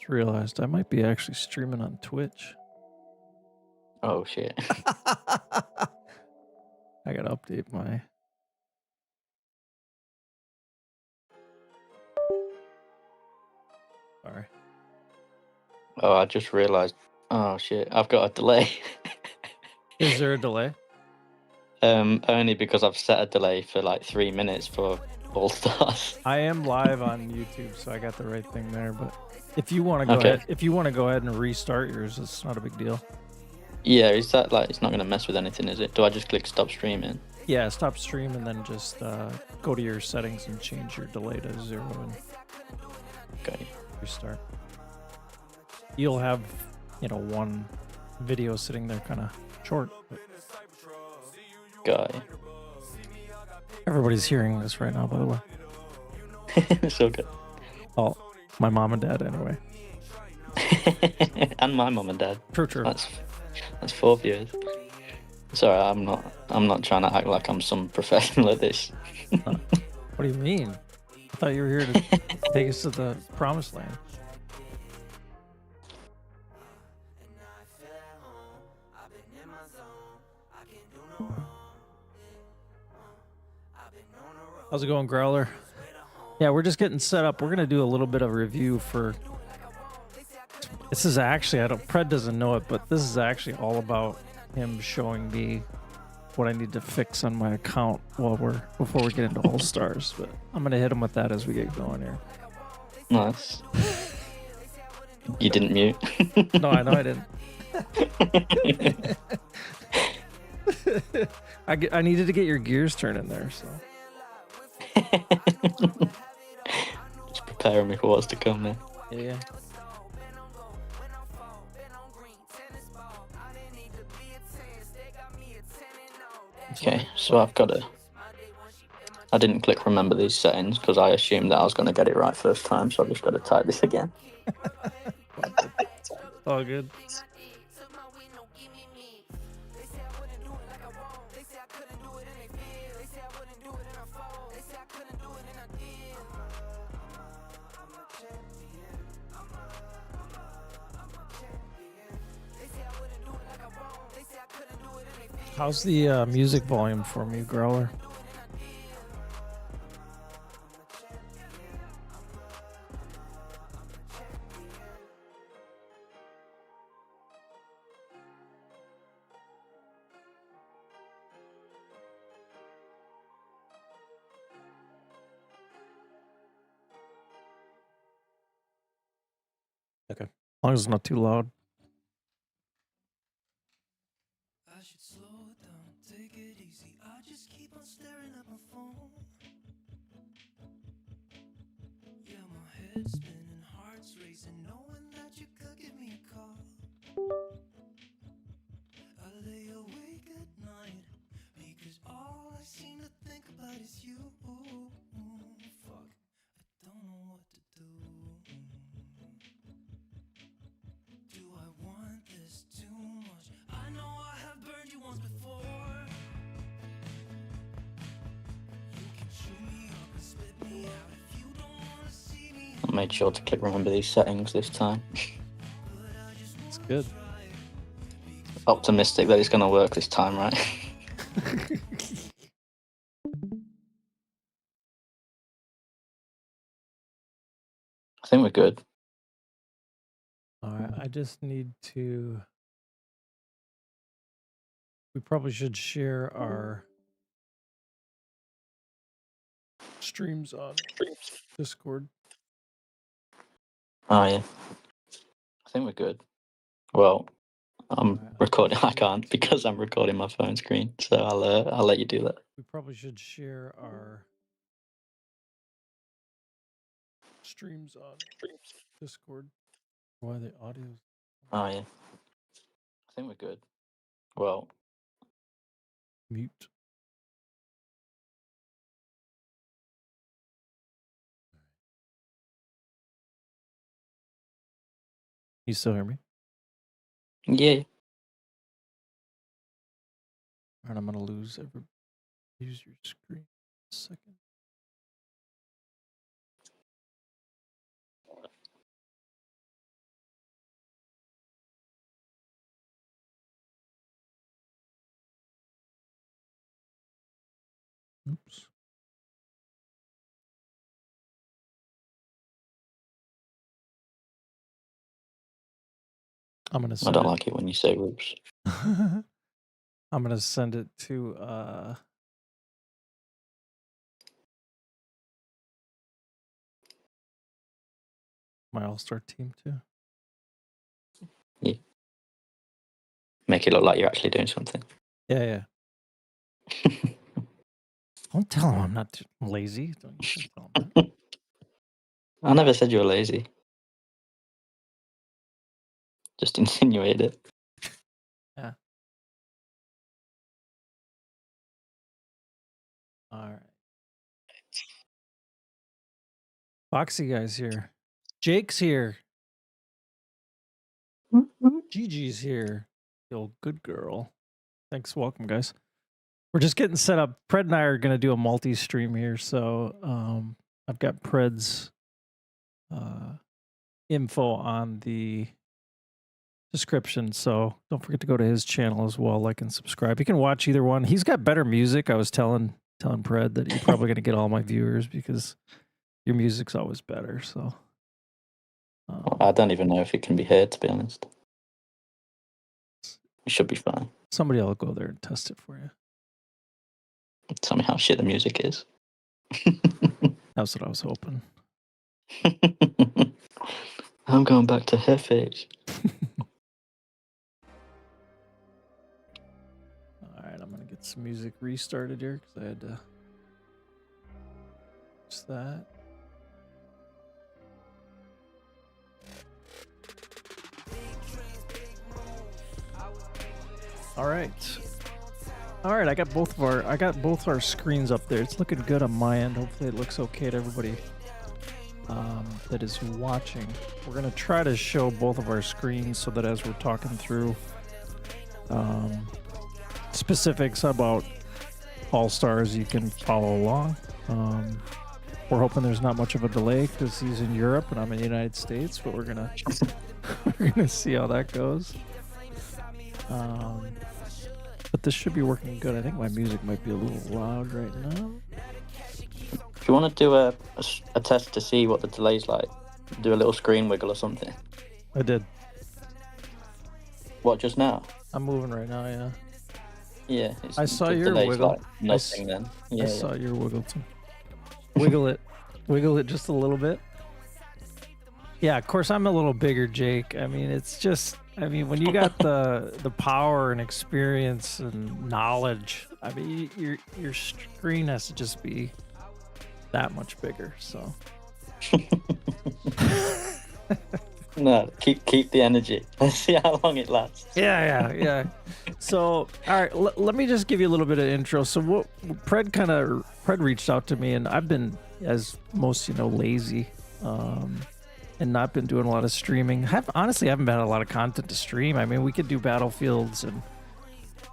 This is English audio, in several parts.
Just realized I might be actually streaming on Twitch. Oh shit. I gotta update my. Sorry. Oh, I just realized. Oh shit, I've got a delay. Is there a delay? Only because I've set a delay for like 3 minutes for All Stars. I am live on YouTube, so I got the right thing there. But if you want to go Okay. ahead, if you want to go ahead and restart yours, it's not a big deal. Yeah, is that like it's not gonna mess with anything, is it? Do I just click stop streaming? Yeah, stop stream and then just go to your settings and change your delay to 0 and Okay. restart. You'll have, one video sitting there kind of short. But Guy. everybody's hearing this right now, by the way. So good. Oh, my mom and dad, anyway. And my mum and dad. True. That's 4 viewers. Sorry, I'm not trying to act like I'm some professional at this. What do you mean? I thought you were here to take us to the promised land. How's it going, Growler? Yeah, we're just getting set up. We're gonna do a little bit of review for. This is actually, Pred doesn't know it, but this is actually all about him showing me what I need to fix on my account before we get into All Stars. But I'm gonna hit him with that as we get going here. Nice. You didn't mute. No, I know I didn't. I needed to get your gears turning there, so. Just preparing me for what's to come, man. Yeah. Okay, so I didn't click remember these settings because I assumed that I was going to get it right first time, so I've just got to type this again. All good. How's the music volume for me, Growler? Okay. As long as it's not too loud. I should slow down, take it easy. I just keep on staring at my phone. Yeah, my head's spinning, heart's racing, knowing that you could give me a call. I lay awake at night because all I seem to think about is you. Fuck, I don't know what to do. Do I want this too much? I know I have burned you once before. You can chew me up and spit me out if you don't want to see me. I made sure to click remember these settings this time. It's good. Optimistic that it's going to work this time, right? I think we're good. All right. I just need to. We probably should share our streams on Discord. Oh yeah. I think we're good. Well, I'm Alright, recording. I can't because I'm recording my phone screen, so I'll let you do that. We probably should share our streams on Discord. Why the audio's Oh yeah. I think we're good. Well, mute. You still hear me? yeah. All right, I'm gonna use your screen. A second. Oops. I'm gonna I send don't it. like it when you say oops. I'm gonna send it to my all-star team too. Yeah. Make it look like you're actually doing something. Yeah. Don't tell him I'm not lazy. Don't tell him that. I never said you were lazy. Just insinuated it. Yeah. All right. Foxy guy's here. Jake's here. Gigi's here. The old good girl. Thanks. Welcome, guys. We're just getting set up. Pred and I are going to do a multi-stream here. So I've got Pred's info on the description. So don't forget to go to his channel as well. Like and subscribe. You can watch either one. He's got better music. I was telling Pred that you're probably going to get all my viewers because your music's always better. So I don't even know if it can be heard, to be honest. It should be fine. Somebody will go there and test it for you. Tell me how shit the music is. That's what I was hoping. I'm going back to Hefe. All right, I'm going to get some music restarted here because I had to fix that. All right. I got both our screens up there. It's looking good on my end. Hopefully it looks okay to everybody that is watching. We're gonna try to show both of our screens so that as we're talking through specifics about All Stars, you can follow along. We're hoping there's not much of a delay because he's in Europe and I'm in the United States, but we're gonna see how that goes. But this should be working good. I think my music might be a little loud right now. If you want to do a test to see what the delay's like, do a little screen wiggle or something. I did. What, just now? I'm moving right now, yeah. Yeah. I saw the your delay's wiggle. Like nothing then. Yeah, I saw your wiggle too. Wiggle it. Wiggle it just a little bit. Yeah, of course I'm a little bigger, Jake. I mean, it's just, when you got the power and experience and knowledge, I mean, your screen has to just be that much bigger. So No, keep the energy. Let's see how long it lasts. Yeah. So, all right, let me just give you a little bit of intro. So, what Pred reached out to me, and I've been, as most lazy, and not been doing a lot of streaming. Honestly haven't had a lot of content to stream. I mean, we could do Battlefields and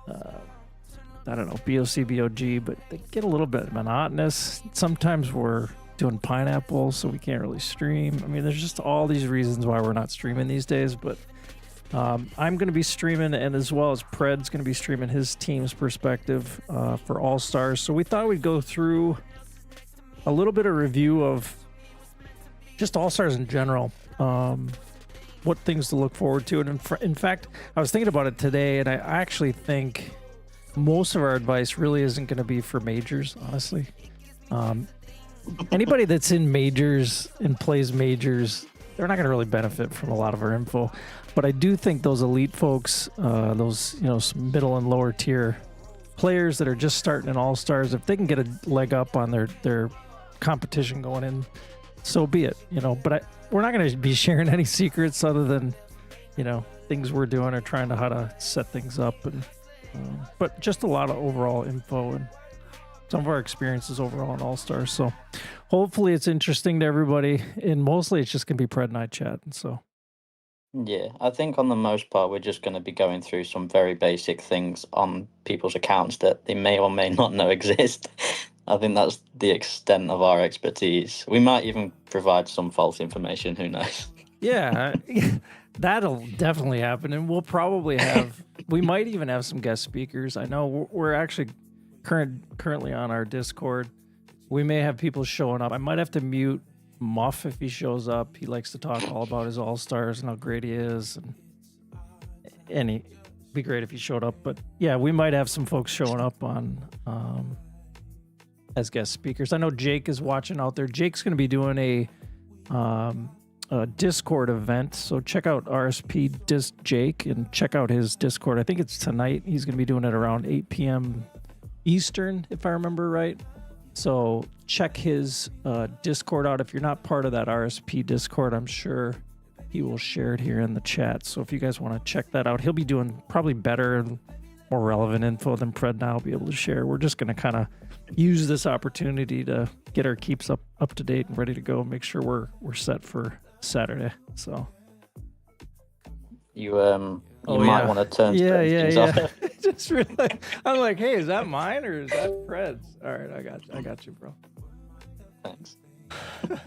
I don't know, BOC, BOG, but they get a little bit monotonous. Sometimes we're doing Pineapple, so we can't really stream. I mean, there's just all these reasons why we're not streaming these days, but I'm going to be streaming, and as well as Pred's going to be streaming his team's perspective for All Stars. So we thought we'd go through a little bit of review of just All Stars in general, what things to look forward to. And in fact, I was thinking about it today, and I actually think most of our advice really isn't going to be for majors, honestly. Anybody that's in majors and plays majors, they're not going to really benefit from a lot of our info. But I do think those elite folks, those some middle and lower tier players that are just starting in All Stars, if they can get a leg up on their competition going in, so be it. But we're not going to be sharing any secrets other than things we're doing or trying to how to set things up, and but just a lot of overall info and some of our experiences overall in All Stars. So hopefully it's interesting to everybody, and mostly it's just gonna be Pred and I chatting. So Yeah, I think on the most part, we're just going to be going through some very basic things on people's accounts that they may or may not know exist. I think that's the extent of our expertise. We might even provide some false information, who knows? yeah, that'll definitely happen, and we'll probably have we might even have some guest speakers. I know we're actually currently on our Discord. We may have people showing up. I might have to mute Muff if he shows up. He likes to talk all about his all-stars and how great he is, and he'd be great if he showed up. But yeah, we might have some folks showing up on as guest speakers. I know Jake is watching out there. Jake's going to be doing a Discord event, so check out RSP Disc Jake and check out his Discord. I think it's tonight. He's going to be doing it around 8 p.m. Eastern, if I remember right. So check his Discord out. If you're not part of that RSP Discord, I'm sure he will share it here in the chat. So if you guys want to check that out, he'll be doing probably better and more relevant info than Pred and I'll be able to share. We're just going to kind of use this opportunity to get our keeps up to date and ready to go. Make sure we're set for Saturday. So you might want to turn things off. Just really, I'm like, hey, is that mine or is that Pred's? All right, I got you, bro. Thanks. All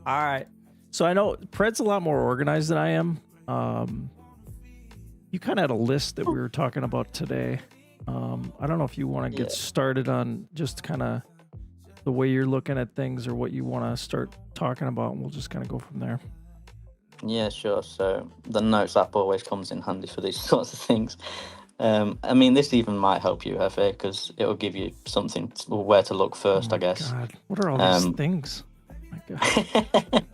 right. So I know Pred's a lot more organized than I am. You kind of had a list that we were talking about today. I don't know if you want to get started on just kind of the way you're looking at things or what you want to start talking about, and we'll just kind of go from there. Yeah, sure. So the notes app always comes in handy for these sorts of things. I mean, this even might help you, Hefe, because it'll give you something where to look first, I guess. God, what are all these things? My God.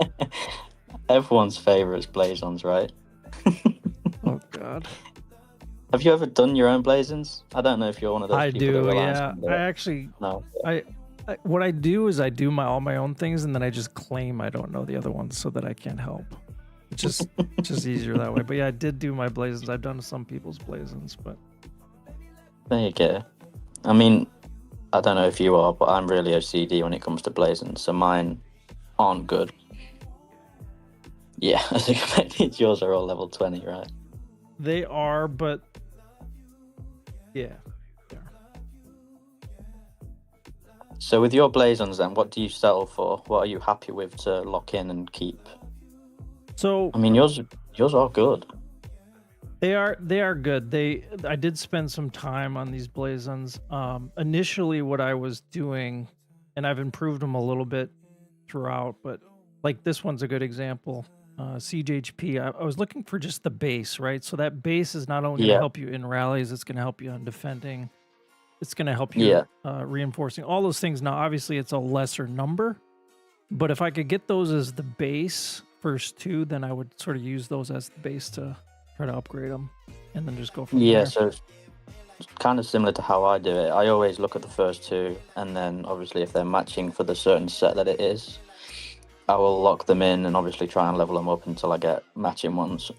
Everyone's favourite is blazons, right? Oh God. Have you ever done your own blazons? I don't know if you're one of those I people do, that relies yeah. on that. I actually, No. what I do is I do all my own things, and then I just claim I don't know the other ones so that I can't help. It's just easier that way. But yeah, I did do my blazons. I've done some people's blazons, but There you go. I mean, I don't know if you are, but I'm really OCD when it comes to blazons, so mine aren't good. Yeah, as expected, yours are all level 20, right? they are. But yeah. So with your blazons then, what do you settle for? What are you happy with to lock in and keep? So I mean, yours are good. they are good. I did spend some time on these blazons. Initially what I was doing, and I've improved them a little bit throughout, but like this one's a good example. CJHP, I was looking for just the base, right? So that base is not only going to help you in rallies, it's going to help you on defending. It's going to help you reinforcing all those things. Now, obviously, it's a lesser number, but if I could get those as the base first two, then I would sort of use those as the base to try to upgrade them and then just go from there. Yeah, so it's kind of similar to how I do it. I always look at the first two, and then obviously if they're matching for the certain set that it is, I will lock them in and obviously try and level them up until I get matching ones.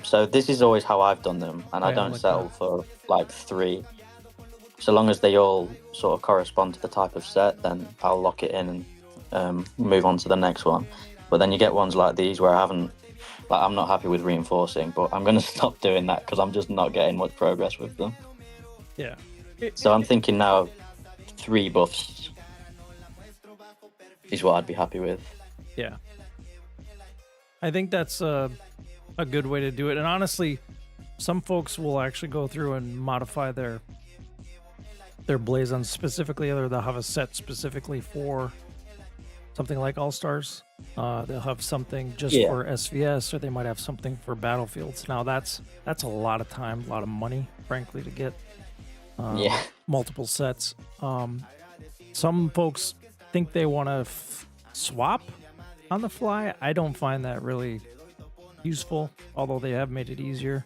So this is always how I've done them, and I don't settle for like 3. So long as they all sort of correspond to the type of set, then I'll lock it in and move on to the next one. But then you get ones like these where I'm not happy with reinforcing, but I'm going to stop doing that because I'm just not getting much progress with them. Yeah. So I'm thinking now 3 buffs is what I'd be happy with. Yeah. I think that's a good way to do it. And honestly, some folks will actually go through and modify their blazons specifically, or they'll have a set specifically for something like All-Stars. They'll have something just for SVS, or they might have something for Battlefields. Now that's a lot of time, a lot of money, frankly, to get multiple sets. Some folks think they want to swap on the fly. I don't find that really useful, although they have made it easier.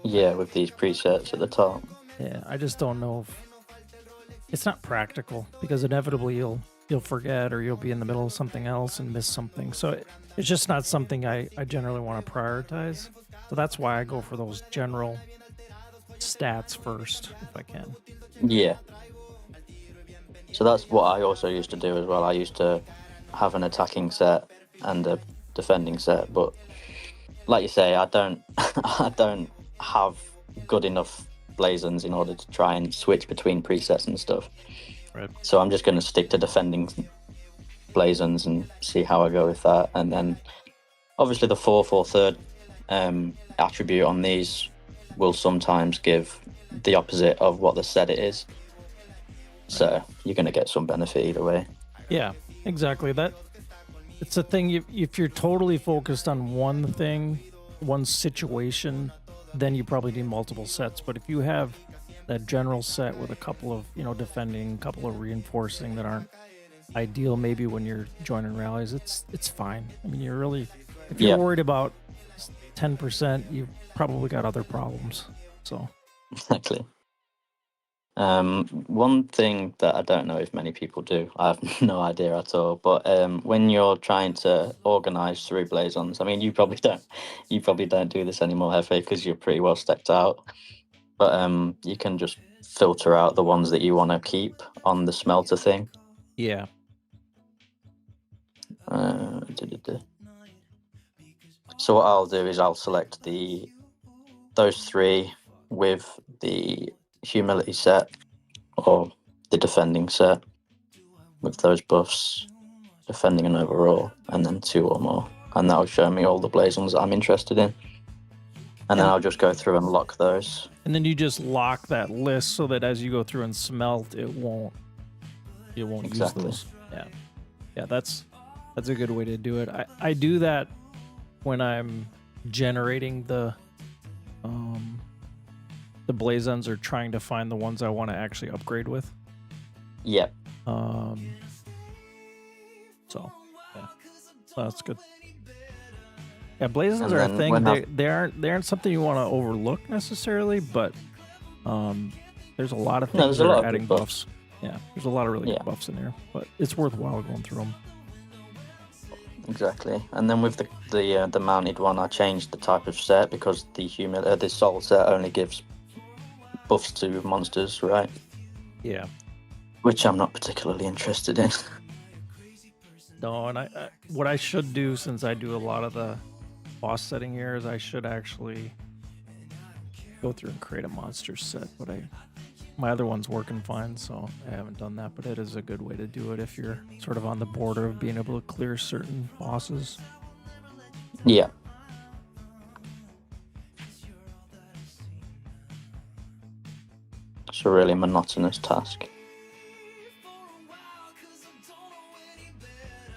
With these presets at the top. Yeah, I just don't know if it's not practical, because inevitably you'll forget, or you'll be in the middle of something else and miss something. So it's just not something I generally want to prioritize. So that's why I go for those general stats first, if I can. Yeah. So that's what I also used to do as well. I used to have an attacking set and a defending set, but like you say, I don't have good enough blazons in order to try and switch between presets and stuff. Right. So I'm just going to stick to defending blazons and see how I go with that. And then obviously the 4/4/3 attribute on these will sometimes give the opposite of what the set it is. So you're going to get some benefit either way. Yeah, exactly. It's a thing. If you're totally focused on one thing, one situation, then you probably need multiple sets. But if you have that general set with a couple of, defending, a couple of reinforcing that aren't ideal, maybe when you're joining rallies, it's fine. I mean, if you're worried about 10%, you've probably got other problems. So Exactly. One thing that I don't know if many people do, I have no idea at all, but when you're trying to organize through blazons, I mean, you probably don't do this anymore, Hefe, because you're pretty well stacked out. But you can just filter out the ones that you want to keep on the smelter thing. yeah. So what I'll do is I'll select those three with the humility set or the defending set with those buffs, defending and overall, and then 2 or more, and that'll show me all the blazons that I'm interested in, and then I'll just go through and lock those. And then you just lock that list so that as you go through and smelt, it won't Exactly. use those. Yeah, that's a good way to do it. I do that when I'm generating the blazons or trying to find the ones I want to actually upgrade with. Yep. So yeah, that's good. Yeah, blazons And are a then thing. when They aren't something you want to overlook necessarily, but there's a lot of things there's a that lot are of adding good buffs. Yeah, there's a lot of really good buffs in there, but it's worthwhile going through them. Exactly. And then with the mounted one, I changed the type of set because the soul set only gives buffs to monsters, right? Yeah. Which I'm not particularly interested in. No, and I what I should do, since I do a lot of the boss setting here, is I should actually go through and create a monster set, but my other one's working fine, so I haven't done that, but it is a good way to do it if you're sort of on the border of being able to clear certain bosses. Yeah. It's a really monotonous task.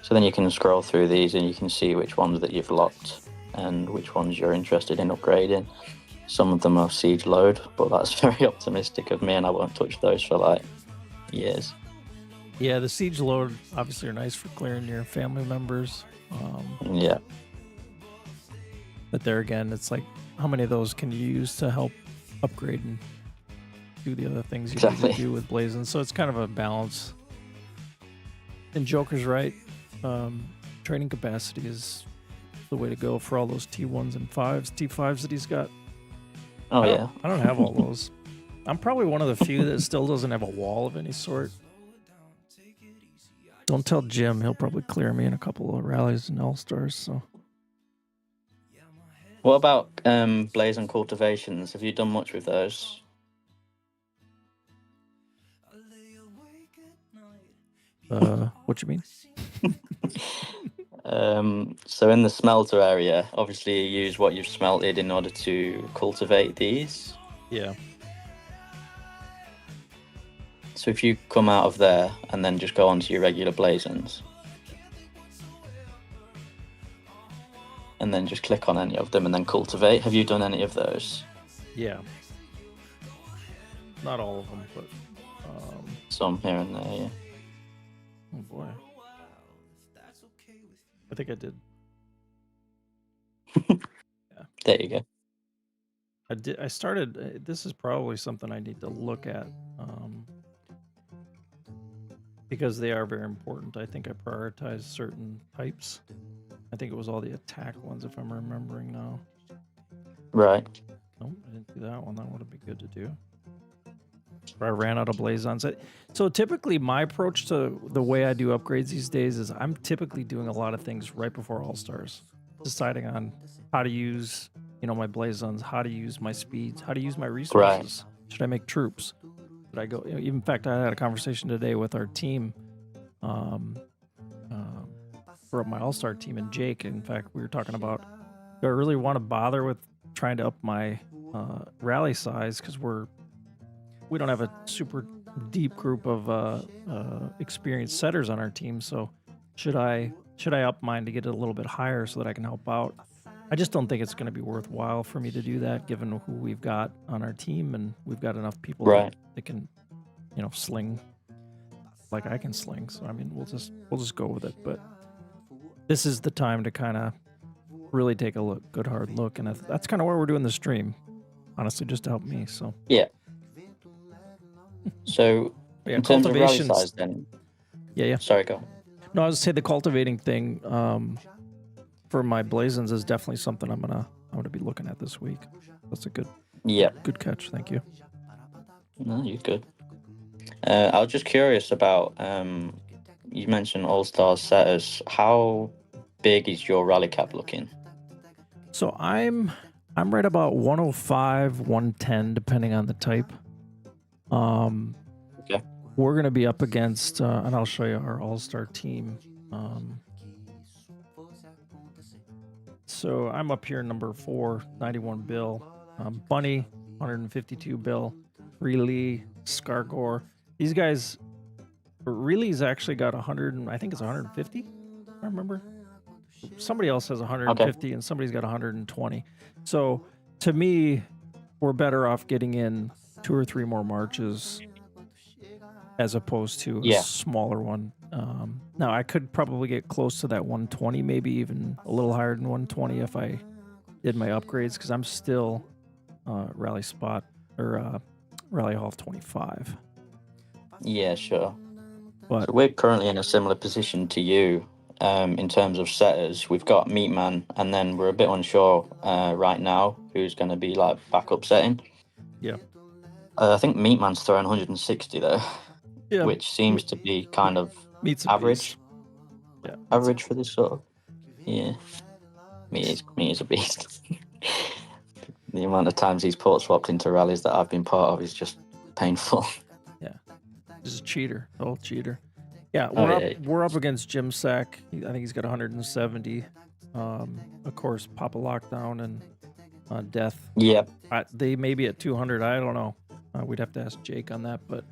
So then you can scroll through these and you can see which ones that you've locked and which ones you're interested in upgrading. Some of them are siege load, but that's very optimistic of me, and I won't touch those for like years. Yeah, the siege load obviously are nice for clearing your family members. Yeah. But there again, it's like, how many of those can you use to help upgrade and do the other things you need to do with blazons? So it's kind of a balance. And Joker's right. Training capacity is the way to go for all those T1s and T5s that he's got. Oh, yeah. I don't have all those. I'm probably one of the few that still doesn't have a wall of any sort. Don't tell Jim. He'll probably clear me in a couple of rallies and All-Stars. So. What about blazon cultivations? Have you done much with those? What you mean? So in the smelter area, obviously you use what you've smelted in order to cultivate these. Yeah. So if you come out of there and then just go onto your regular blazons, and then just click on any of them and then cultivate. Have you done any of those? Yeah. Not all of them, but some here and there, yeah. Oh boy. I think I did. Yeah. There you go. I started. This is probably something I need to look at, because they are very important. I think I prioritized certain types. I think it was all the attack ones, if I'm remembering now. Right. No, I didn't do that one. That would have been good to do. I ran out of blazons. So typically my approach to the way I do upgrades these days is I'm typically doing a lot of things right before All-Stars. Deciding on how to use, my blazons, how to use my speeds, how to use my resources. Right. Should I make troops? Should I go? In fact, I had a conversation today with our team, for my All-Star team, and Jake. In fact, we were talking about, do I really want to bother with trying to up my rally size because we don't have a super deep group of experienced setters on our team. So should I up mine to get it a little bit higher so that I can help out? I just don't think it's going to be worthwhile for me to do that, given who we've got on our team, and we've got enough people Right. that can, sling like I can sling. So I mean, we'll just go with it. But this is the time to kind of really take a good hard look, and that's kind of why we're doing the stream, honestly, just to help me. So Yeah. So yeah, in terms of rally cultivation's- size, then. yeah. Sorry, go on. No, I was say the cultivating thing for my blazons is definitely something I'm gonna be looking at this week. That's a good catch. Thank you. No, you're good. I was just curious about you mentioned All-Star setters. How big is your rally cap looking? So I'm right about 105, 110, depending on the type. Okay. We're gonna be up against, and I'll show you our all-star team. So I'm up here, number 4, 91 Bill, Bunny, 152 Bill, Reilly, Scargore. These guys, Reilly's actually got 100, I think it's 150. I remember. Somebody else has 150 and somebody's got 120. So to me, we're better off getting in 2 or 3 more marches as opposed to a smaller one. Now I could probably get close to that 120, maybe even a little higher than 120 if I did my upgrades, because I'm still rally hall 25. Yeah, sure. But So we're currently in a similar position to you in terms of setters. We've got Meatman, and then we're a bit unsure right now who's going to be like backup setting. Yeah. I think Meatman's throwing 160 though, yeah, which seems to be kind of meets average. Yeah, Average for this sort of. Yeah. Me is a beast. The amount of times he's port swapped into rallies that I've been part of is just painful. Yeah. He's a cheater, old cheater. Yeah, Oh, we're up against Jim Sack. I think he's got 170. Of course, Papa Lockdown and Death. Yep. They may be at 200. I don't know. We'd have to ask Jake on that, but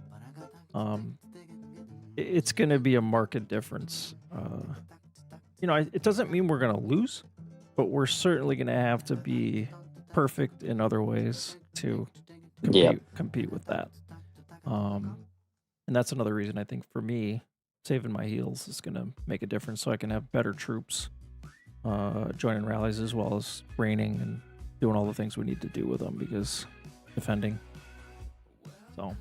it's going to be a market difference. It doesn't mean we're going to lose, but we're certainly going to have to be perfect in other ways to compete with that. And that's another reason I think for me, saving my heals is going to make a difference, so I can have better troops joining rallies as well as raining and doing all the things we need to do with them, because defending. So.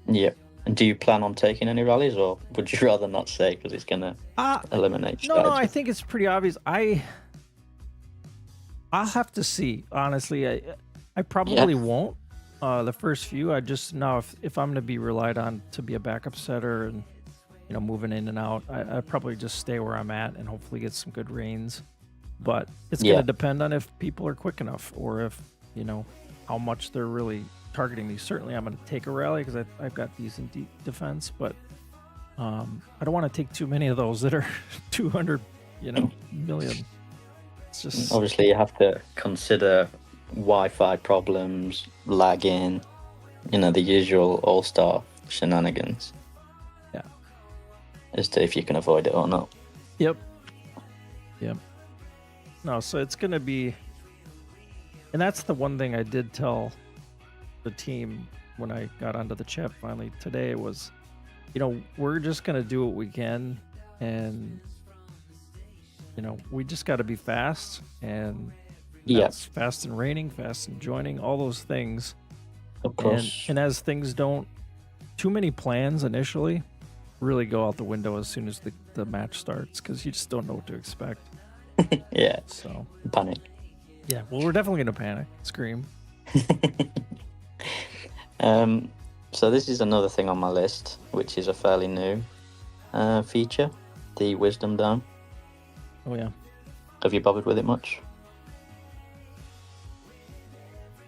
Yep. And do you plan on taking any rallies, or would you rather not say because it's going to eliminate strategy? No, I think it's pretty obvious. I'll have to see. Honestly, I probably won't. The first few, I just know if I'm going to be relied on to be a backup setter and moving in and out, I probably just stay where I'm at and hopefully get some good reigns. But it's going to depend on if people are quick enough, or if how much they're really targeting me. Certainly, I'm going to take a rally because I've got decent defense, but I don't want to take too many of those that are 200, million. It's just obviously you have to consider Wi-Fi problems, lagging, the usual all-star shenanigans. Yeah. As to if you can avoid it or not. Yep. No, so it's going to be, and that's the one thing I did tell the team when I got onto the chat finally today was, we're just going to do what we can, and we just got to be fast, and fast and raining, fast and joining, all those things. Of course. And as things don't, too many plans initially really go out the window as soon as the match starts, because you just don't know what to expect. Yeah. So panic. Yeah, well, we're definitely gonna panic, scream. So this is another thing on my list, which is a fairly new feature, the Wisdom Dome. Oh yeah. Have you bothered with it much?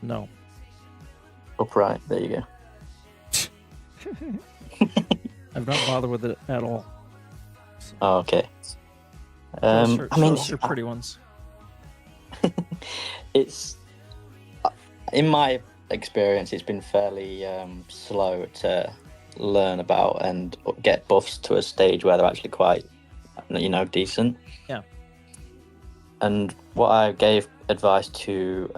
No. Upright, there you go. I've not bothered with it at all. So. Oh, okay. Those are pretty ones. It's in my experience, it's been fairly slow to learn about and get buffs to a stage where they're actually quite, decent. Yeah. And what I gave advice to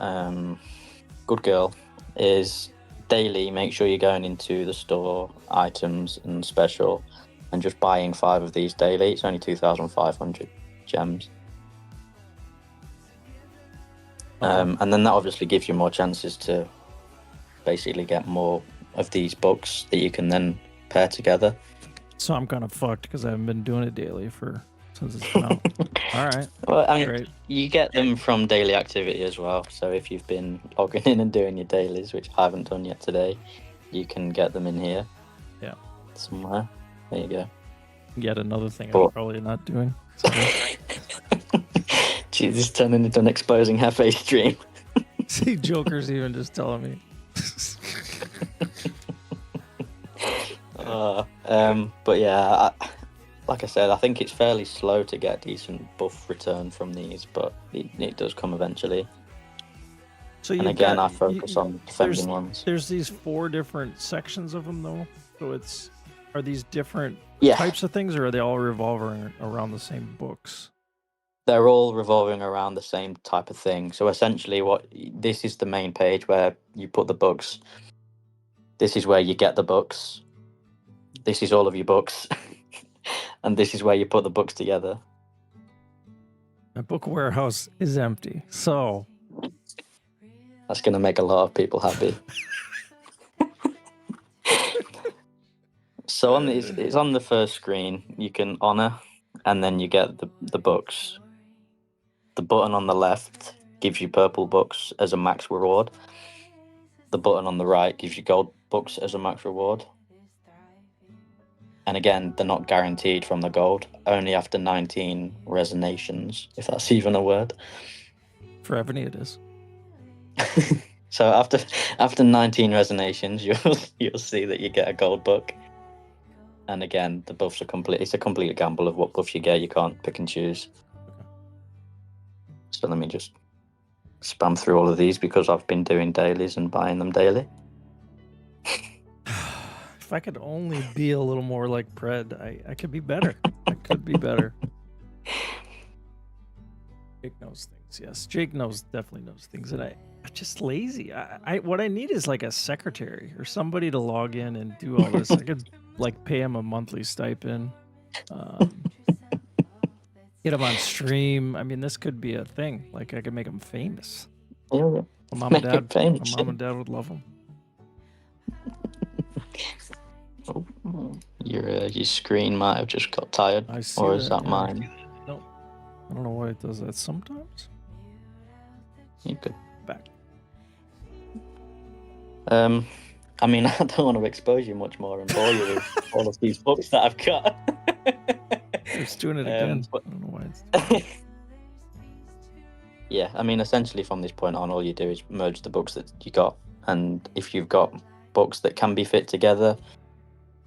Good Girl is daily, make sure you're going into the store, items and special, and just buying 5 of these daily. It's only 2,500 gems. And then that obviously gives you more chances to basically get more of these books that you can then pair together. So I'm kind of fucked because I haven't been doing it daily since it's been out. All right. Well, I mean, Great. you get them from daily activity as well. So if you've been logging in and doing your dailies, which I haven't done yet today, you can get them in here. Yeah. Somewhere. There you go. Yet another thing I'm probably not doing. Jeez, this is turning into an exposing Hefe stream. See, Joker's even just telling me. But yeah, like I said, I think it's fairly slow to get decent buff return from these, but it does come eventually. So and again, I focus on defending ones. There's these 4 different sections of them, though. So are these different types of things, or are they all revolving around the same books? They're all revolving around the same type of thing. So essentially, this is the main page where you put the books. This is where you get the books. This is all of your books. And this is where you put the books together. My book warehouse is empty, so that's going to make a lot of people happy. So it's on the first screen. You can honor, and then you get the books. The button on the left gives you purple books as a max reward. The button on the right gives you gold books as a max reward. And again, they're not guaranteed from the gold, only after 19 resonations, if that's even a word. For Evony it is. So after 19 resonations, you'll see that you get a gold book. And again, the buffs are it's a complete gamble of what buff you get. You can't pick and choose. So let me just spam through all of these because I've been doing dailies and buying them daily. If I could only be a little more like Pred, I could be better. I could be better. Jake knows things. Yes, Jake definitely knows things, and I'm just lazy. What I need is like a secretary or somebody to log in and do all this. I could like pay him a monthly stipend. Get him on stream. I mean, this could be a thing. Like I could make him famous. Yeah, my mom and dad would love him. Your screen might have just got tired, or is that mine? No, I don't know why it does that sometimes. You could back. I mean, I don't want to expose you much more and bore you with all of these books that I've got. It's doing it again. I don't know why it's. Yeah, I mean, essentially from this point on, all you do is merge the books that you got, and if you've got books that can be fit together,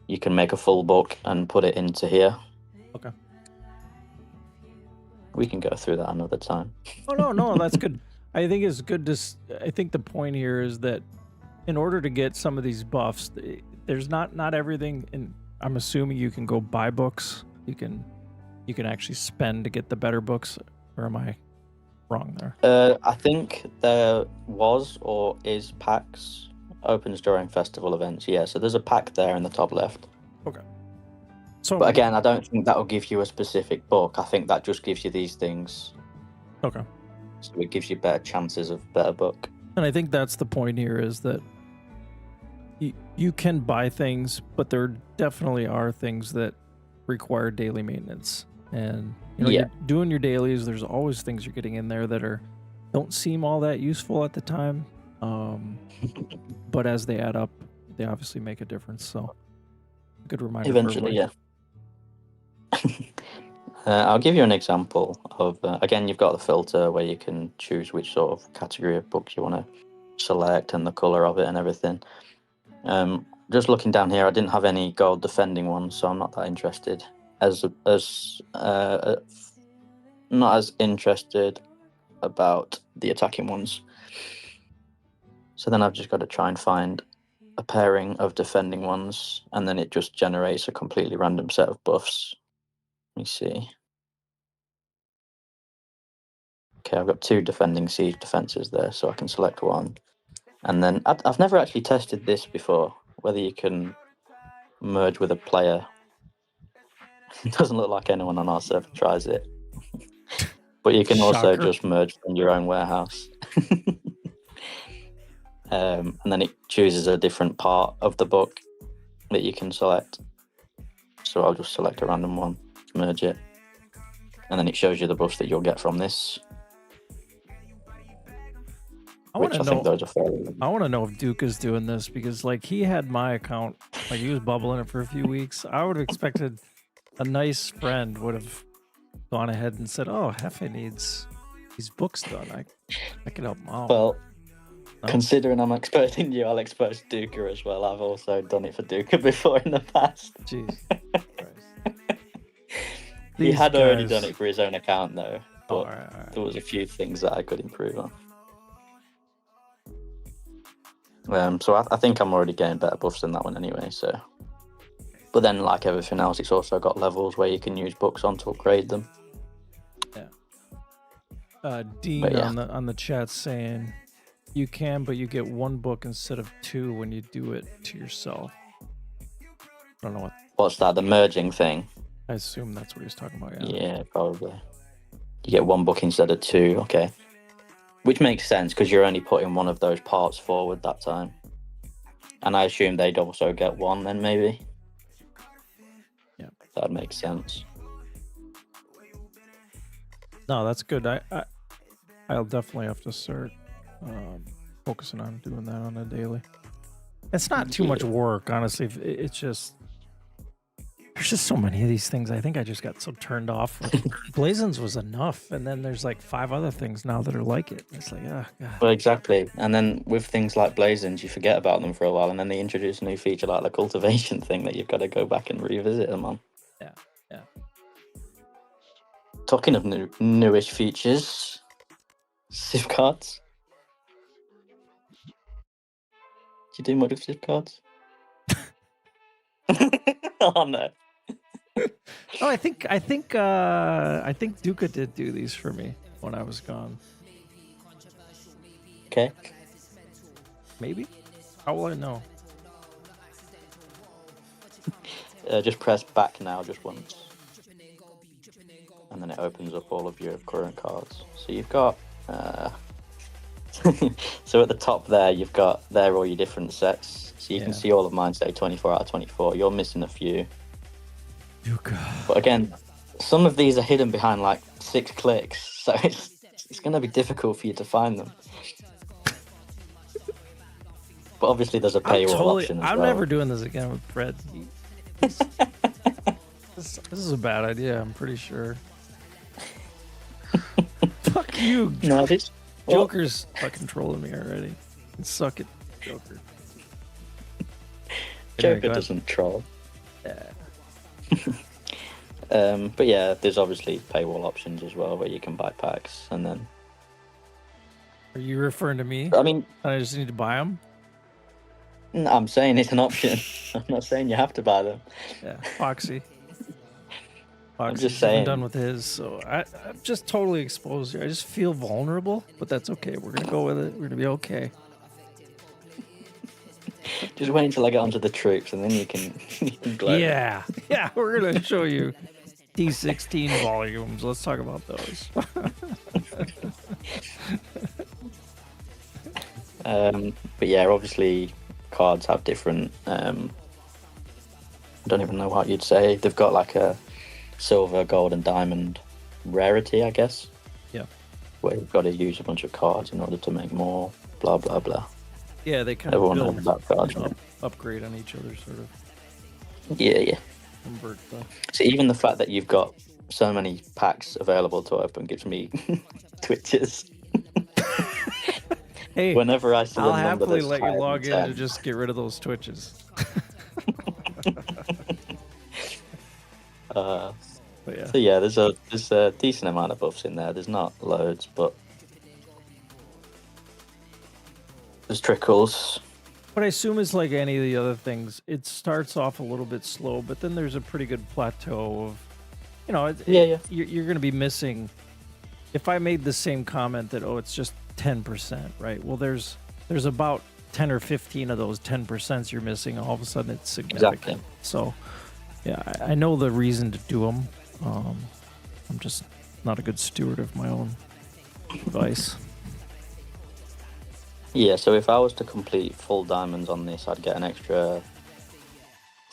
you can make a full book and put it into here. Okay. We can go through that another time. Oh no, that's good. I think it's good to. I think the point here is that in order to get some of these buffs, there's not everything. And I'm assuming you can go buy books. You can actually spend to get the better books. Or am I wrong there? I think there was or is packs. Opens during festival events, yeah. So there's a pack there in the top left. Okay. So, but again, I don't think that will give you a specific book. I think that just gives you these things. Okay. So it gives you better chances of better book. And I think that's the point here is that you can buy things, but there definitely are things that require daily maintenance. And you're doing your dailies. There's always things you're getting in there that don't seem all that useful at the time. But as they add up, they obviously make a difference. So, good reminder. Eventually, yeah. I'll give you an example of. Again, you've got the filter where you can choose which sort of category of book you want to select and the color of it and everything. Just looking down here, I didn't have any gold defending ones, so I'm not that interested. Not as interested about the attacking ones. So then I've just got to try and find a pairing of defending ones, and then it just generates a completely random set of buffs. Let me see. Okay, I've got 2 defending siege defenses there, so I can select one. And then I've never actually tested this before, whether you can merge with a player. It doesn't look like anyone on our server tries it. But you can also Shocker. just merge from your own warehouse. And then it chooses a different part of the book that you can select. So I'll just select a random one, merge it, and then it shows you the buffs that you'll get from this. I want to think know. those are fairly. I want to know if Duke is doing this because, like, he had my account, like he was bubbling it for a few weeks. I would have expected a nice friend would have gone ahead and said, "Oh, Hefe needs these books done. I can help him out." Well, No? considering I'm exposing you, I'll expose Duca as well. I've also done it for Duca before in the past. Jeez. He These had already guys- done it for his own account though, but Oh, all right. there was a few things that I could improve on. So I think I'm already getting better buffs than that one anyway. So, but then like everything else, it's also got levels where you can use books on to upgrade them. Dean But yeah. on the chat saying you can, but you get 1 book instead of 2 when you do it to yourself. I don't know what. What's that? The merging thing? I assume that's what he was talking about. Yeah, probably. You get 1 book instead of 2. Okay, which makes sense because you're only putting one of those parts forward that time. And I assume they'd also get 1 then, maybe. Yeah, that makes sense. No, that's good. I'll definitely have to start focusing on doing that on a daily. It's not too much work, honestly. It's just there's just so many of these things. I think I just got so turned off. Blazons was enough, and then there's like 5 other things now that are like it. It's like, oh god. Well, exactly. And then with things like Blazons, you forget about them for a while, and then they introduce a new feature like the cultivation thing that you've got to go back and revisit them on. Yeah. Talking of newish features, Civ cards. Do you do much with Civ cards? Oh no. Oh, I think Duca did do these for me when I was gone. Okay. Maybe. How will I know? Just press back now just once. And then it opens up all of your current cards. So you've got... so at the top there, you've got all your different sets. So you can see all of mine say 24 out of 24. You're missing a few. Duca. But again, some of these are hidden behind like 6 clicks. So it's going to be difficult for you to find them. But obviously there's a paywall option as I'm well. never doing this again with Pred. This is a bad idea, I'm pretty sure. Fuck you. No, this... Joker's fucking trolling me already. Suck it, Joker. Joker doesn't troll. Yeah. But yeah, there's obviously paywall options as well where you can buy packs, and then... Are you referring to me? I mean... I just need to buy them? No, I'm saying it's an option. I'm not saying you have to buy them. Yeah, Foxy. I'm Foxy's just saying. done with his, so I'm just totally exposed here. I just feel vulnerable, but that's okay. We're gonna go with it. We're gonna be okay. Just wait until I get onto the troops, and then you can glow. Yeah, we're gonna show you D16 volumes. Let's talk about those. But yeah, obviously cards have different... I don't even know what you'd say. They've got like a silver, gold, and diamond rarity, I guess. Yeah. Where you've got to use a bunch of cards in order to make more, blah, blah, blah. Yeah, they kind Everyone of knows about cards, build, right? upgrade on each other, sort of. Yeah. Convert the... So even the fact that you've got so many packs available to open gives me twitches. Hey, Whenever I see I'll a number happily that's let you higher log than in to 10. just get rid of those twitches. But yeah. So yeah, there's a decent amount of buffs in there. There's not loads, but There's trickles. What I assume is like any of the other things, it starts off a little bit slow, but then there's a pretty good plateau of, Yeah. you're going to be missing. If I made the same comment that, it's just 10%, right? Well, there's about 10 or 15 of those 10% you're missing. All of a sudden it's significant. Exactly. So, yeah, I know the reason to do them. I'm just not a good steward of my own advice. Yeah, so if I was to complete full diamonds on this, I'd get an extra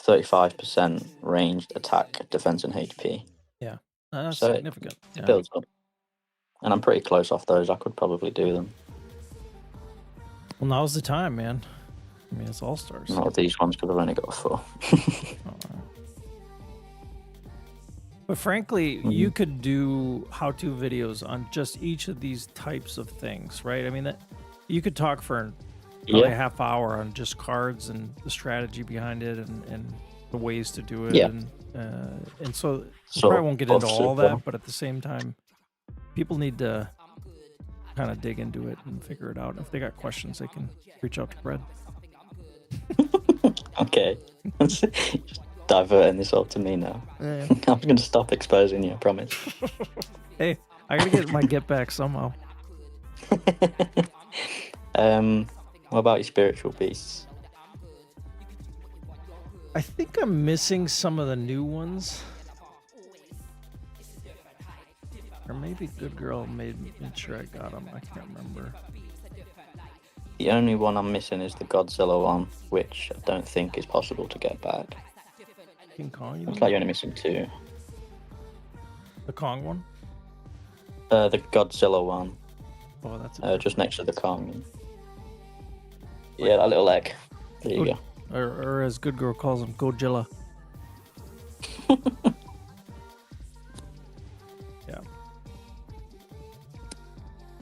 35% ranged attack, defense, and HP. Yeah, that's So significant. It builds up. And I'm pretty close off those. I could probably do them. Well, now's the time, man. I mean, it's all stars. Not with these ones because I've only got 4. But frankly, you could do how-to videos on just each of these types of things, right? I mean, that you could talk for probably a half hour on just cards and the strategy behind it and the ways to do it. Yeah. And so we probably won't get into all that, but at the same time, people need to kind of dig into it and figure it out. And if they got questions, they can reach out to Pred. Okay. Just diverting this all to me now. Yeah. I'm going to stop exposing you, I promise. Hey, I gotta get my get back somehow. What about your spiritual beasts? I think I'm missing some of the new ones. Or maybe Good Girl made sure I got them. I can't remember. The only one I'm missing is the Godzilla one, which I don't think is possible to get back. King Kong? Looks like you're only missing 2. The Kong one? The Godzilla one, Oh, that's just next to the Kong. Yeah, that little egg. There you go. or as Good Girl calls him, Godzilla. Yeah.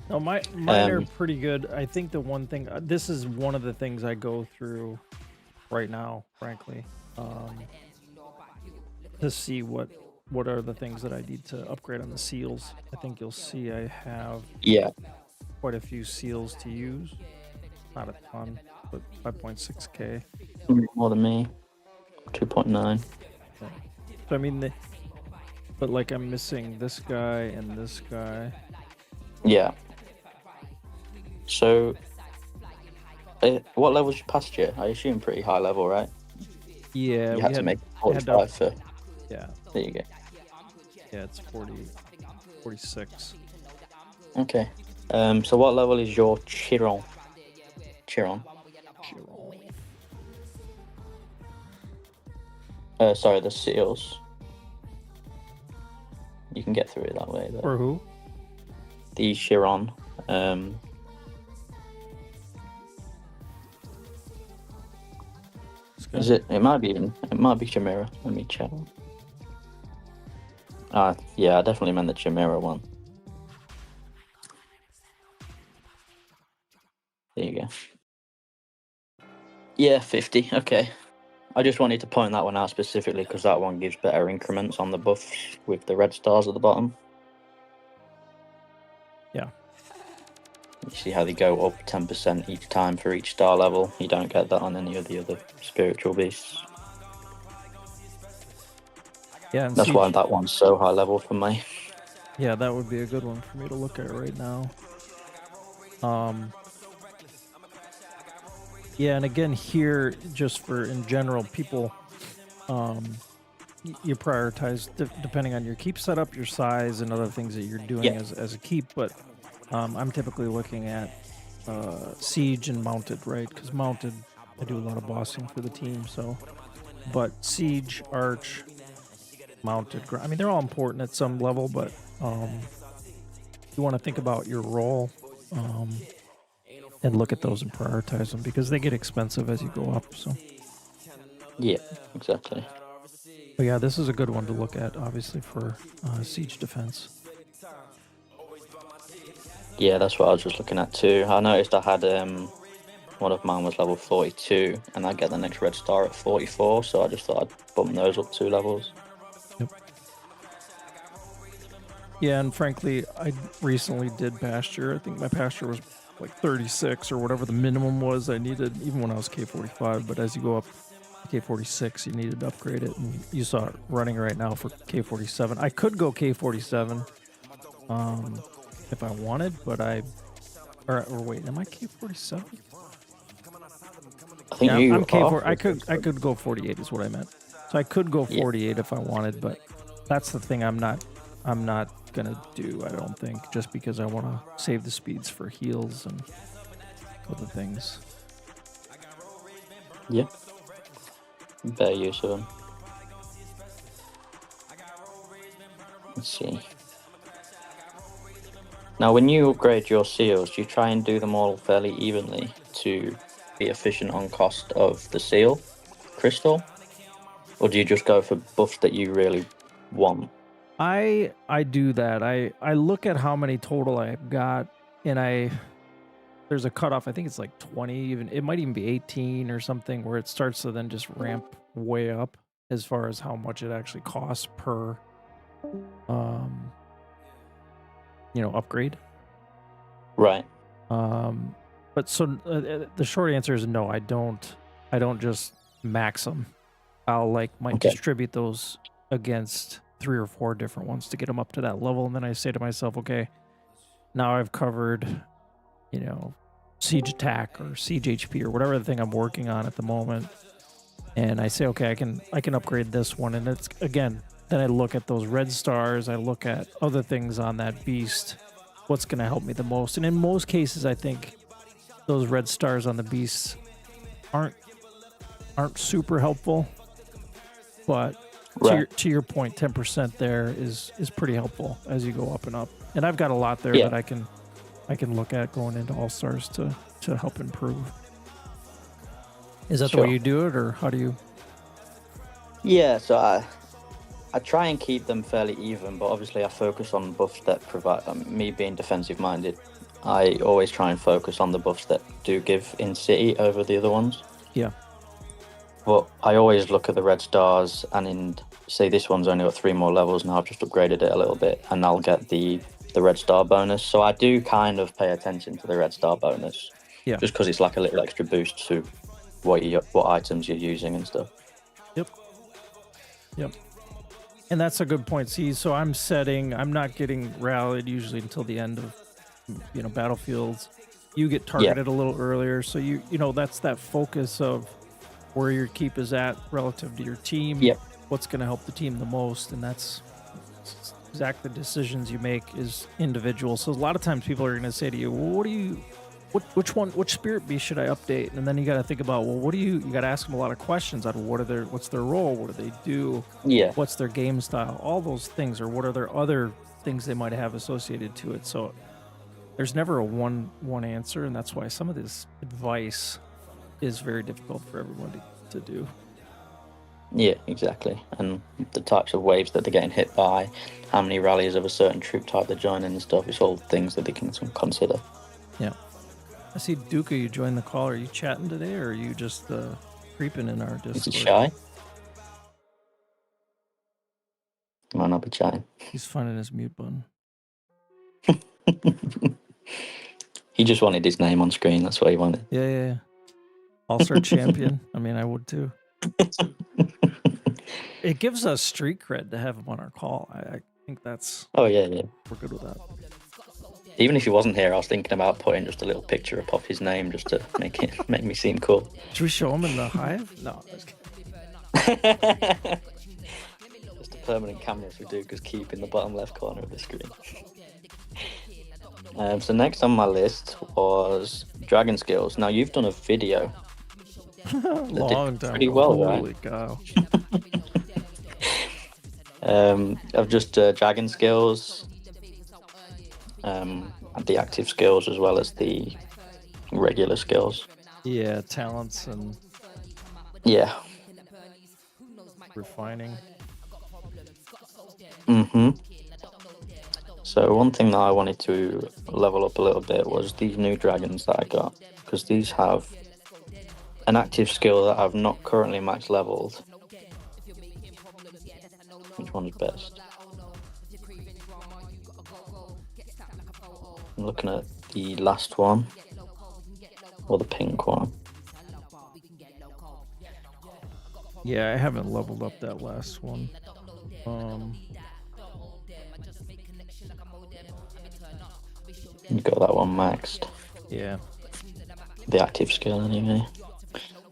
No, mine are pretty good. I think the one thing, this is one of the things I go through right now, frankly, to see what are the things that I need to upgrade on the seals. I think you'll see I have quite a few seals to use. Not a ton, but 5.6k. More than me. 2.9. So I mean, but like I'm missing this guy and this guy. Yeah. So, what level's your past year? I assume pretty high level, right? Yeah, You had to make 45 for. Yeah. There you go. Yeah, it's 46. Okay. So what level is your Chiron? Sorry, the seals. You can get through it that way, though. Or who? The Chiron. Is it? It might be Chimera. Let me check. Yeah, I definitely meant the Chimera one. There you go. Yeah, 50. Okay. I just wanted to point that one out specifically because that one gives better increments on the buffs with the red stars at the bottom. Yeah. You see how they go up 10% each time for each star level. You don't get that on any of the other spiritual beasts. Yeah, and that's Siege, why that one's so high level for me. Yeah, that would be a good one for me to look at right now. Yeah, and again here, just for in general, people, you prioritize depending on your keep setup, your size, and other things that you're doing as a keep. But I'm typically looking at siege and mounted, right? Because mounted, I do a lot of bossing for the team. So, but siege, arch, mounted, I mean, they're all important at some level, but you want to think about your role. And look at those and prioritize them because they get expensive as you go up. So, yeah, exactly. But yeah, this is a good one to look at, obviously, for siege defense. Yeah, that's what I was just looking at too. I noticed I had one of mine was level 42, and I get the next red star at 44. So I just thought I'd bump those up 2 levels. Yep. Yeah, and frankly, I recently did pasture. I think my pasture was like 36 or whatever the minimum was I needed, even when I was K45. But as you go up to K46, you needed to upgrade it. And you saw it running right now for K47. I could go K47 if I wanted, but or wait, am I K47? I think Yeah, you I'm K4. are. I could go 48 is what I meant. So I could go 48 if I wanted, but that's the thing I'm not gonna do, I don't think, just because I want to save the speeds for heals and other things. Yeah. Better use of them. Let's see. Now, when you upgrade your seals, do you try and do them all fairly evenly to be efficient on cost of the seal crystal? Or do you just go for buffs that you really want? I do that. I look at how many total I've got, and there's a cutoff. I think it's like 20, even it might even be 18 or something, where it starts to then just ramp way up as far as how much it actually costs per upgrade. Right. But so the short answer is no. I don't just max them. I'll might distribute those against 3 or 4 different ones to get them up to that level, and then I say to myself, okay, now I've covered, siege attack or siege HP or whatever the thing I'm working on at the moment, and I say, okay, I can upgrade this one, and it's again. Then I look at those red stars. I look at other things on that beast. What's going to help me the most? And in most cases, I think those red stars on the beasts aren't super helpful. But to your point, 10% there is pretty helpful as you go up and up. And I've got a lot there that I can look at going into All Stars to help improve. Is that the way you do it, or how do you? Yeah, so I try and keep them fairly even, but obviously I focus on buffs that provide, me being defensive minded, I always try and focus on the buffs that do give in city over the other ones. Yeah. But I always look at the red stars, and say this one's only got 3 more levels, and I've just upgraded it a little bit, and I'll get the red star bonus. So I do kind of pay attention to the red star bonus. Yeah. Just because it's like a little extra boost to what items you're using and stuff. Yep. And that's a good point. See, so I'm not getting rallied usually until the end of, battlefields. You get targeted a little earlier. So that's that focus of where your keep is at relative to your team. Yep. What's going to help the team the most. And that's exactly the decisions you make is individual. So a lot of times people are going to say to you, well, which spirit beast should I update? And then you got to think about, well, you got to ask them a lot of questions on what's their role? What do they do? Yeah. What's their game style? All those things, or what are their other things they might have associated to it? So there's never a one answer. And that's why some of this advice is very difficult for everyone to do. Yeah, exactly. And the types of waves that they're getting hit by, how many rallies of a certain troop type they're joining and stuff, it's all things that they can consider. Yeah. I see Duca, you joined the call. Are you chatting today, or are you just creeping in our Discord? Is he shy? Might not be chatting. He's finding his mute button. He just wanted his name on screen. That's what he wanted. Yeah. All-star champion. I mean, I would too. It gives us street cred to have him on our call. I think that's... Oh, yeah. We're good with that. Even if he wasn't here, I was thinking about putting just a little picture up of his name just to make me seem cool. Should we show him in the hive? No. Just a permanent camera for Duca's keep in the bottom left corner of the screen. So next on my list was Dragon Skills. Now you've done a video. Long time. Pretty well, Holy right? cow. Of just Dragon Skills. The active skills as well as the regular skills. Yeah, talents and refining. So one thing that I wanted to level up a little bit was these new dragons that I got, because these have an active skill that I've not currently max leveled. Which one's best? I'm looking at the last one. or the pink one. Yeah, I haven't leveled up that last one. You got that one maxed. Yeah. The active skill, anyway.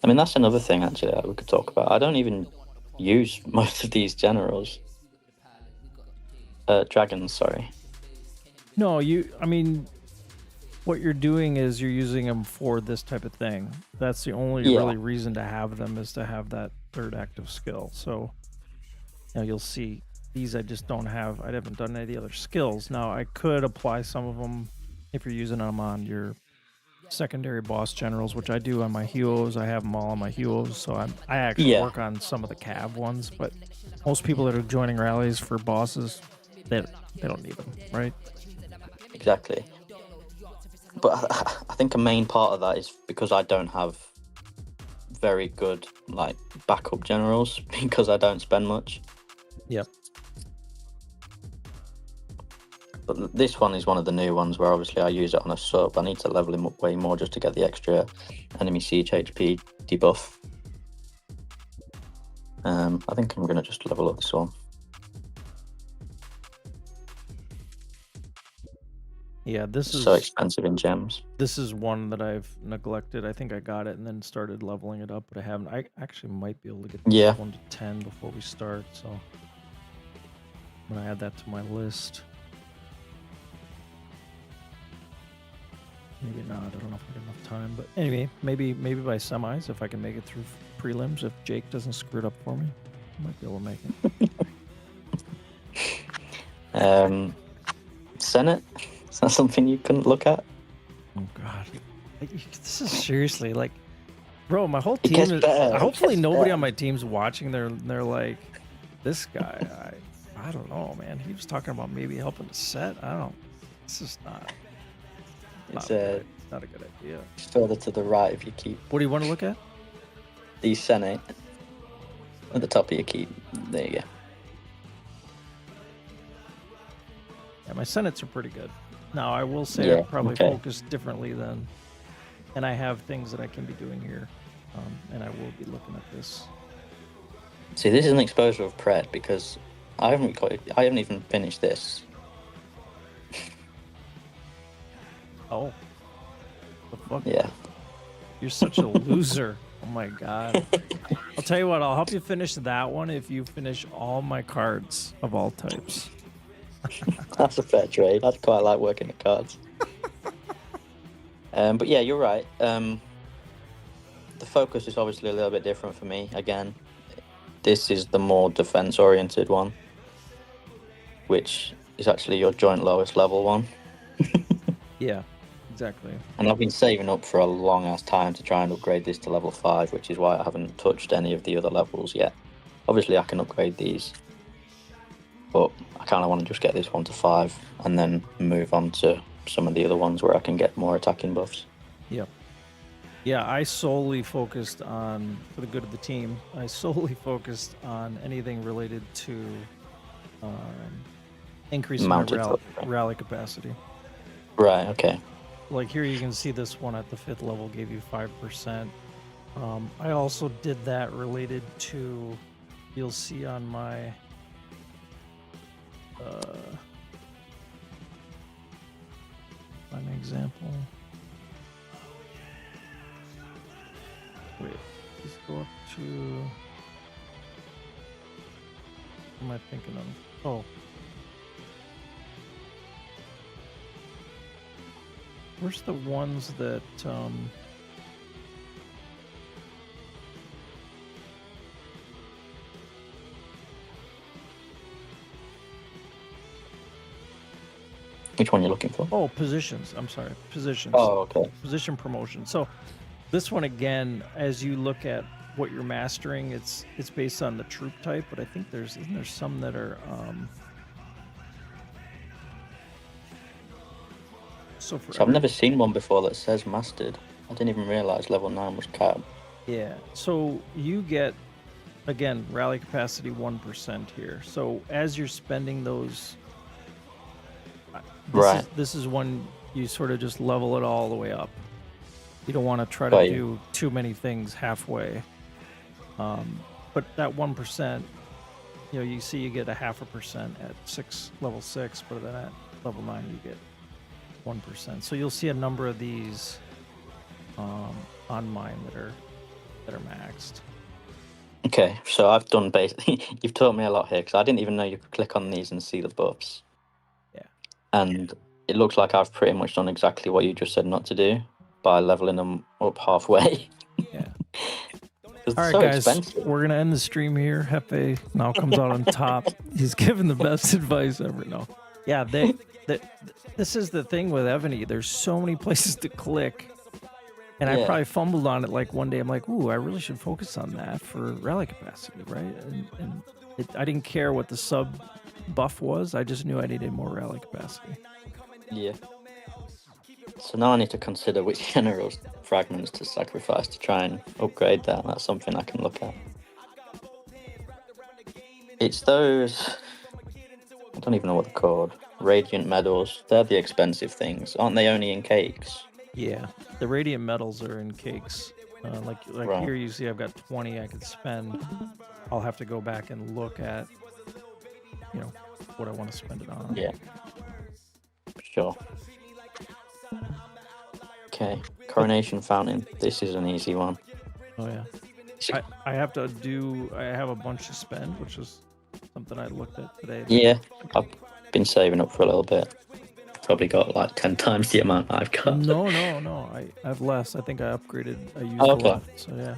I mean, that's another thing actually that we could talk about. I don't even use most of these generals. Dragons, sorry. No, I mean, what you're doing is you're using them for this type of thing. That's the only really reason to have them, is to have that third active skill. So, you'll see these I just don't have. I haven't done any of the other skills. Now, I could apply some of them if you're using them on your secondary boss generals, which I do on my heroes. I have them all on my heroes, so I actually work on some of the cav ones. But most people that are joining rallies for bosses, they don't need them, right? Exactly. But I think a main part of that is because I don't have very good like backup generals because I don't spend much. Yep. But this one is one of the new ones where obviously I use it on a sub. I need to level him up way more just to get the extra enemy siege HP debuff. I think I'm going to just level up this one. Yeah, this is so expensive in gems. This is one that I've neglected. I think I got it and then started leveling it up, but I haven't. I actually might be able to get this 1 to 10 before we start, so I'm going to add that to my list. Maybe not. I don't know if I get enough time, but anyway, maybe by semis, if I can make it through prelims, if Jake doesn't screw it up for me, I might be able to make it. Senate? Is that something you couldn't look at? Oh God, this is seriously like, bro, my whole team is. Hopefully, nobody on my team's watching. They're like, this guy. I don't know, man. He was talking about maybe helping to set. I don't. This is not. Not a good idea. Further to the right if you keep. What do you want to look at? The Senate. At the top of your keep. There you go. Yeah, my Senates are pretty good. Now, I will say I probably focus differently than, and I have things that I can be doing here, and I will be looking at this. See, this is an exposure of Pred because I haven't even finished this. Oh. The fuck? Yeah. You're such a loser. Oh my God. I'll tell you what, I'll help you finish that one if you finish all my cards of all types. That's a fair trade. I quite like working at cards. But yeah, you're right. The focus is obviously a little bit different for me. Again, this is the more defense-oriented one, which is actually your joint lowest level one. Yeah, exactly. And I've been saving up for a long-ass time to try and upgrade this to level 5, which is why I haven't touched any of the other levels yet. Obviously, I can upgrade these, but I kind of want to just get this one to 5 and then move on to some of the other ones where I can get more attacking buffs. Yep. Yeah, I solely focused on, for the good of the team, I solely focused on anything related to increasing my rally capacity. Right, okay. Like here you can see this one at the 5th level gave you 5%. I also did that related to, you'll see on my find an example. Wait, let's go up to, what am I thinking of? Oh. Where's the ones that Which one are you looking for? Oh, positions. I'm sorry. Positions. Oh, okay. Position promotion. So this one, again, as you look at what you're mastering, it's based on the troop type, but I think isn't there some that are so I've never seen one before that says mastered. I didn't even realize level 9 was capped. Yeah. So you get, again, rally capacity 1% here. So as you're spending those, this is one you sort of just level it all the way up. You don't want to try to Right. do too many things halfway. But that 1%, you see you get a 0.5% at level 6, but then at level 9 you get 1%. So you'll see a number of these on mine that are maxed. Okay, so I've done basically. You've taught me a lot here because I didn't even know you could click on these and see the buffs. Yeah. And it looks like I've pretty much done exactly what you just said not to do by leveling them up halfway. Yeah. It's All right, so guys, expensive. we're gonna end the stream here. Hefe now comes out on top. He's giving the best advice ever. No, yeah, this is the thing with Evony. There's so many places to click, and I Yeah. probably fumbled on it. Like one day, I'm like, "Ooh, I really should focus on that for rally capacity, right?" And I didn't care what the sub buff was. I just knew I needed more rally capacity. Yeah. So now I need to consider which general fragments to sacrifice to try and upgrade that. That's something I can look at. It's those, I don't even know what they're called. Radiant medals. They're the expensive things. Aren't they only in cakes? Yeah, the radiant metals are in cakes. Like Right. here, you see I've got 20 I could spend. I'll have to go back and look at, what I want to spend it on. Yeah. Sure. Okay. Coronation Fountain. This is an easy one. Oh yeah. I have a bunch to spend, which is something I looked at today. Yeah. I've been saving up for a little bit. Probably got like 10 times the amount I've got. No. I have less. I think I upgraded. I used a lot. So yeah,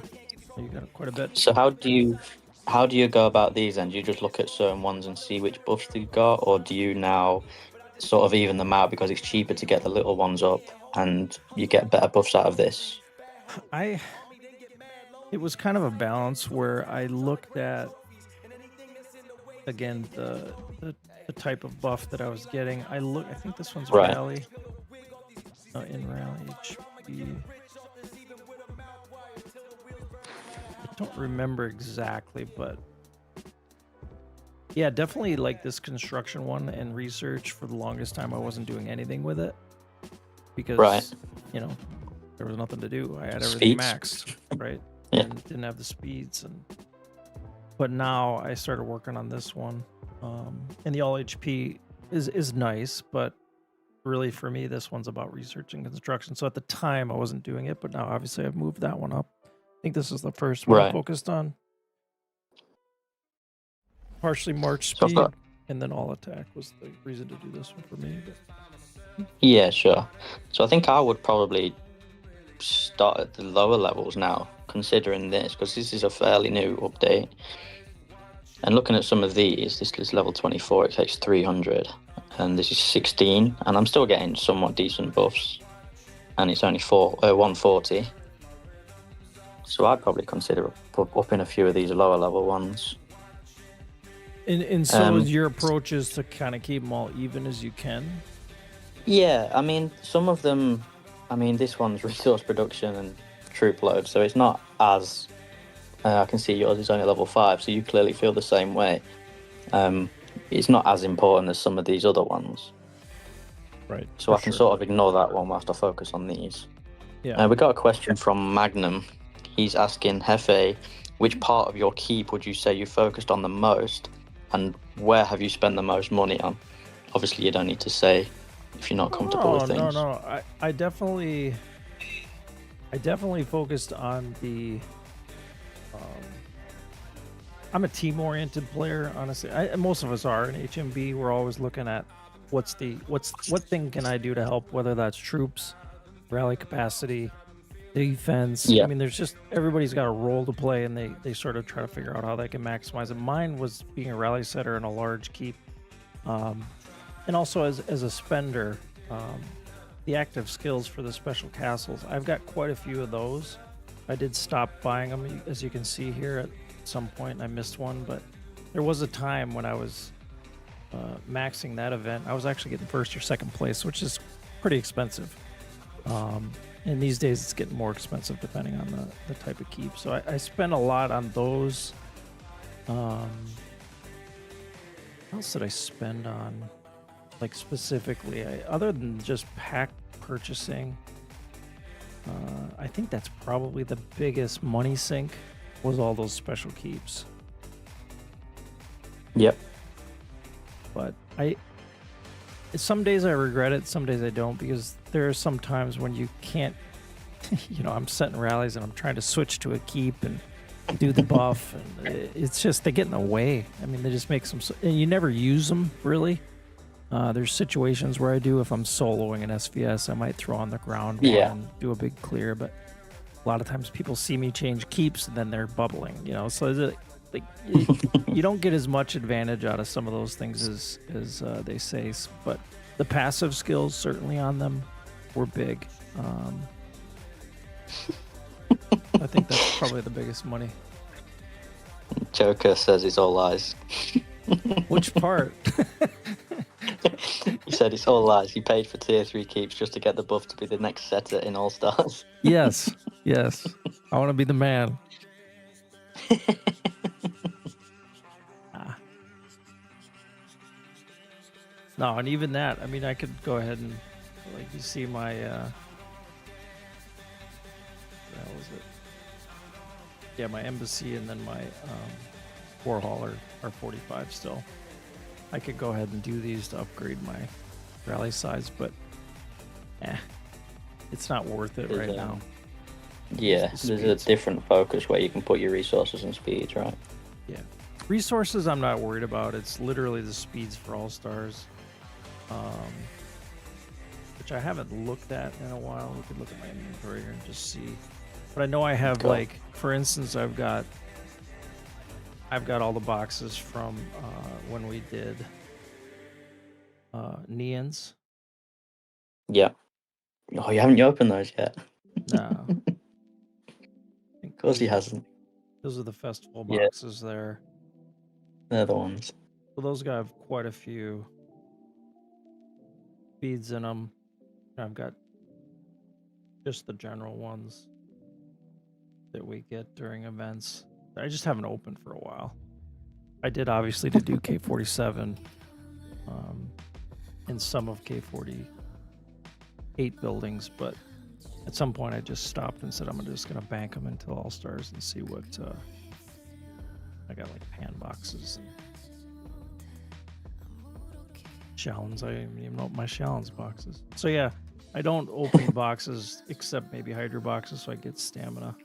you got quite a bit. So how do you go about these then? Do you just look at certain ones and see which buffs they've got, or do you now sort of even them out because it's cheaper to get the little ones up and you get better buffs out of this? It was kind of a balance where I looked at, again, the type of buff that I was getting. I think this one's Right. rally. In rally HP. I don't remember exactly, but yeah, definitely like this construction one and research. For the longest time, I wasn't doing anything with it because Right. there was nothing to do. I had everything Speeds. maxed, right? Yeah. And didn't have the speeds. But now I started working on this one, and the all HP is nice, but really for me, this one's about research and construction. So at the time, I wasn't doing it, but now obviously I've moved that one up. I think this is the first one I Right. focused on. Partially march So I've speed, got- and then all attack was the reason to do this one for me. But Yeah, sure. So I think I would probably start at the lower levels now, considering this, because this is a fairly new update. And looking at some of these, this is level 24, it takes 300, and this is 16, and I'm still getting somewhat decent buffs, and it's only 140. So I'd probably consider upping a few of these lower level ones. and so your approach is to kind of keep them all even as you can. Yeah, I mean, some of them, this one's resource production and troop load, so it's not as, I can see yours is only level 5, so you clearly feel the same way. It's not as important as some of these other ones. Right. So I can sort of ignore that one whilst I focus on these. Yeah. We got a question from Magnum. He's asking, Hefe, which part of your keep would you say you focused on the most, and where have you spent the most money on? Obviously, you don't need to say if you're not comfortable with things. No. I definitely focused on the. I'm a team-oriented player, honestly. Most of us are in HMB. We're always looking at what thing can I do to help, whether that's troops, rally capacity, defense. Yeah. I mean, there's just everybody's got a role to play, and they sort of try to figure out how they can maximize it. Mine was being a rally setter in a large keep, and also as a spender, the active skills for the special castles. I've got quite a few of those. I did stop buying them, as you can see here at some point. I missed one, but there was a time when I was maxing that event. I was actually getting first or second place, which is pretty expensive. And these days it's getting more expensive depending on the type of keep. So I spent a lot on those. What else did I spend on? Like specifically, other than just pack purchasing, I think that's probably the biggest money sink was all those special keeps. Yep. But some days I regret it, some days I don't, because there are some times when you can't, I'm setting rallies and I'm trying to switch to a keep and do the buff, and it's just, they get in the way. I mean, they just make some, and you never use them really. There's situations where I do, if I'm soloing an SVS, I might throw on the ground one and do a big clear, but a lot of times people see me change keeps and then they're bubbling, so is it, like, you don't get as much advantage out of some of those things as they say, but the passive skills certainly on them were big. I think that's probably the biggest money. Joker says it's all lies. Which part? He said it's all lies. He paid for tier 3 keeps just to get the buff to be the next setter in All Stars. Yes. I want to be the man. No, and even that, I mean, I could go ahead and, like, you see my, what the hell is it? Yeah, my embassy and then my Warhol are 45 still. I could go ahead and do these to upgrade my rally size, but it's not worth it right now. Yeah, there's a different focus where you can put your resources and speeds, right? Yeah. Resources I'm not worried about. It's literally the speeds for All Stars. Which I haven't looked at in a while. We could look at my inventory here and just see. But I know I have, like, for instance, I've got all the boxes from when we did Neons. Yeah. Oh, you haven't opened those yet? No. Of course he hasn't. Those are the festival boxes there. They're the ones. So those have quite a few speeds in them. I've got just the general ones that we get during events. I just haven't opened for a while. I did obviously to do K47 in some of K48 buildings, but at some point I just stopped and said I'm just going to bank them until All Stars and see what I got, like pan boxes and Shallons. I didn't even open my Shallons boxes. So yeah, I don't open boxes except maybe Hydra boxes, so I get stamina.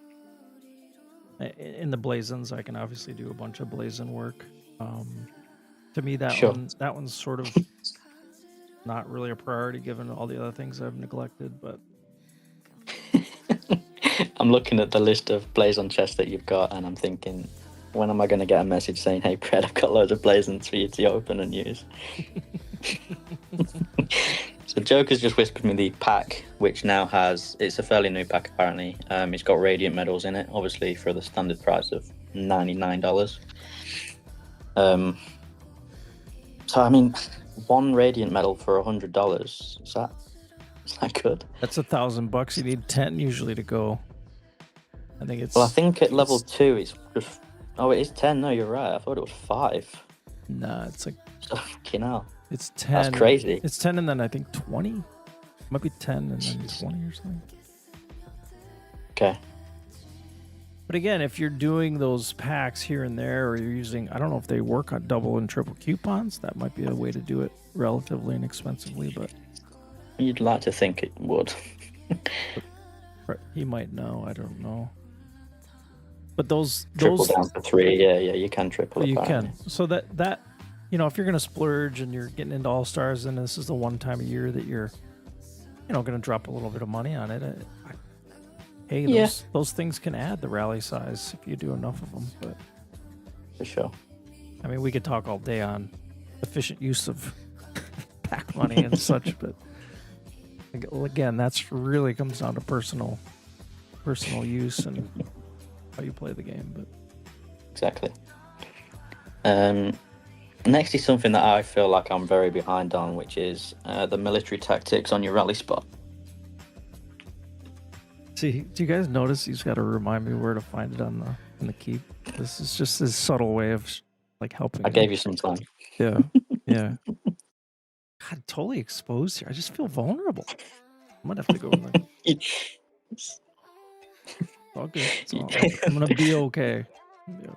In the Blazons, I can obviously do a bunch of Blazon work. To me, that one's sort of not really a priority given all the other things I've neglected. But I'm looking at the list of Blazon chests that you've got, and I'm thinking, when am I going to get a message saying, "Hey, Pred, I've got loads of Blazons for you to open and use"? So Joker's just whispered me the pack, which now has, it's a fairly new pack apparently. It's got Radiant medals in it, obviously for the standard price of $99. So I mean, one Radiant medal for $100, is that good? That's $1,000. You need 10 usually to go. I think it's. Well, I think at level 2 it's just. Oh, it is 10. No, you're right. I thought it was 5. Nah, it's like. Fucking hell. It's 10. That's crazy. It's 10 and then I think 20. Might be 10 and then 20 or something. Okay. But again, if you're doing those packs here and there, or you're using, I don't know if they work on double and triple coupons, that might be a way to do it relatively inexpensively, but you'd like to think it would. He might know, I don't know. But those triple down to 3, yeah, you can triple it. You can. So that if you're gonna splurge and you're getting into All Stars, and this is the one time a year that you're gonna drop a little bit of money on it. Hey, those things can add the rally size if you do enough of them. But for sure. I mean, we could talk all day on efficient use of pack money and such, but again, that's really comes down to personal use and how you play the game. But exactly. Next is something that I feel like I'm very behind on, which is the military tactics on your rally spot. See, do you guys notice he's got to remind me where to find it in the keep? This is just his subtle way of like helping. I gave you some time. Yeah. God, totally exposed here. I just feel vulnerable. I might have to go in there. All good. I'm gonna be okay. Yeah.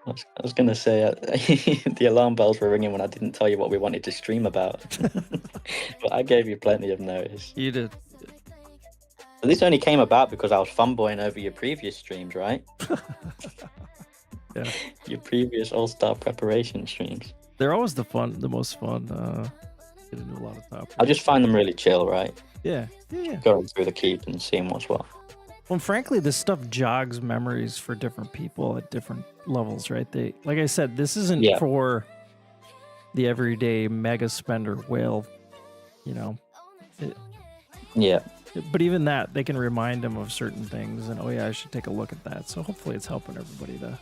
I was going to say, the alarm bells were ringing when I didn't tell you what we wanted to stream about. But I gave you plenty of notice. You did. But this only came about because I was fanboying over your previous streams, right? Yeah. Your previous All-Star preparation streams. They're always the most fun. Get into a lot of topics. I just find them really chill, right? Yeah. Going through the keep and seeing what's what. Well, frankly, this stuff jogs memories for different people at different levels, right? Like I said, this isn't for the everyday mega spender whale, you know. But even that, they can remind them of certain things, and I should take a look at that. So hopefully, it's helping everybody to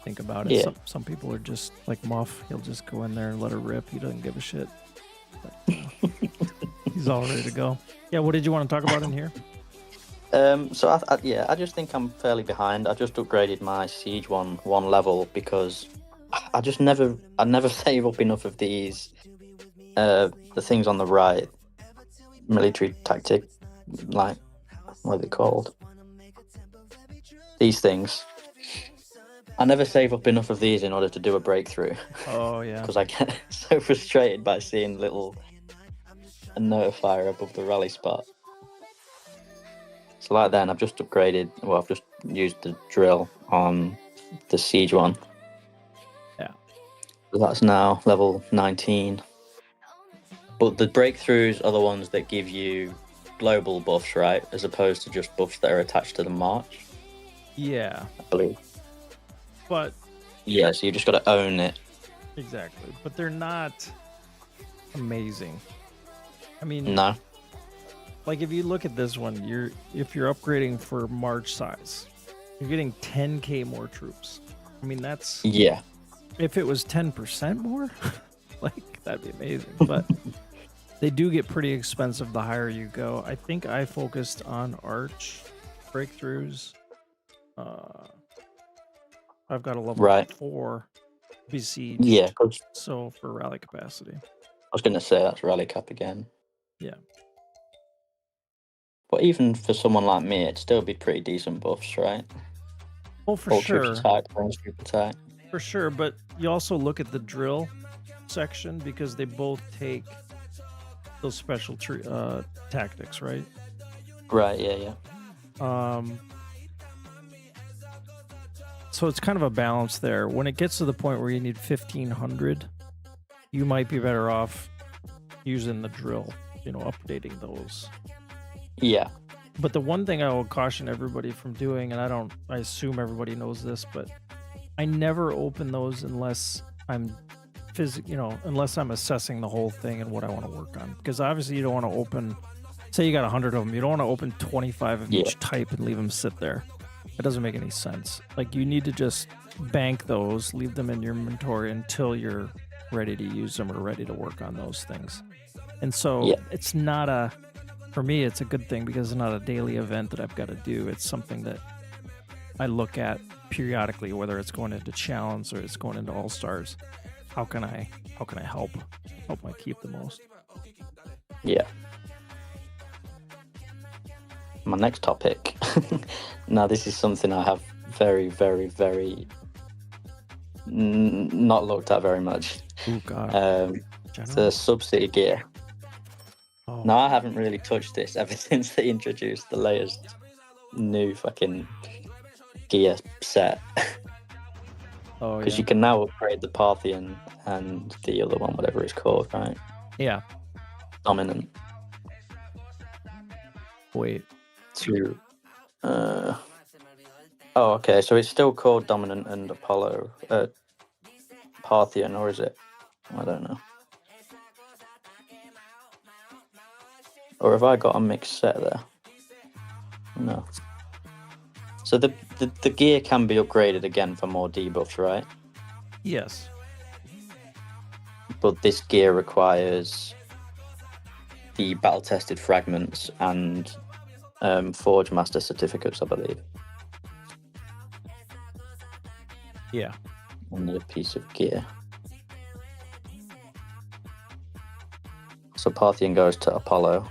think about it. Yeah. Some people are just like Muff; he'll just go in there and let her rip. He doesn't give a shit. But, he's all ready to go. Yeah. What did you want to talk about in here? So I just think I'm fairly behind. I just upgraded my Siege one level because I never save up enough of these the things on the right, military tactic, like what are they called? These things. I never save up enough of these in order to do a breakthrough. Oh yeah. Because I get so frustrated by seeing a notifier above the rally spot. So like then I've just upgraded, I've just used the drill on the Siege one. Yeah. So that's now level 19. But the breakthroughs are the ones that give you global buffs, right? As opposed to just buffs that are attached to the march. Yeah. I believe. But yeah, so you just got to own it. Exactly. But they're not amazing. I mean, no. Like if you look at this one, if you're upgrading for march size, you're getting 10k more troops. I mean, that's if it was 10% more, like that'd be amazing. But they do get pretty expensive the higher you go. I think I focused on arch breakthroughs. I've got a level 4 besieged. Yeah. So for rally capacity. I was going to say that's rally cap again. Yeah. But even for someone like me, it'd still be pretty decent buffs, right? Well, for sure. For sure, but you also look at the drill section because they both take those special tactics, right? Right, yeah. So it's kind of a balance there. When it gets to the point where you need 1,500, you might be better off using the drill, updating those. Yeah. But the one thing I will caution everybody from doing, and I assume everybody knows this, but I never open those unless I'm unless I'm assessing the whole thing and what I want to work on. Because obviously you don't want to open, say you got 100 of them, you don't want to open 25 of each type and leave them sit there. It doesn't make any sense. Like you need to just bank those, leave them in your inventory until you're ready to use them or ready to work on those things. And so it's not for me, it's a good thing because it's not a daily event that I've got to do. It's something that I look at periodically, whether it's going into challenge or it's going into all stars. How can I help my keep the most? Yeah. My next topic. Now this is something I have very, very, very not looked at very much. Oh God. The subsidy gear. Oh. Now I haven't really touched this ever since they introduced the latest new fucking gear set. Oh, because you can now upgrade the Parthian and the other one, whatever it's called, right? Yeah. Dominant. Wait. To oh, okay. So it's still called Dominant and Apollo, Parthian, or is it? I don't know. Or have I got a mixed set there? No. So the gear can be upgraded again for more debuffs, right? Yes. But this gear requires the battle-tested fragments and Forge Master certificates, I believe. Yeah. Another piece of gear. So Parthian goes to Apollo.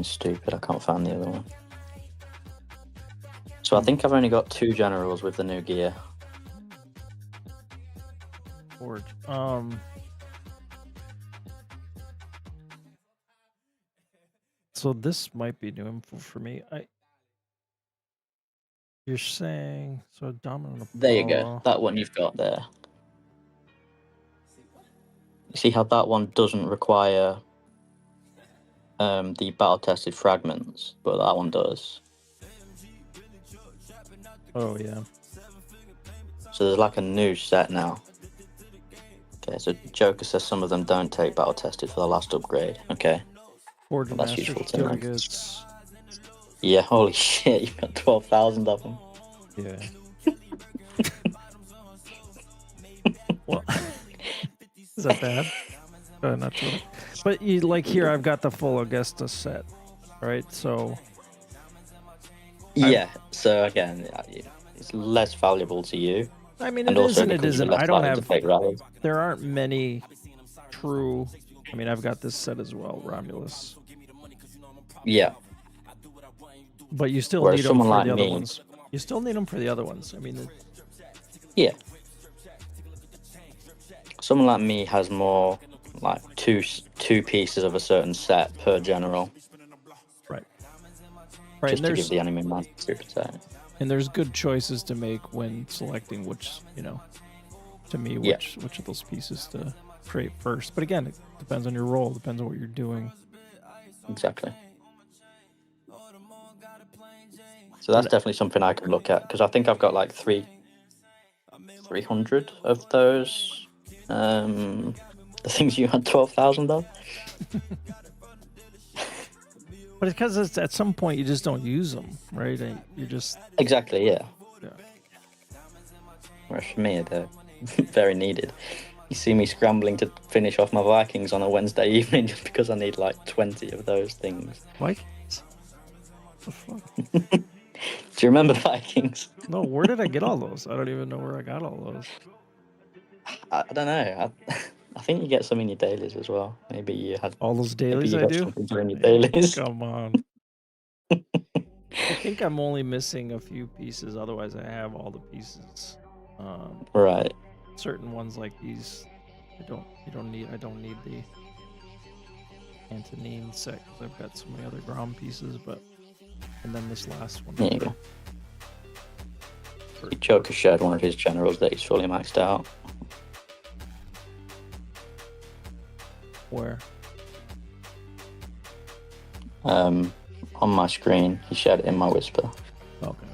being stupid. I can't find the other one. So I think I've only got 2 generals with the new gear. Forge. So this might be new info for me. You're saying so dominant. There you go. That one you've got there. You see how that one doesn't require the battle-tested fragments, but that one does. Oh yeah. So there's like a new set now. Okay, so Joker says some of them don't take battle-tested for the last upgrade. Okay. Forge Well, that's Master useful to know. Delegates. Yeah, holy shit, you've got 12,000 of them. Yeah. Well, is that bad? Not sure. But you like here, I've got the full Augusta set, right? So. Yeah. So again, it's less valuable to you. I mean, and it is also and it because you're isn't. less I don't likely to have. take rallies. There aren't many true. I mean, I've got this set as well, Romulus. Yeah. But you still Whereas need them for someone like the other me- ones. You still need them for the other ones. I mean, Yeah. Someone like me has more like two pieces of a certain set per general, right. just And to give the enemy man super set. and there's good choices to make when selecting which, to me, Yeah. which of those pieces to create first. But again, it depends on your role, depends on what you're doing. Exactly. So that's definitely something I could look at, because I think I've got like 300 of those. The things you had 12,000 of. But it's because it's, at some point you just don't use them, right? And you just Exactly, yeah. yeah. Whereas for me, they're very needed. You see me scrambling to finish off my Vikings on a Wednesday evening just because I need like 20 of those things. Vikings. The fuck? Do you remember Vikings? No, where did I get all those? I don't even know where I got all those. I don't know. I think you get some in your dailies as well. Maybe you had All those maybe dailies you I got do? something during your dailies. Come on. I think I'm only missing a few pieces. Otherwise, I have all the pieces. Right. Certain ones like these, I don't need the Antonine set because I've got so many other Grom pieces. And then this last one. There you go. Joker shared one of his generals that he's fully maxed out. Where? On my screen, he shared it in my whisper. Okay.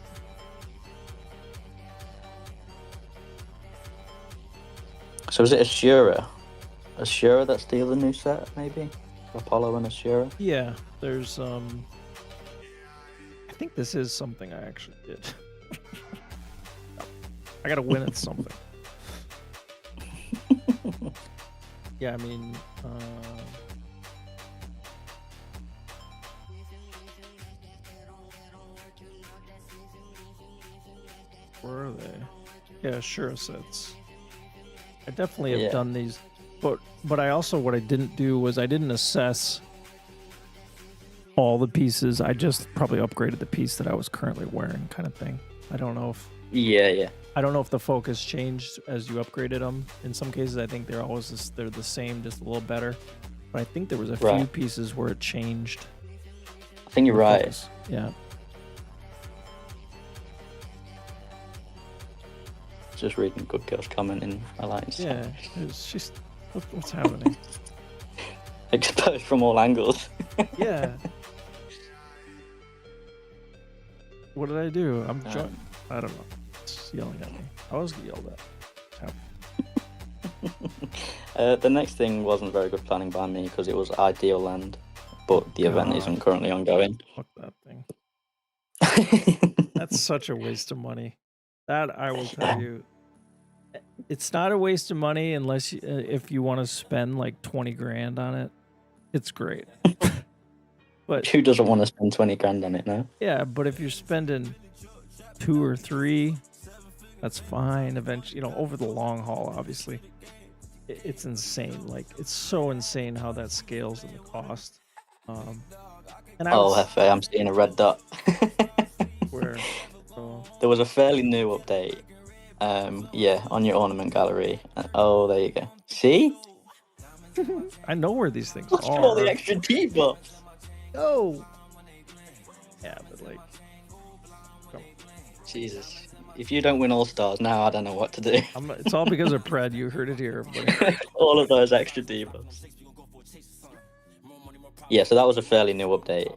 So is it Ashura? Ashura that's the other new set, maybe? Apollo and Ashura? Yeah, there's I think this is something I actually did. I gotta win at something. Yeah, I mean, where are they? Yeah, sure sets. I definitely have done these, but I also, what I didn't do was I didn't assess all the pieces. I just probably upgraded the piece that I was currently wearing, kind of thing. I don't know if I don't know if the focus changed as you upgraded them. In some cases, I think they're the same, just a little better. But I think there was a few pieces where it changed. I think you're right. Focus. Yeah. Just reading Good Girl's comment in Alliance. Yeah. She's what's happening? Exposed from all angles. Yeah. What did I do? I'm joining. I don't know. It's yelling at me. I was yelled at. The next thing wasn't very good planning by me because it was Ideal Land, but the event isn't currently ongoing. Fuck that thing. That's such a waste of money. That I will tell you. It's not a waste of money unless if you want to spend like 20 grand on it. It's great. But who doesn't want to spend 20 grand on it now? Yeah, but if you're spending 2 or 3, that's fine. Eventually, over the long haul, obviously, it's insane. Like, it's so insane how that scales in the cost. And I Oh, was Hefe, I'm seeing a red dot. where. Oh, There was a fairly new update. Yeah, on your ornament gallery. Oh, there you go. See? I know where these things Look at all the are. extra debuffs. Oh. Yeah, but like. Come Jesus. If you don't win All Stars now, I don't know what to do. It's all because of Pred. You heard it here, everybody. All of those extra debuffs. Yeah, so that was a fairly new update.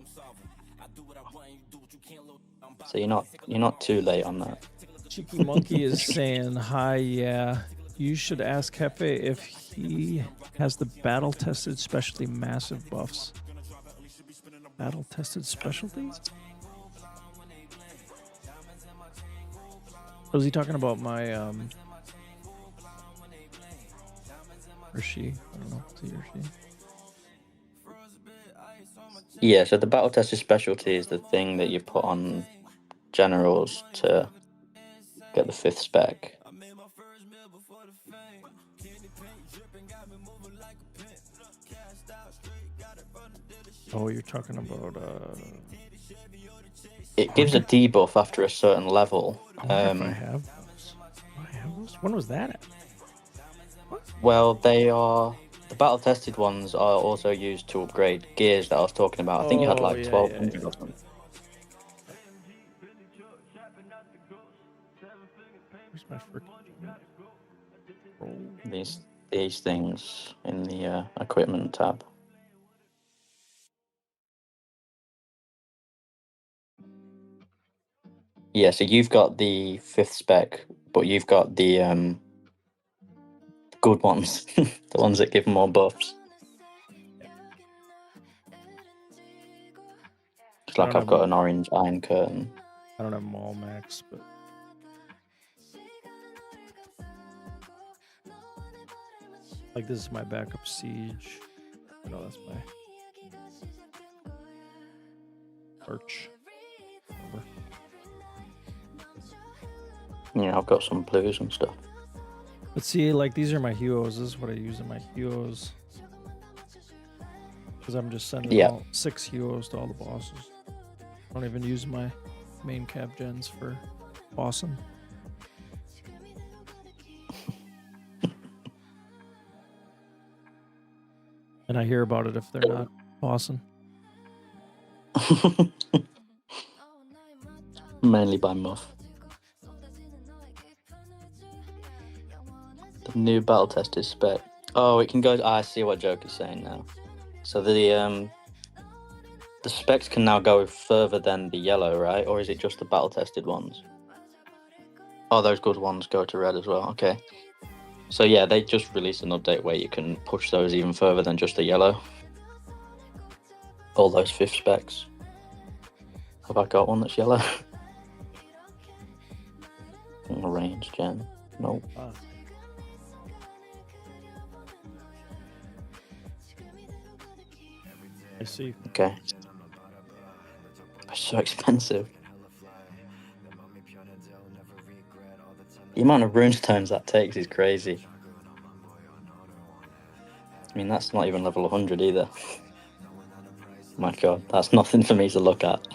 So you're not too late on that. Cheeky Monkey is saying hi. Yeah, you should ask Hefe if he has the battle tested specialty massive buffs. Battle tested specialty? Was he talking about my or she? I don't know. Is he or she? Yeah, so the battle tested specialty is the thing that you put on generals to get the 5th spec. Oh, you're talking about It gives a debuff after a certain level. I wonder if I have those. Do I have those? When was that at? Well, they are the battle tested ones are also used to upgrade gears that I was talking about. I think you had like 1200 of them. Where's my freaking These things in the equipment tab. Yeah, so you've got the 5th spec, but you've got the good ones, the ones that give more buffs. It's like I've got an orange iron curtain. I don't have them all max, but like this is my backup siege. I know that's my arch. Whatever. Yeah, I've got some blues and stuff. But see, like these are my heroes. This is what I use in my heroes. Because I'm just sending all 6 heroes to all the bosses. I don't even use my main cap gens for bossing. And I hear about it if they're not bossing. Mainly by Muff. The new battle tested spec. Oh, it can go. I see what Joker's saying now. So the specs can now go further than the yellow, right? Or is it just the battle tested ones? Oh, those good ones go to red as well. Okay. So yeah, they just released an update where you can push those even further than just the yellow. All those 5th specs. Have I got one that's yellow? Range gen. Nope. I see. Okay. It's so expensive. The amount of runestones that takes is crazy. I mean, that's not even level 100 either. My god, that's nothing for me to look at.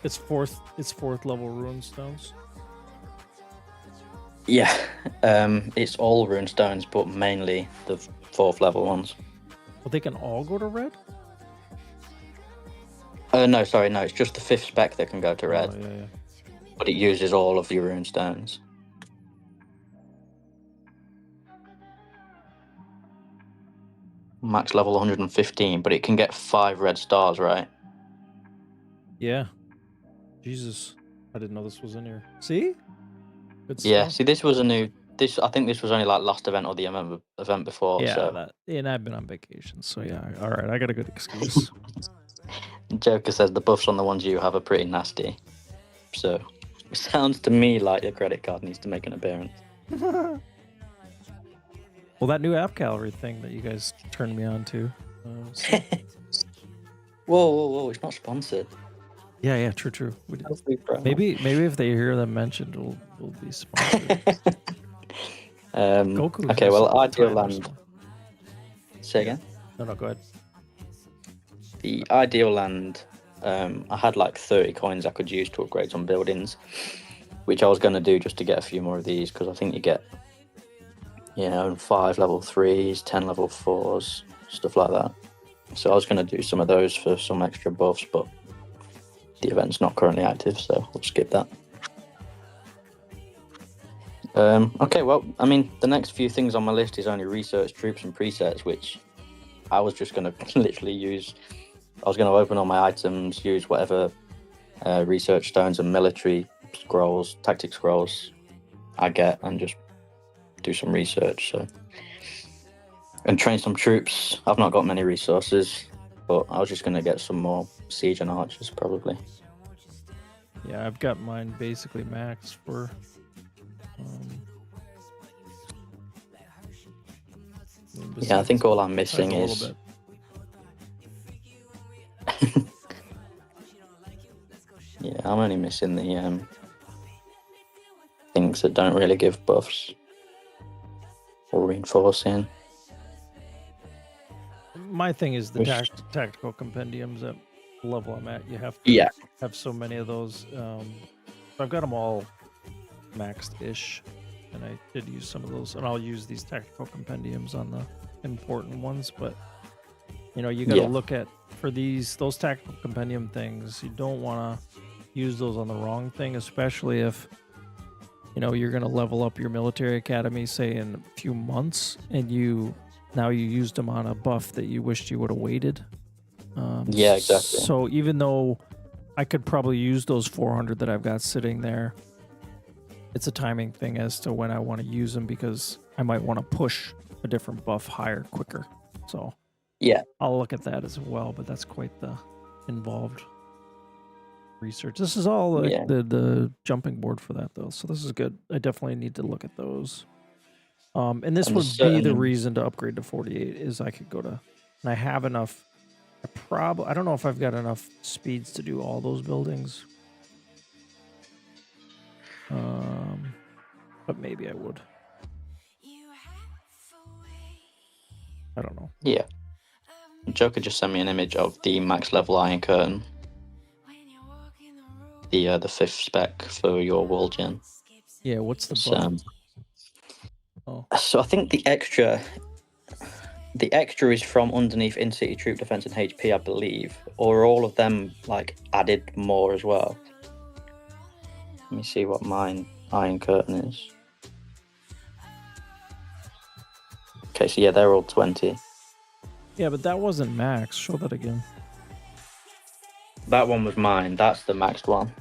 It's fourth level runestones. Yeah, it's all runestones, but mainly the 4th level ones. But they can all go to red? No, sorry, no, it's just the 5th spec that can go to red. Oh, yeah. But it uses all of your runestones. Max level 115, but it can get 5 red stars, right? Yeah. Jesus. I didn't know this was in here. See? Good stuff. Yeah, see, this was a new... I think this was only like last event or the event before. Yeah, so. And I've been on vacation, so yeah. All right, I got a good excuse. Joker says the buffs on the ones you have are pretty nasty. So, it sounds to me like your credit card needs to make an appearance. Well, that new app gallery thing that you guys turned me on to. Whoa, it's not sponsored. Yeah, true. Maybe if they hear them mentioned, we'll be sponsored. Okay, well, Ideal Land Say again? No, go ahead. The ideal land, I had like 30 coins I could use to upgrade some buildings, which I was going to do just to get a few more of these, because I think you get, 5 level 3s, 10 level 4s, stuff like that. So I was going to do some of those for some extra buffs, but the event's not currently active, so we'll skip that. Okay, well, I mean, the next few things on my list is only research, troops, and presets, which I was just going to literally use. I was going to open all my items, use whatever research stones and military scrolls, tactic scrolls I get, and just do some research. And train some troops. I've not got many resources, but I was just going to get some more siege and archers, probably. Yeah, I've got mine basically maxed for. Yeah, I think all I'm missing a is. little bit. Yeah, I'm only missing the things that don't really give buffs or reinforcing. My thing is the Which- tactical compendiums at the level I'm at. You have to have so many of those. I've got them all maxed-ish, and I did use some of those, and I'll use these tactical compendiums on the important ones. But you got to look at for those tactical compendium things. You don't want to use those on the wrong thing, especially if you're going to level up your military academy, say in a few months, and you used them on a buff that you wished you would have waited. Yeah, exactly. So even though I could probably use those 400 that I've got sitting there, it's a timing thing as to when I want to use them, because I might want to push a different buff higher quicker. So Yeah. I'll look at that as well, but that's quite the involved research. This is all the jumping board for that, though, so this is good. I definitely need to look at those. And this would be the reason to upgrade to 48 is I could go to, and I have enough. I don't know if I've got enough speeds to do all those buildings. But maybe I would. I don't know. Yeah. Joker just sent me an image of the max level Iron Curtain. The 5th spec for your wall gen. Yeah, what's the buff? So I think the extra is from underneath in-city troop defense and HP, I believe, or all of them like added more as well. Let me see what mine Iron Curtain is. Okay, so yeah, they're all 20. Yeah, but that wasn't max. Show that again. That one was mine. That's the maxed one.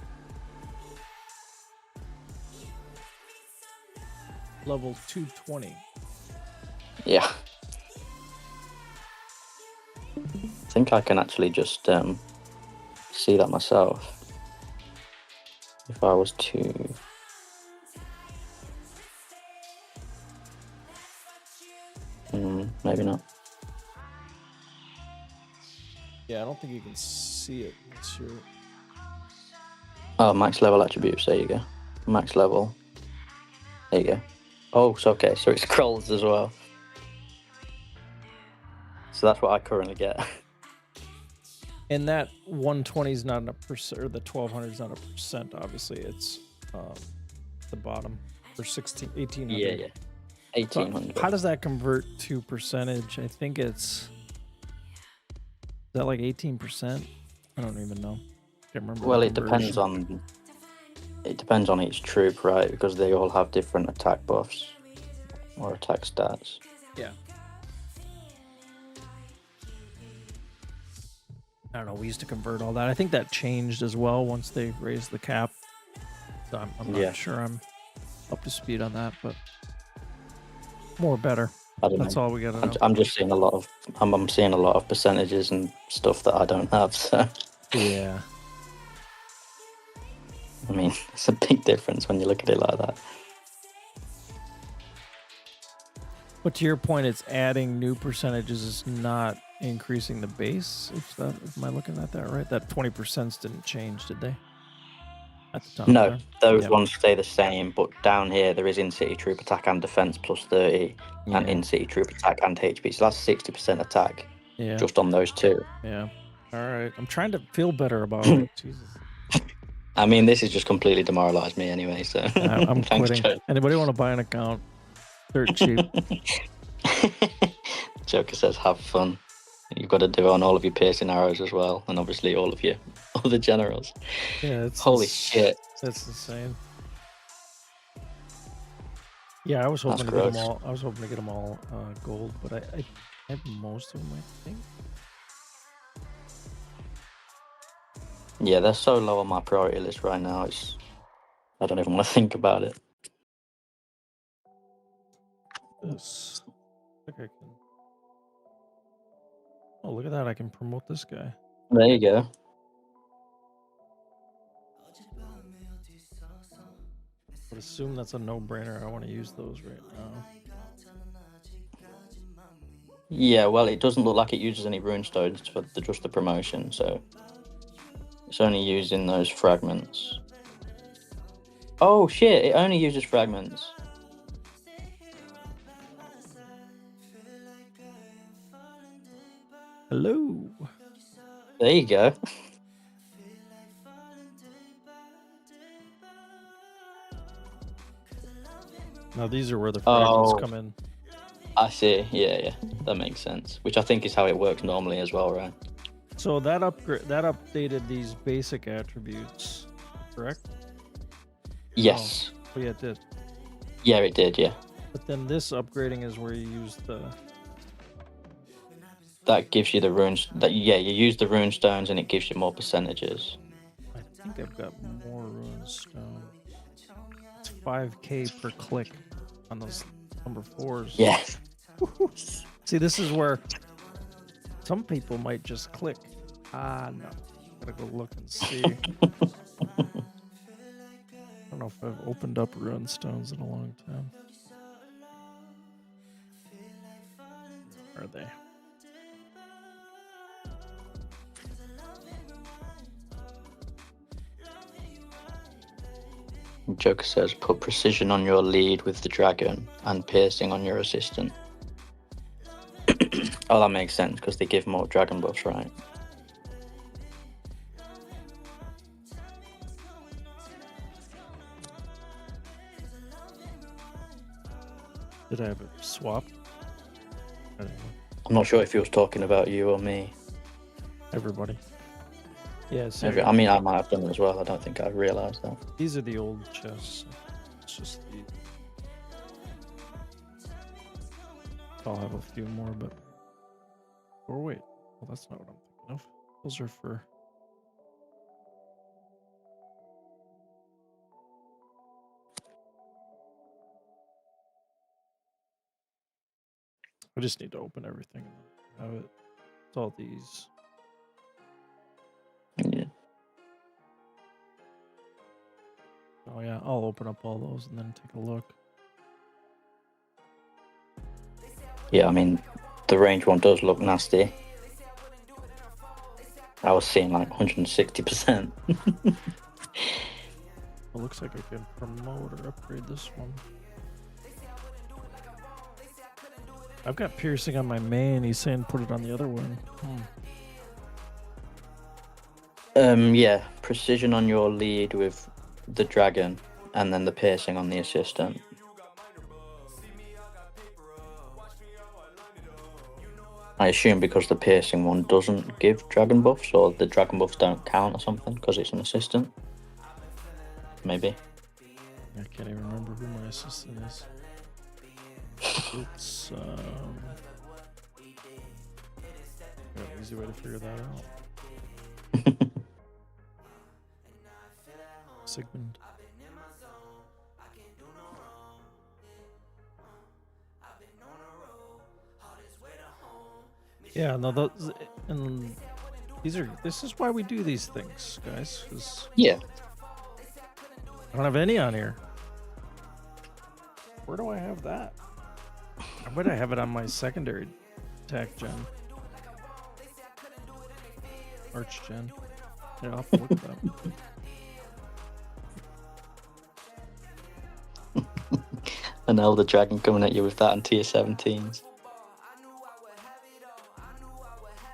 Level 220. Yeah. I think I can actually just see that myself. If I was to... maybe not. Yeah, I don't think you can see it. It's your... Oh, max level attributes. There you go. Max level. There you go. Oh, so okay. So it scrolls as well. So that's what I currently get. And that 120 is not a percent, or the 1200 is not a percent. Obviously, it's the bottom for 1800. Yeah. 1800. So how does that convert to percentage? I think it's... Is that like 18%? I don't even know. Can't remember. Well, it depends on each troop, right? Because they all have different attack buffs or attack stats. Yeah. I don't know. We used to convert all that. I think that changed as well once they raised the cap. So I'm not sure I'm up to speed on that, but more better. That's all we got to know. I'm just seeing I'm seeing a lot of percentages and stuff that I don't have. So yeah. I mean, it's a big difference when you look at it like that. But to your point, it's adding new percentages is not increasing the base. Am I looking at that right? That 20% didn't change, did they? at the top No, there? those Yep. ones stay the same, but down here there is in-city troop attack and defense plus 30, and Yeah. in-city troop attack and HP. So that's 60% attack Yeah. just on those two. Yeah. All right. I'm trying to feel better about it. Jesus. I mean, this has just completely demoralized me anyway, so I'm thanks, quitting. Joe. Anybody want to buy an account? Dirt cheap. Joker says, have fun. You've got to do it on all of your piercing arrows as well, and obviously all of your other generals. Yeah, it's Holy shit. That's insane. Yeah, I was That's hoping to get them gross. all. I was hoping to get them all gold, but I have most of them, I think. Yeah, they're so low on my priority list right now. I don't even want to think about it. This. I think I can. Oh, look at that! I can promote this guy. There you go. I would assume that's a no-brainer. I want to use those right now. Yeah, well, it doesn't look like it uses any rune stones for just the promotion, so it's only using those fragments. Oh shit! It only uses fragments. Hello. There you go. Now these are where the fragments Oh. come in. I see. Yeah, that makes sense. Which I think is how it works normally as well, right? So that updated these basic attributes, correct? Yes. Oh yeah, it did. Yeah, it did. Yeah, But then this upgrading is where you use the. that gives you the runes. You use the rune stones and it gives you more percentages. I think I've got more rune stone. It's 5k per click on those number 4s. Yeah. See, this is where some people might just click. No. Gotta go look and see. I don't know if I've opened up rune stones in a long time. Where are they? Joker says, put precision on your lead with the dragon and piercing on your assistant. Oh, that makes sense because they give more dragon buffs, right? Did I have it swapped? I don't know. I'm not sure if he was talking about you or me. Everybody. Yeah, so I mean, I might have done it as well. I don't think I realised that. these are the old chests. It's just the. I'll have a few more, but. Or wait. Well, that's not what I'm thinking of. Those are for. I just need to open everything and have it. It's all these. Yeah. Oh yeah, I'll open up all those and then take a look. Yeah, I mean, the range one does look nasty. I was seeing like 160%. It looks like I can promote or upgrade this one. I've got piercing on my main. He's saying put it on the other one. Yeah, precision on your lead with the dragon and then the piercing on the assistant. I assume because the piercing one doesn't give dragon buffs, or the dragon buffs don't count or something because it's an assistant. Maybe. I can't even remember who my assistant is. It's got an easy way to figure that out. Sigmund. Yeah, no, those, and this is why we do these things, guys. 'Cause Yeah. I don't have any on here. Where do I have that? I bet I have it on my secondary attack gen. Arch gen. Yeah, I'll have to look at that. An Elder Dragon coming at you with that and tier 17s.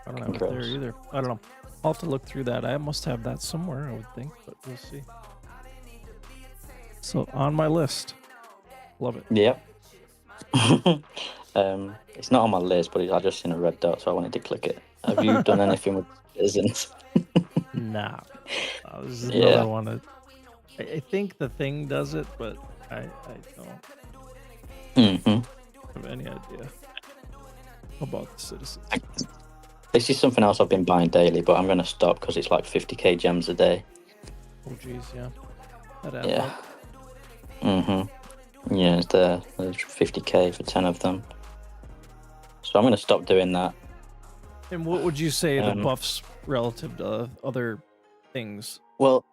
I don't have it there either. I don't know. I'll have to look through that. I must have that somewhere, I would think, but we'll see. So on my list. Love it. Yep. It's not on my list, but I just seen a red dot, so I wanted to click it. Have you done anything with citizens? Nah. This is Yeah. another one that I think the thing does it, but I don't have any idea about the citizens. This is something else I've been buying daily, but I'm going to stop because it's like 50k gems a day. Oh geez, yeah. That adds Yeah. up. Yeah, it's there. There's 50k for 10 of them. So I'm going to stop doing that. And what would you say the buffs relative to other things? Well,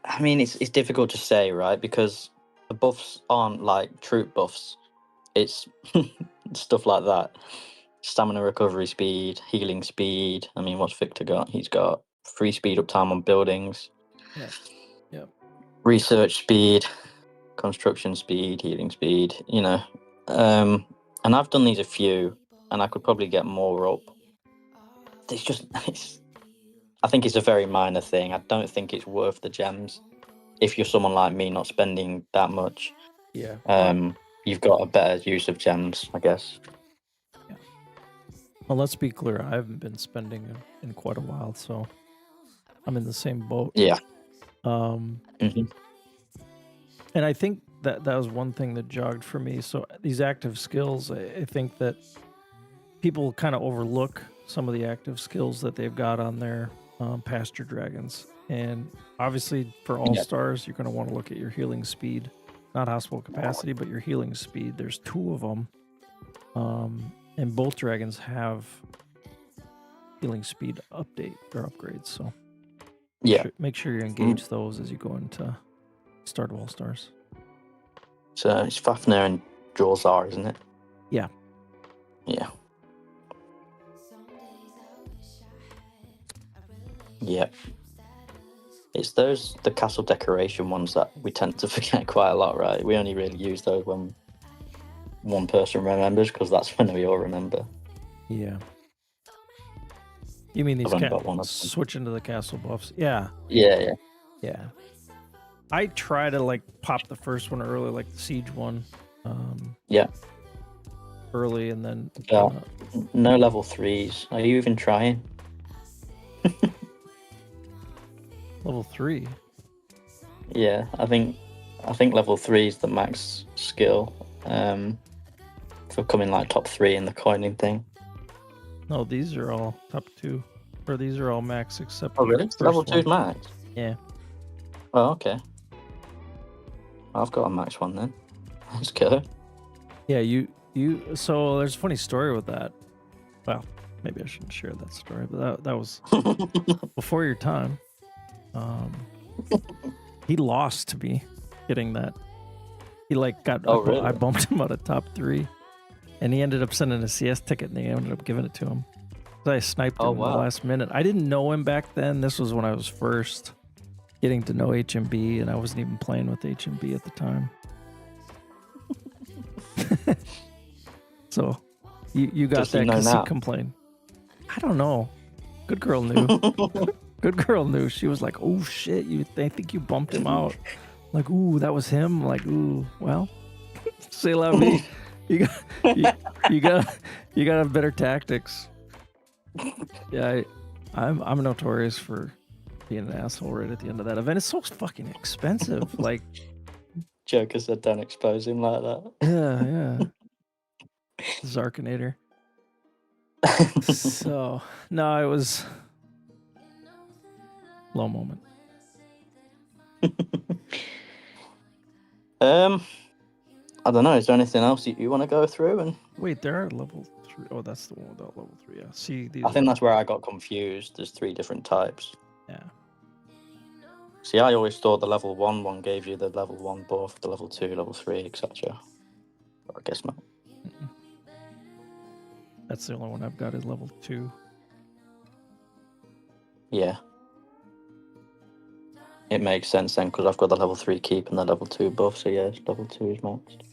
I mean, it's difficult to say, right? Because the buffs aren't like troop buffs. It's stuff like that. Stamina recovery speed, healing speed. I mean, what's Victor got? He's got free speed uptime on buildings. Yeah. Yep. Research speed, construction speed, healing speed, you know. And I've done these a few, and I could probably get more up. It's just, I think it's a very minor thing. I don't think it's worth the gems. If you're someone like me, not spending that much, Yeah. you've got a better use of gems, I guess. Yeah. Well, let's be clear. I haven't been spending in quite a while, so I'm in the same boat. Yeah. And I think that was one thing that jogged for me. So these active skills, I think that people kind of overlook some of the active skills that they've got on their pasture dragons. And obviously for all stars, you're going to want to look at your healing speed, not hospital capacity, but your healing speed. There's 2 of them. And both dragons have healing speed update or upgrades. So make sure you engage those as you go into Start of All Stars. So it's Fafnir and Jolzar, isn't it? Yeah. Yeah. Yeah. It's the castle decoration ones that we tend to forget quite a lot, right? We only really use those when one person remembers, because that's when we all remember. Yeah. You mean these switch into the castle buffs? Yeah. Yeah. I try to like pop the first one early, like the siege one. Early, and then no level 3s. Are you even trying? Level 3. Yeah, I think level 3 is the max skill for coming like top 3 in the coining thing. No, these are all top 2, or these are all max except. Oh really? Level 2 is max. Yeah. Oh okay. I've got a max one then. Let's go. Yeah, you. So there's a funny story with that. Well, maybe I shouldn't share that story, but that was before your time. He lost to me getting that. He like got. Oh really? I bumped him out of top 3, and he ended up sending a CS ticket, and they ended up giving it to him. So I sniped him in the last minute. I didn't know him back then. This was when I was first getting to know HMB, and I wasn't even playing with HMB at the time. So you got that because he complained. I don't know. Good girl knew. Good girl knew. She was like, "Oh shit, I think you bumped him out." Like, "Ooh, that was him." I'm like, "Ooh, well, say la vie. You got better tactics." Yeah, I'm notorious for being an asshole right at the end of that event. It's so fucking expensive. Like, Joker said, "Don't expose him like that." Yeah. Zarkinator. So no, it was low moment. I don't know. Is there anything else you want to go through? And wait, there are level 3. Oh, that's the one without level 3. Yeah. See, I think that's where I got confused. There's 3 different types. Yeah. See, I always thought the level 1 gave you the level 1 buff, the level 2, level 3, etc. I guess not. That's the only one I've got is level 2. Yeah. It makes sense then, because I've got the level 3 keep and the level 2 buff, so yeah, level 2 is maxed.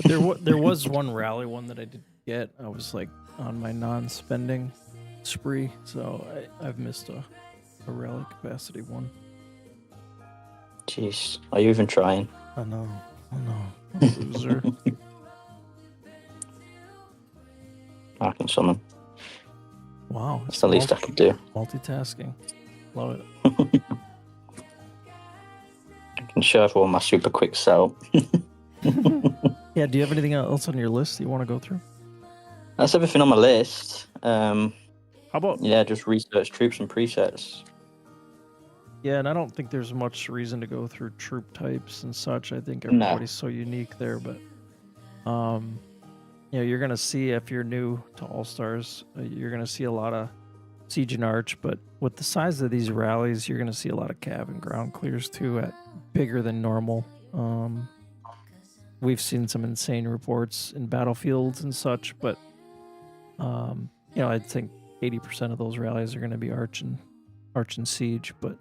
There was one rally one that I did get. I was like on my non-spending spree, so I've missed a rally capacity one. Jeez, are you even trying? Oh no, loser. I can summon. Wow, That's the least I could do. Multitasking, love it. I can show everyone my super quick setup. Yeah, do you have anything else on your list you want to go through? That's everything on my list. How about Just research troops and presets. Yeah, and I don't think there's much reason to go through troop types and such. I think everybody's so unique there, but you're gonna see if you're new to All Stars, you're gonna see a lot of siege and arch, but with the size of these rallies, you're gonna see a lot of cav and ground clears too at bigger than normal. We've seen some insane reports in battlefields and such, but I think 80% of those rallies are gonna be arch and siege, but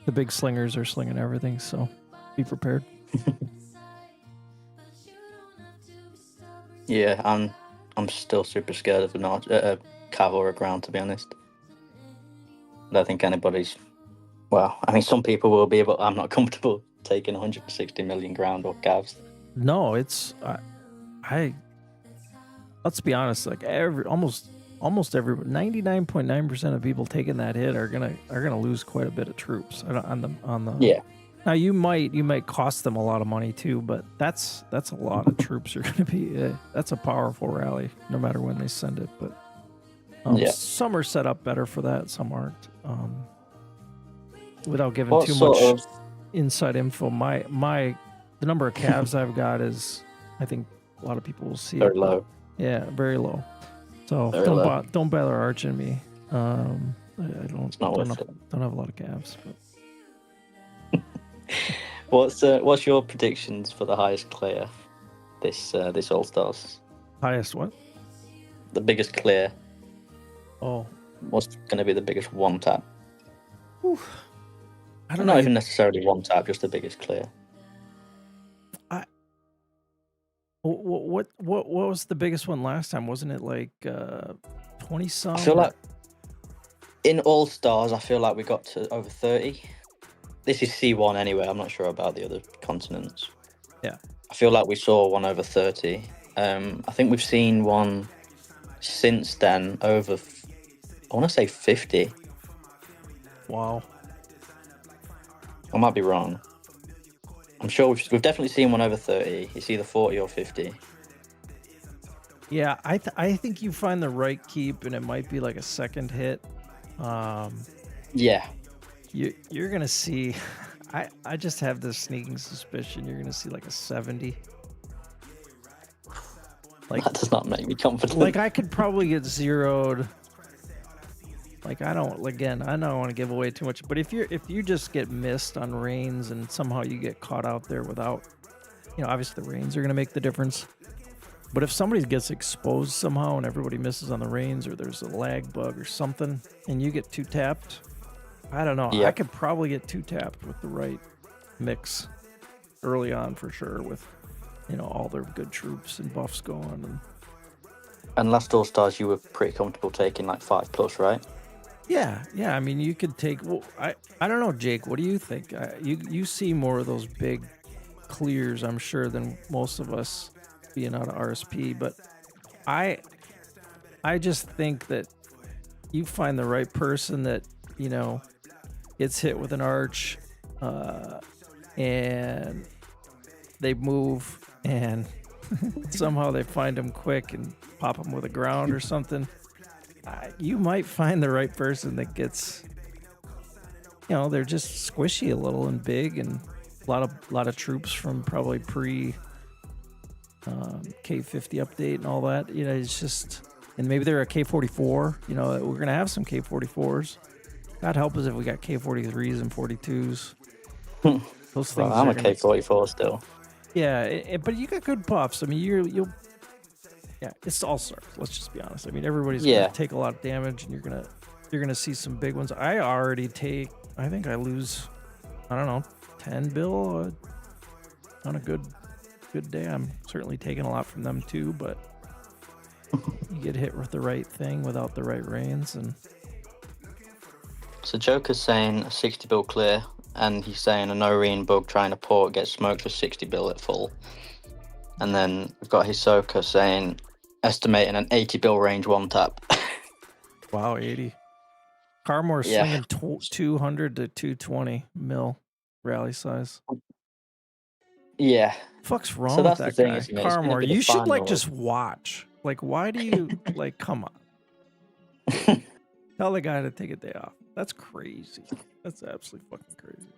the big slingers are slinging everything, so be prepared. Yeah, I'm still super scared of a cav or a ground, to be honest. I don't think anybody's. Well, I mean, some people will be, but I'm not comfortable taking 160 million ground or cavs. No, it's I. Let's be honest. Like almost every 99.9% of people taking that hit are gonna lose quite a bit of troops on the. Yeah. Now you might cost them a lot of money too, but that's a lot of troops. You're gonna be that's a powerful rally no matter when they send it. But some are set up better for that, some aren't. Without giving too much inside info, the number of calves I've got is, I think a lot of people will see very it. Low. Yeah, very low. So don't bother arching me. I don't have a lot of calves. But. What's your predictions for the highest clear this All Stars? Highest what? The biggest clear. Oh. What's going to be the biggest one tap? Oof. I don't know. Not even necessarily one tap, just the biggest clear. What was the biggest one last time? Wasn't it like 20 some? I feel like in All Stars, I feel like we got to over 30. This is C1 anyway. I'm not sure about the other continents. Yeah. I feel like we saw one over 30. I think we've seen one since then over, I want to say 50. Wow. I might be wrong. I'm sure we've definitely seen one over 30. It's either 40 or 50. Yeah, I think you find the right keep, and it might be like a second hit. Yeah. You're gonna see. I just have this sneaking suspicion you're gonna see like a 70. Like, that does not make me confident. Like I could probably get zeroed. Like I don't want to give away too much, but if you just get missed on rains and somehow you get caught out there without, obviously the rains are going to make the difference. But if somebody gets exposed somehow and everybody misses on the rains, or there's a lag bug or something, and you get two tapped, I don't know. Yep. I could probably get two tapped with the right mix early on for sure, with all their good troops and buffs going. And last All Stars, you were pretty comfortable taking like 5+, right? Yeah. I mean, you could take. Well, I don't know, Jake. What do you think? You see more of those big clears, I'm sure, than most of us, being out of RSP. But I just think that you find the right person that gets hit with an arch, and they move, and somehow they find them quick and pop them with a ground or something. You might find the right person that gets, they're just squishy a little and big, and a lot of troops from probably pre K50 update and all that. It's just, and maybe they're a K44. We're gonna have some K44s. God help us if we got K43s and 42s. Those things. I'm a K44 still. Yeah, but you got good buffs. I mean, you'll. Yeah, it's All Stars. Let's just be honest. I mean, everybody's gonna take a lot of damage, and you're gonna see some big ones. I already take. I think I lose, I don't know, 10 bill on a good good day. I'm certainly taking a lot from them too, but you get hit with the right thing without the right reins, and So Joker's saying a 60 bill clear, and he's saying a no-reen bug trying to port gets smoked for 60 bill at full. And then we've got Hisoka saying, estimating an 80 bill range one tap. wow, 80. Carmore's Yeah. slinging 200 to 220 mil rally size. Yeah. Fuck's wrong So with that's the that thing, guy? isn't it? It's gonna Carmore, be the you should like final. just watch. Like, why do you like? Come on, tell the guy to take a day off. That's crazy. That's absolutely fucking crazy.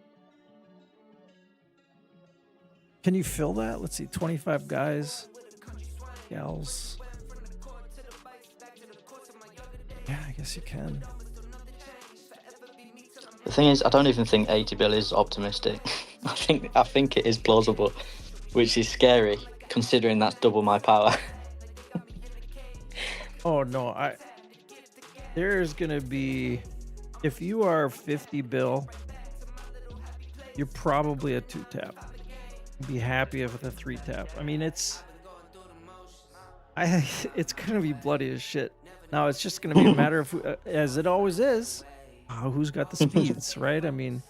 Can you fill that? Let's see, 25 guys, gals. Yeah, I guess you can. The thing is, I don't even think 80 bill is optimistic. I think it is plausible, which is scary considering that's double my power. Oh no, there's gonna be, if you are 50 bill, you're probably a 2-tap. Be happy with a 3-tap. I mean, it's gonna be bloody as shit. Now it's just gonna be a matter of, as it always is, who's got the speeds, right? I mean,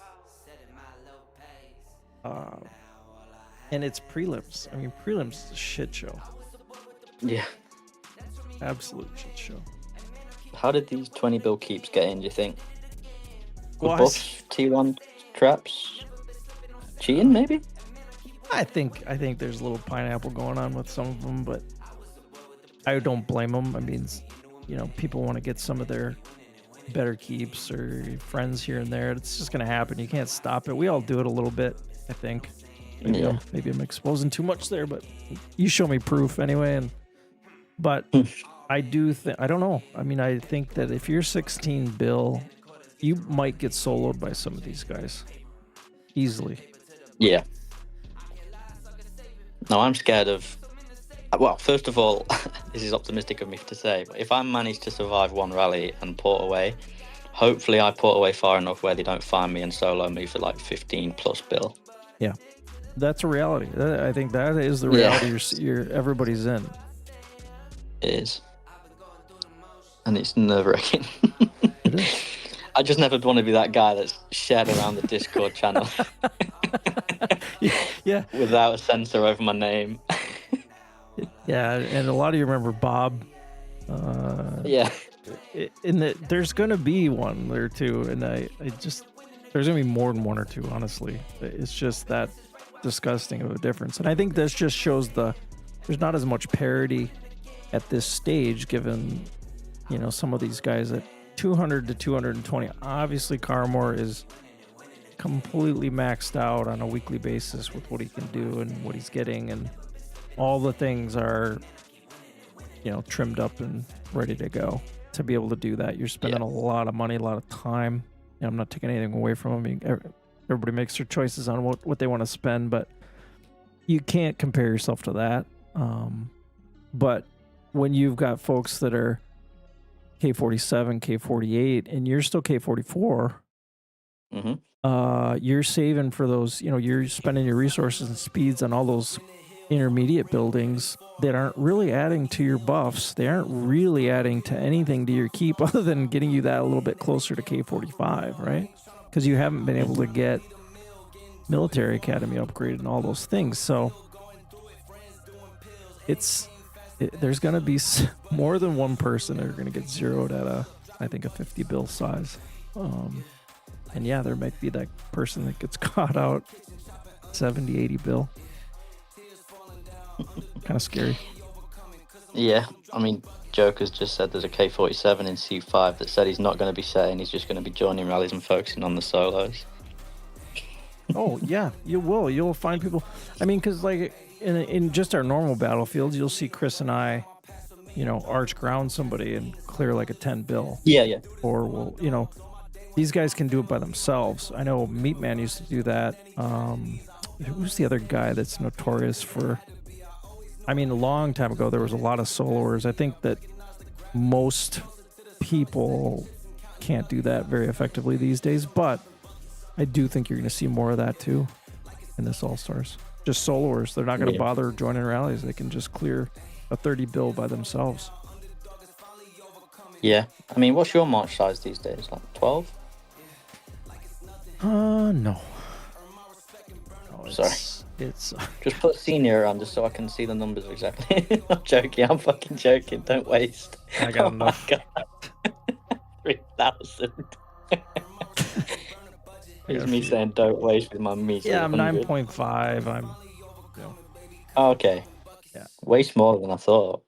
and it's prelims. I mean, prelims is a shit show. Yeah. Absolute shit show. How did these 20 bill keeps get in, do you think? Well, I Buffs, T1 traps, cheating maybe? I think there's a little pineapple going on with some of them, but I don't blame them. I mean, people want to get some of their better keeps or friends here and there. It's just going to happen. You can't stop it. We all do it a little bit, I think. Maybe I'm exposing too much there, but you show me proof anyway. But I do think, I don't know. I mean, I think that if you're 16 bill, you might get soloed by some of these guys easily. Yeah. No, I'm scared of. Well, first of all, this is optimistic of me to say, but if I manage to survive one rally and port away, hopefully I port away far enough where they don't find me and solo me for like 15 plus bill. Yeah, that's a reality. I think that is the reality you're everybody's in. It is. And it's nerve-wracking. It is. I just never want to be that guy that's shared around the Discord channel. Yeah. Without a censor over my name. Yeah, and a lot of you remember Bob. Yeah. There's going to be one or two, and there's going to be more than one or two, honestly. It's just that disgusting of a difference. And I think this just shows there's not as much parity at this stage, given, some of these guys at 200 to 220. Obviously, Carmore is completely maxed out on a weekly basis with what he can do and what he's getting, and all the things are, trimmed up and ready to go to be able to do that. You're spending a lot of money, a lot of time. I'm not taking anything away from them. Everybody makes their choices on what they want to spend, but you can't compare yourself to that. But when you've got folks that are K47, K48, and you're still K44, you're saving for those, you're spending your resources and speeds on all those intermediate buildings that aren't really adding to your buffs. They aren't really adding to anything to your keep other than getting you that a little bit closer to K45, right? Because you haven't been able to get military academy upgraded and all those things. So there's going to be more than one person that are going to get zeroed at I think a 50 bill size. And yeah, there might be that person that gets caught out 70, 80 bill. Kind of scary. Yeah, I mean, Joker's just said there's a K47 in C5 that said he's not going to be saying, he's just going to be joining rallies and focusing on the solos. Oh, yeah, you will. You'll find people. I mean, because like in just our normal battlefields, you'll see Chris and I, arch ground somebody and clear like a 10 bill. Yeah. Or these guys can do it by themselves. I know Meatman used to do that. Who's the other guy that's notorious for? I mean, a long time ago, there was a lot of soloers. I think that most people can't do that very effectively these days, but I do think you're going to see more of that too in this All-Stars. just soloers. They're not going to Yeah. bother joining rallies. They can just clear a 30 bill by themselves. Yeah. I mean, what's your march size these days? Like 12? No. No, Sorry. It's Just put senior on just so I can see the numbers exactly. I'm joking. I'm fucking joking. Don't waste. I got enough. My God. 3,000. It's me saying don't waste with my measly yeah, I'm 100. 9.5. I'm Okay. Yeah. Waste more than I thought.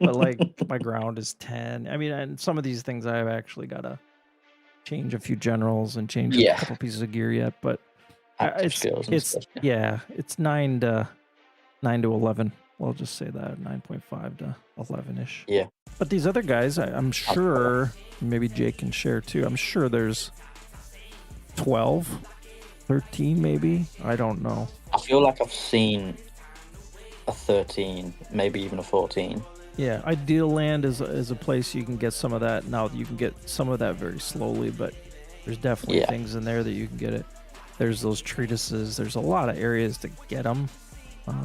but like my ground is 10. I mean, and some of these things I've actually got to change a few generals and change a couple pieces of gear yet, but Active skills and stuff. Yeah, it's 9 to 11. We'll just say that 9.5 to 11ish. Yeah. But these other guys, I'm sure, maybe Jake can share too. I'm sure there's 12, 13 maybe. I don't know. I feel like I've seen a 13, maybe even a 14. Yeah, Ideal Land is a place you can get some of that. Now you can get some of that very slowly, but there's definitely things in there that you can get it. There's those treatises. There's a lot of areas to get them.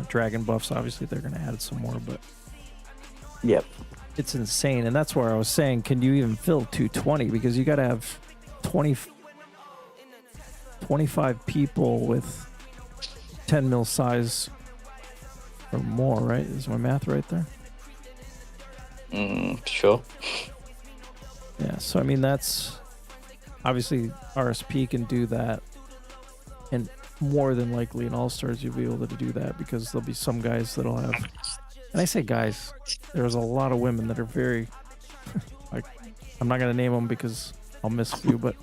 Dragon buffs, obviously, they're going to add some more, but Yep. it's insane. And that's where I was saying, can you even fill 220? Because you got to have 25 people with 10 mil size or more, right? Is my math right there? Sure. Yeah, so I mean, that's obviously RSP can do that, and more than likely in All Stars you'll be able to do that because there'll be some guys that'll have, and I say guys, there's a lot of women that are very like, I'm not gonna name them because I'll miss a few, but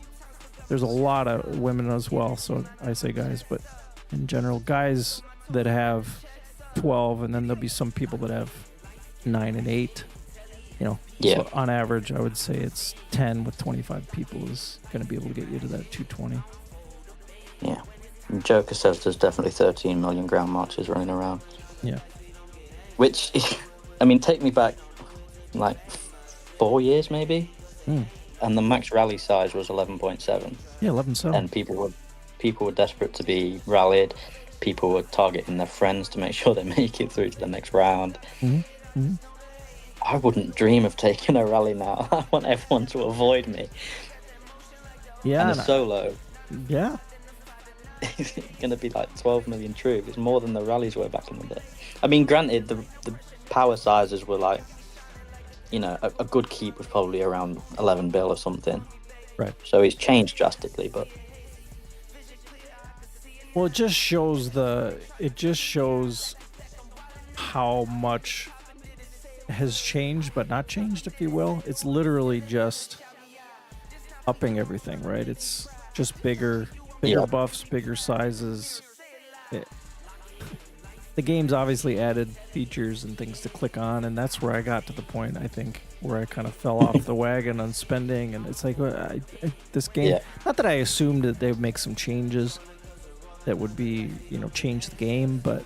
there's a lot of women as well, so I say guys, but in general, guys that have 12, and then there'll be some people that have 9 and 8. You know, Yeah. so on average, I would say it's 10 with 25 people is going to be able to get you to that 220. Yeah. Joker says there's definitely 13 million ground marches running around. Yeah. Which, I mean, take me back like 4 years maybe, and the max rally size was 11.7. Yeah, 11.7. And people were desperate to be rallied. People were targeting their friends to make sure they make it through to the next round. I wouldn't dream of taking a rally now. I want everyone to avoid me. Yeah. And a solo. Yeah. It's going to be like 12 million troops. It's more than the rallies were back in the day. I mean, granted, the power sizes were like, you know, a good keep was probably around 11 bill or something. Right. So it's changed drastically, but... Well, it just shows how much has changed, but not changed, if you will. It's literally just upping everything, right? It's just bigger buffs, bigger sizes. The game's obviously added features and things to click on, and that's where I got to the point, I think, where I kind of fell off the wagon on spending. And it's like, this game, not that I assumed that they would make some changes that would be, you know, change the game, but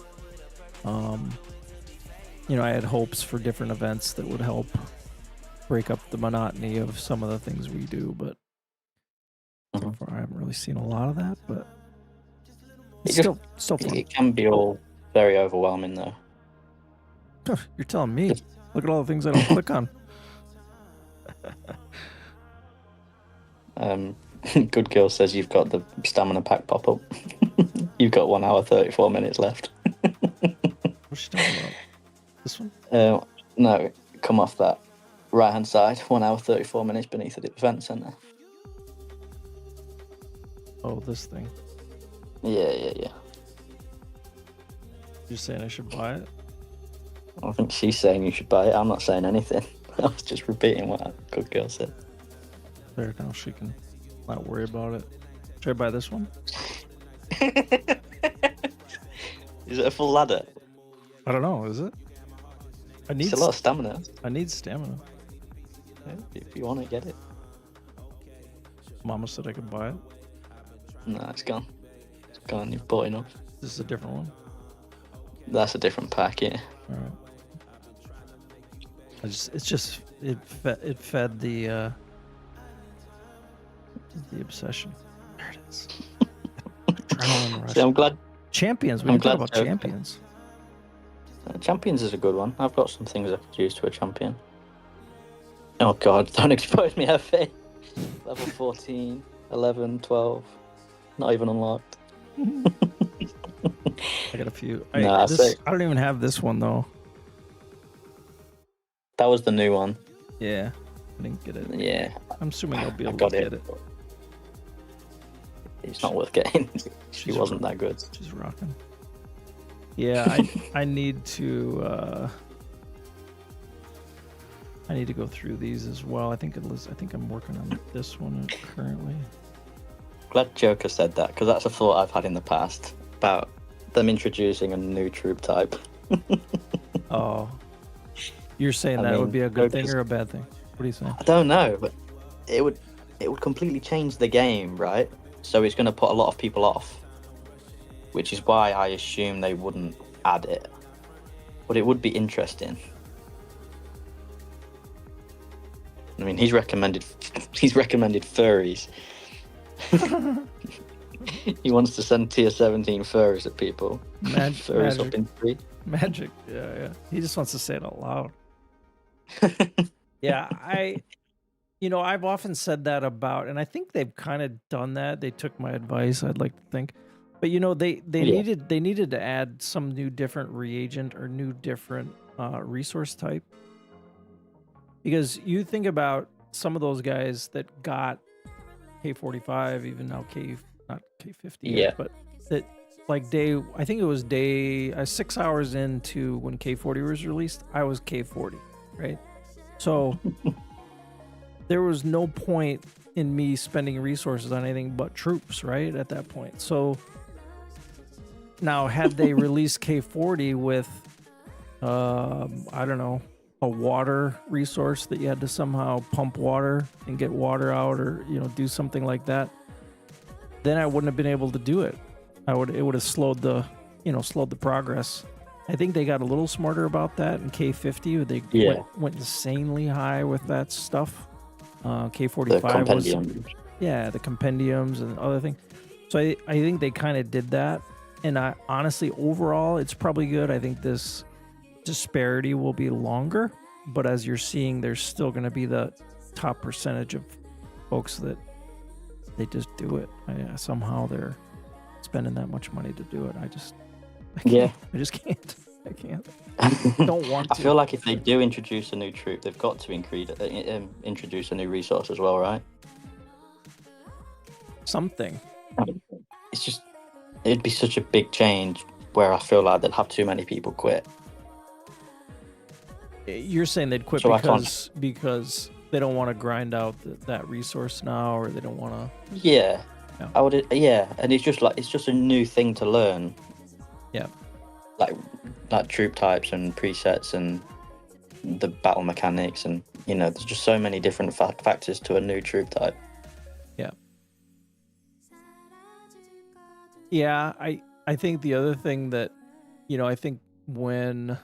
you know, I had hopes for different events that would help break up the monotony of some of the things we do, but so far I haven't really seen a lot of that, but it's still fun. It can be all very overwhelming, though. You're telling me. Look at all the things I don't click on. Good Girl says you've got the stamina pack pop up. You've got 1 hour 34 minutes left. What's she talking about? This one? No, come off that right hand side. 1 hour 34 minutes beneath the event center. Oh, this thing. Yeah. You're saying I should buy it? I think she's saying you should buy it. I'm not saying anything. I was just repeating what Good Girl said. There, now she can not worry about it. Should I buy this one? Is it a full ladder? I don't know, is it? It's a lot of stamina. I need stamina. Yeah, if you want to get it. Mama said I could buy it. No, it's gone. It's gone. You've bought enough. This is a different one. That's a different pack, yeah. All right. It fed the obsession. There it is. Adrenaline rush. See, I'm glad Champions. We I'm didn't talk glad about Joker- champions. Champions is a good one. I've got some things I could use to a champion. Oh god, don't expose me, Hefe. Level 14, 11, 12. Not even unlocked. I got a few. No, I say I don't even have this one though. that was the new one. Yeah, I didn't get it. Yeah, I'm assuming I'll be I able got to get it. it. It's not worth getting. She She's wasn't that good. She's rocking. Yeah, I need to. I need to go through these as well. I think I'm working on this one currently. Glad Joker said that, because that's a thought I've had in the past about them introducing a new troop type. Oh, you're saying I that mean, would be a good thing Joker's- or a bad thing? What are you saying? I don't know, but it would completely change the game, right? So it's going to put a lot of people off, which is why I assume they wouldn't add it. But it would be interesting. I mean, he's recommended furries. He wants to send tier 17 furries at people. Furries up in 3. Magic. Yeah. He just wants to say it out loud. Yeah, I've often said that about, and I think they've kind of done that. They took my advice, I'd like to think. But they Yeah. needed to add some new different reagent or new different resource type. Because you think about some of those guys that got K45, even now not K50 Yeah. yet, but that like I think it was 6 hours into when K40 was released, I was K40, right? So there was no point in me spending resources on anything but troops, right? At that point. So now had they released K40 with I don't know, a water resource that you had to somehow pump water and get water out, or do something like that, then I wouldn't have been able to do it. It would have slowed the progress. I think they got a little smarter about that in K50. They went insanely high with that stuff. K45 The compendium. the compendiums and other things. So I think they kind of did that. And I honestly, overall, it's probably good. I think this disparity will be longer, but as you're seeing, there's still going to be the top percentage of folks that they just do it. Somehow they're spending that much money to do it. I just can't. I can't. Don't want to. I feel like if they do introduce a new troop, they've got to introduce a new resource as well, right? Something. It's just, it'd be such a big change where I feel like they'd have too many people quit. You're saying they'd quit So because they don't want to grind out that resource now, or they don't want to. Yeah. Yeah. I would. Yeah, and it's just a new thing to learn. Yeah. Like troop types and presets and the battle mechanics, and there's just so many different factors to a new troop type. Yeah, I think the other thing that, I think when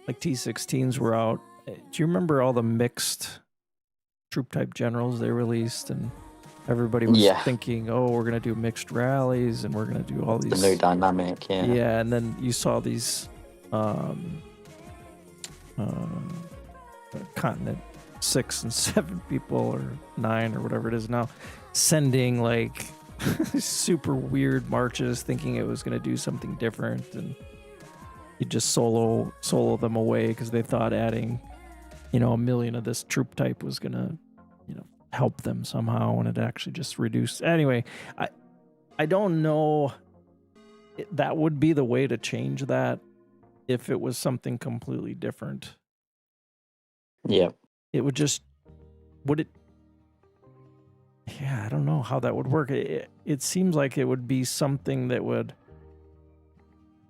like T16s were out, do you remember all the mixed troop type generals they released, and everybody was thinking, oh, we're going to do mixed rallies and we're going to do all these. The new dynamic, yeah. Yeah, and then you saw these continent 6 and 7 people, or 9 or whatever it is now, sending like super weird marches thinking it was going to do something different, and you just solo them away because they thought adding 1 million of this troop type was going to help them somehow, and it actually just reduced. Anyway, I don't know. That would be the way to change that if it was something completely different. Yeah. It would just, yeah, I don't know how that would work. It seems like it would be something that would,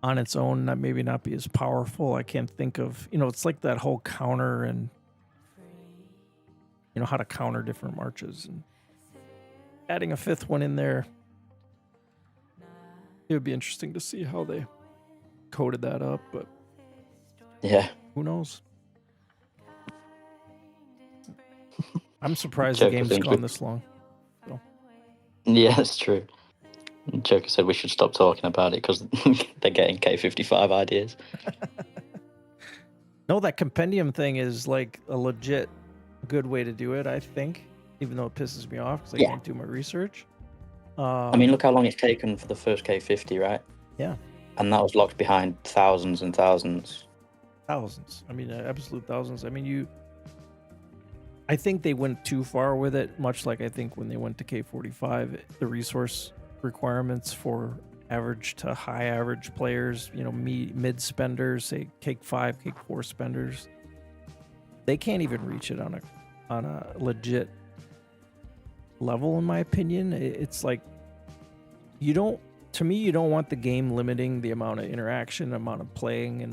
on its own, maybe not be as powerful. I can't think of, it's like that whole counter and, how to counter different marches, and adding a 5th one in there. It would be interesting to see how they coded that up, but yeah, who knows? I'm surprised the game's gone this long. So. Yeah, it's true. Joker said we should stop talking about it because they're getting K55 ideas. No, that compendium thing is like a legit good way to do it, I think, even though it pisses me off because I Yeah. can't do my research. I mean, look how long it's taken for the first K50, right? Yeah. And that was locked behind thousands and thousands. Thousands. I mean, absolute thousands. I mean, I think they went too far with it, much like I think when they went to K45, the resource requirements for average to high average players, mid spenders, say K5, K4 spenders, they can't even reach it on a legit level, in my opinion. It's like you don't want the game limiting the amount of interaction, amount of playing, and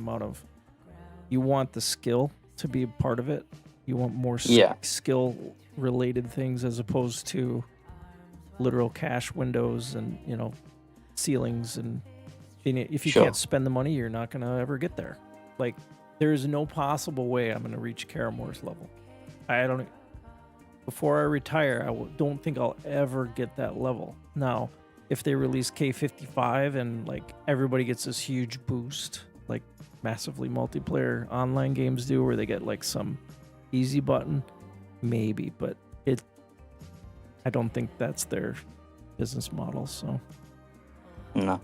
you want the skill to be a part of it. You want more skill related things as opposed to literal cash windows and ceilings, and if you can't spend the money, you're not going to ever get there. Like, there is no possible way I'm going to reach Caramore's level. Before I retire, don't think I'll ever get that level. Now, if they release K55 and like everybody gets this huge boost, like massively multiplayer online games do, where they get like some easy button, maybe, but I don't think that's their business model. So no.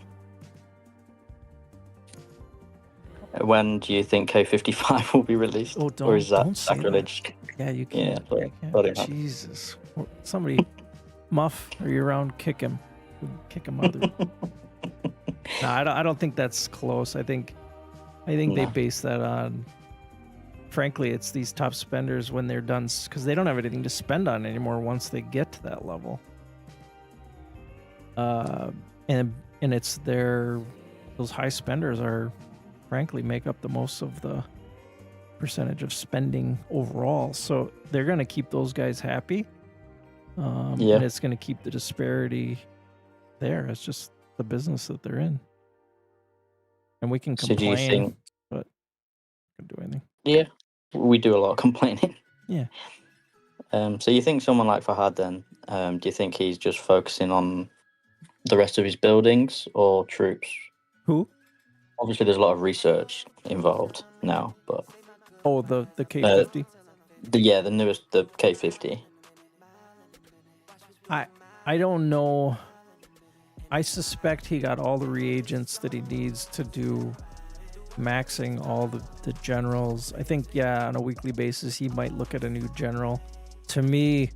When do you think K55 will be released? Oh, or is that don't say sacrilege? that. Yeah, you can't. Yeah, You can't. sorry, man. Jesus, somebody, Muff, are you around? Kick him out. No, I don't think that's close. I think they base that on. Frankly, it's these top spenders when they're done, because they don't have anything to spend on anymore once they get to that level. And it's those high spenders frankly make up the most of the percentage of spending overall. So they're going to keep those guys happy. And it's going to keep the disparity there. It's just the business that they're in. And we can complain, do you think, but we can do anything. Yeah, we do a lot of complaining. Yeah. So you think someone like Fahad then, do you think he's just focusing on the rest of his buildings or troops? Who? Obviously, there's a lot of research involved now, but... Oh, the K50? The newest, the K50. I don't know. I suspect he got all the reagents that he needs to do maxing all the generals. I think, on a weekly basis, he might look at a new general. To me,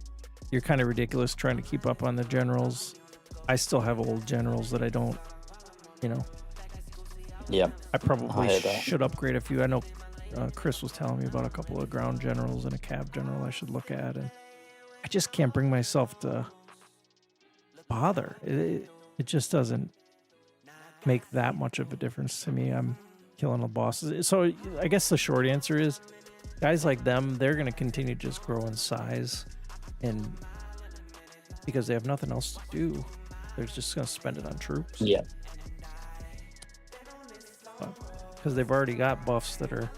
you're kind of ridiculous trying to keep up on the generals. I still have old generals that I don't, Yeah. I probably should upgrade a few. I know Chris was telling me about a couple of ground generals and a cab general I should look at, and I just can't bring myself to bother. It just doesn't make that much of a difference to me. I'm killing the bosses. So I guess the short answer is guys like them, they're going to continue to just grow in size, and because they have nothing else to do, they're just going to spend it on troops. Yeah. Because they've already got buffs that are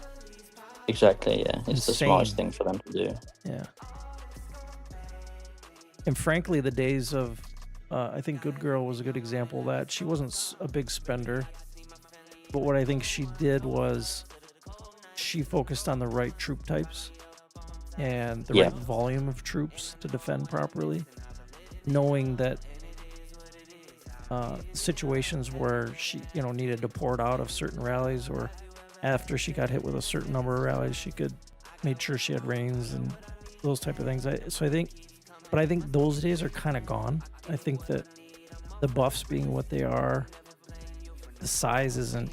Exactly, yeah. It's insane. the smartest thing for them to do. Yeah. And frankly, the days of, I think Good Girl was a good example of that. She wasn't a big spender, but what I think she did was she focused on the right troop types and the right volume of troops to defend properly, knowing that situations where she, needed to port out of certain rallies, or after she got hit with a certain number of rallies, she could make sure she had reins and those type of things. I think those days are kind of gone. I think that the buffs being what they are, the size isn't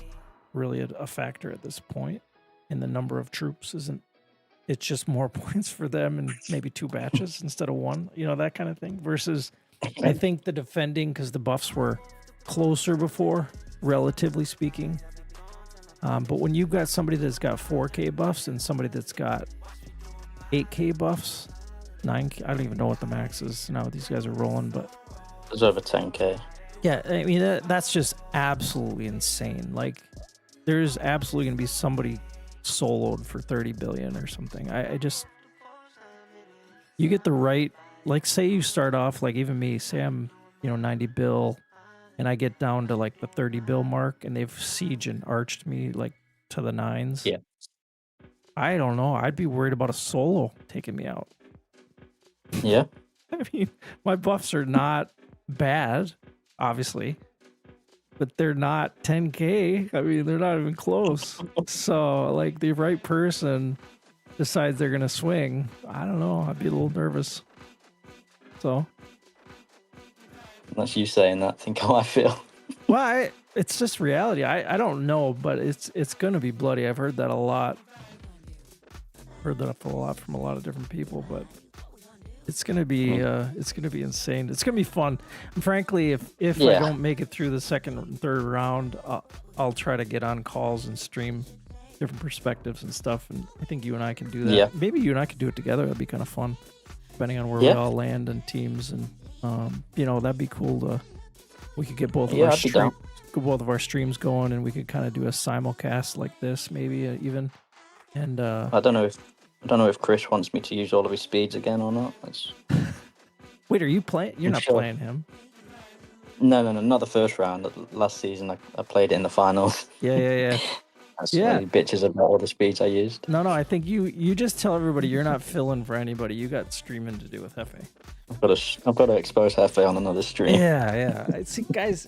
really a factor at this point, and the number of troops isn't. It's just more points for them and maybe 2 batches instead of 1, that kind of thing. Versus, I think the defending, because the buffs were closer before, relatively speaking. But when you've got somebody that's got 4K buffs and somebody that's got 8K buffs, 9K, I don't even know what the max is now. These guys are rolling, but It's over 10K. Yeah, I mean, that's just absolutely insane. Like, there's absolutely going to be somebody soloed for 30 billion or something. I just, you get the right, like, say you start off, like even me, say I'm, 90 bill, and I get down to like the 30 bill mark, and they've siege and arched me like to the 9s. Yeah. I don't know. I'd be worried about a solo taking me out. Yeah. I mean, my buffs are not bad, obviously, but they're not 10k. I mean, they're not even close. So, like, the right person decides they're gonna swing. I don't know. I'd be a little nervous. So, That's you saying that. Think how I feel. well, it's just reality. I don't know, but it's gonna be bloody. I've heard that a lot. Heard that a lot from a lot of different people, but it's gonna be insane. It's gonna be fun. And frankly, if I don't make it through the second and third round, I'll try to get on calls and stream different perspectives and stuff. And I think you and I can do that. Yeah. Maybe you and I could do it together. That'd be kind of fun, depending on where we all land in teams. And that'd be cool to. We could get both of our streams going, and we could kind of do a simulcast like this, maybe even. And I don't know if Chris wants me to use all of his speeds again or not. Wait, are you playing? You're not playing him. No, not the first round. Last season, I played it in the finals. Yeah. That's why he bitches about all the speeds I used. No, I think you just tell everybody you're not filling for anybody. You got streaming to do with Hefe. I've got to expose Hefe on another stream. Yeah. See, guys,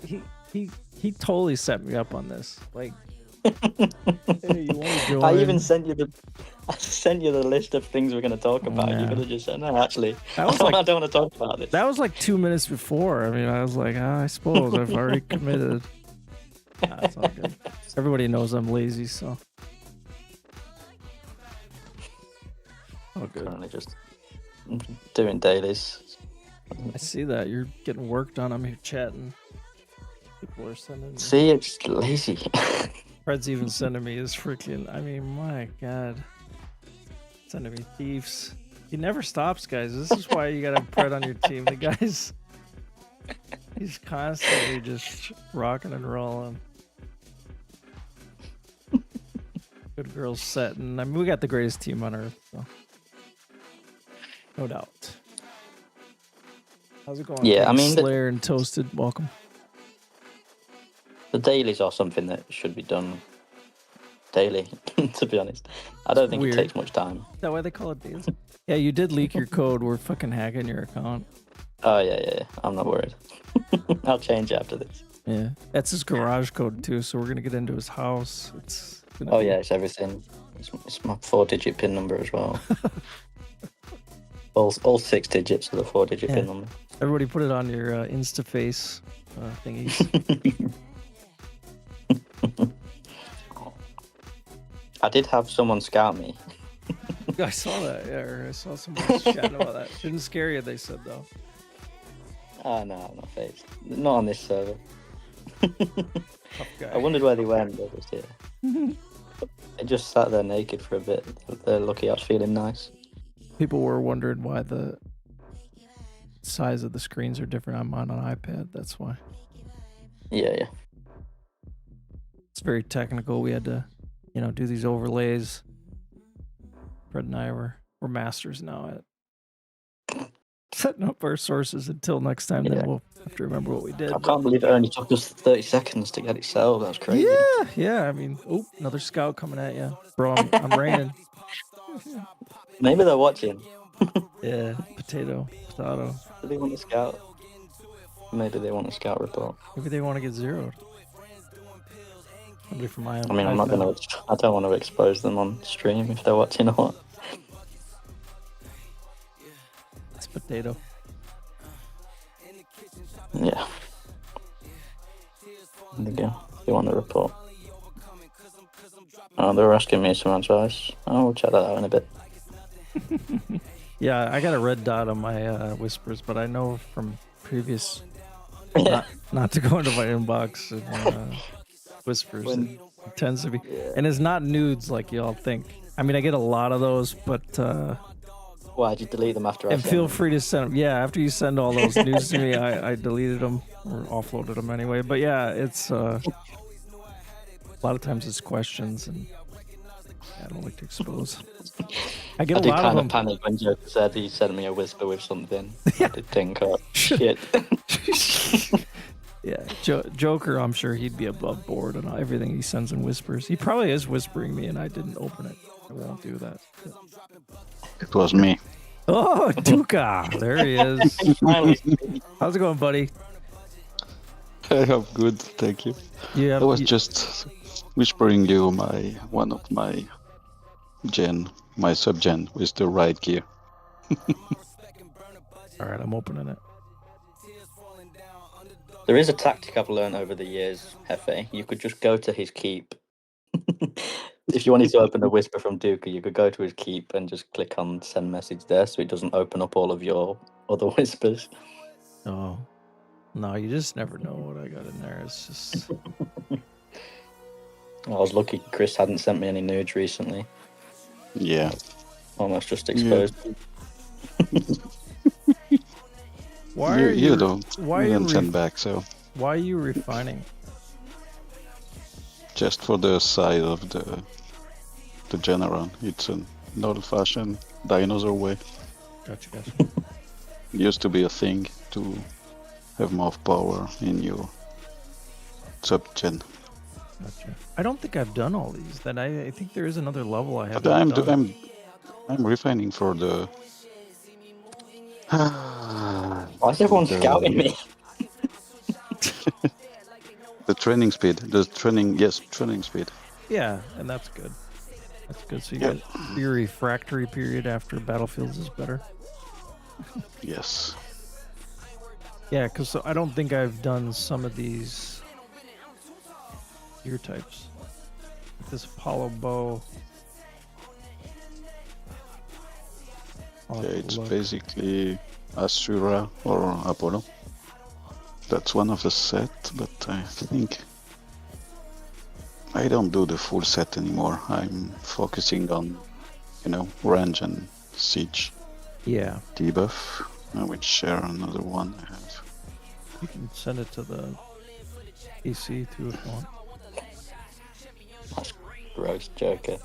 he totally set me up on this. Like, hey, you want to join? I even sent you the list of things we're going to talk about. You could have just said, no, actually, I don't want to talk about this. That was like 2 minutes before. I mean, I was like, I suppose I've already committed. It's all good. Everybody knows I'm lazy, so. Oh, good. Currently just doing dailies. I see that. You're getting work done. I'm here chatting. People are sending me. See, it's lazy. Pred's even sending me his freaking. I mean, my God. Sending me thieves. He never stops, guys. This is why you gotta have Pred on your team. The guy's. He's constantly just rocking and rolling. Good girls setting. I mean, we got the greatest team on earth, so. No doubt. How's it going? Yeah, I mean, Slayer and Toasted, welcome. The dailies are something that should be done daily, to be honest. I don't think it takes much time. Is that why they call it dailies? Yeah, you did leak your code. We're fucking hacking your account. Oh, yeah. I'm not worried. I'll change it after this. Yeah. That's his garage code, too, so we're going to get into his house. Yeah, it's everything. It's my 4-digit PIN number as well. all 6 digits of the 4-digit PIN number. Everybody put it on your InstaFace thingies. I did have someone scout me. I saw that, or I saw somebody chatting about that. Didn't scare you, they said, though. Oh, no, I'm not phased. Not on this server. Tough guy. I wondered where they went, but just here. They just sat there naked for a bit. They're lucky I was feeling nice. People were wondering why the size of the screens are different. I'm on an iPad, that's why. Yeah. It's very technical. We had to, do these overlays. Pred and I we're masters now at setting up our sources. Until next time, then we'll have to remember what we did. I can't believe it only took us 30 seconds to get it set up. That's crazy. Yeah. I mean, another scout coming at you. Bro, I'm raining. Maybe they're watching. Yeah, potato. Do they want to scout? Maybe they want a scout report. Maybe they want to get zeroed. Somebody from my own. I mean, I don't want to expose them on stream if they're watching or what. It's potato. Yeah. There you go. They want the report. Oh, they're asking me some advice. Oh, we'll check that out in a bit. Yeah, I got a red dot on my whispers, but I know from previous not to go into my inbox and whispers. It tends to be, and it's not nudes like y'all think. I mean, I get a lot of those, but why'd you delete them after? And feel free to send them. Yeah, after you send all those nudes to me, I deleted them or offloaded them anyway. But yeah, it's a lot of times it's questions, and I don't like to expose. I get a lot of them. I did kind of panic when Joe said he sent me a whisper with something. I did think, oh, shit. Yeah, Joker, I'm sure he'd be above board on everything he sends in whispers. He probably is whispering me and I didn't open it. I won't do that. It was me. Oh, Duka! There he is. Finally. How's it going, buddy? I am good, thank you. You have, I was just whispering you one of my sub-gen with the right gear. All right, I'm opening it. There is a tactic I've learned over the years, Hefe. You could just go to his keep. If you wanted to open the whisper from Duka, you could go to his keep and just click on send message there so it doesn't open up all of your other whispers. Oh, no, you just never know what I got in there. It's just. I was lucky Chris hadn't sent me any nudes recently. Yeah. Almost just exposed. Why are you don't Why you are don't you send back, so Why are you refining? just for the side of the general. It's an old-fashioned dinosaur way. Gotcha. Used to be a thing to have more power in your sub-gen. Gotcha. I don't think I've done all these. Then I think there is another level I haven't But done. I'm refining for the. Why is everyone scouting me? The training speed. Training speed. Yeah, and that's good. That's good. So you Yep. get your refractory period after Battlefields is better. Yes. Yeah, because I don't think I've done some of these gear types. This Apollo bow. I'll have Yeah, to it's look. basically Asura or Apollo. That's one of the set, but I think I don't do the full set anymore. I'm focusing on, range and siege Yeah, debuff. I will share another one I have. you can send it to the PC too if you want. That's gross, Joker.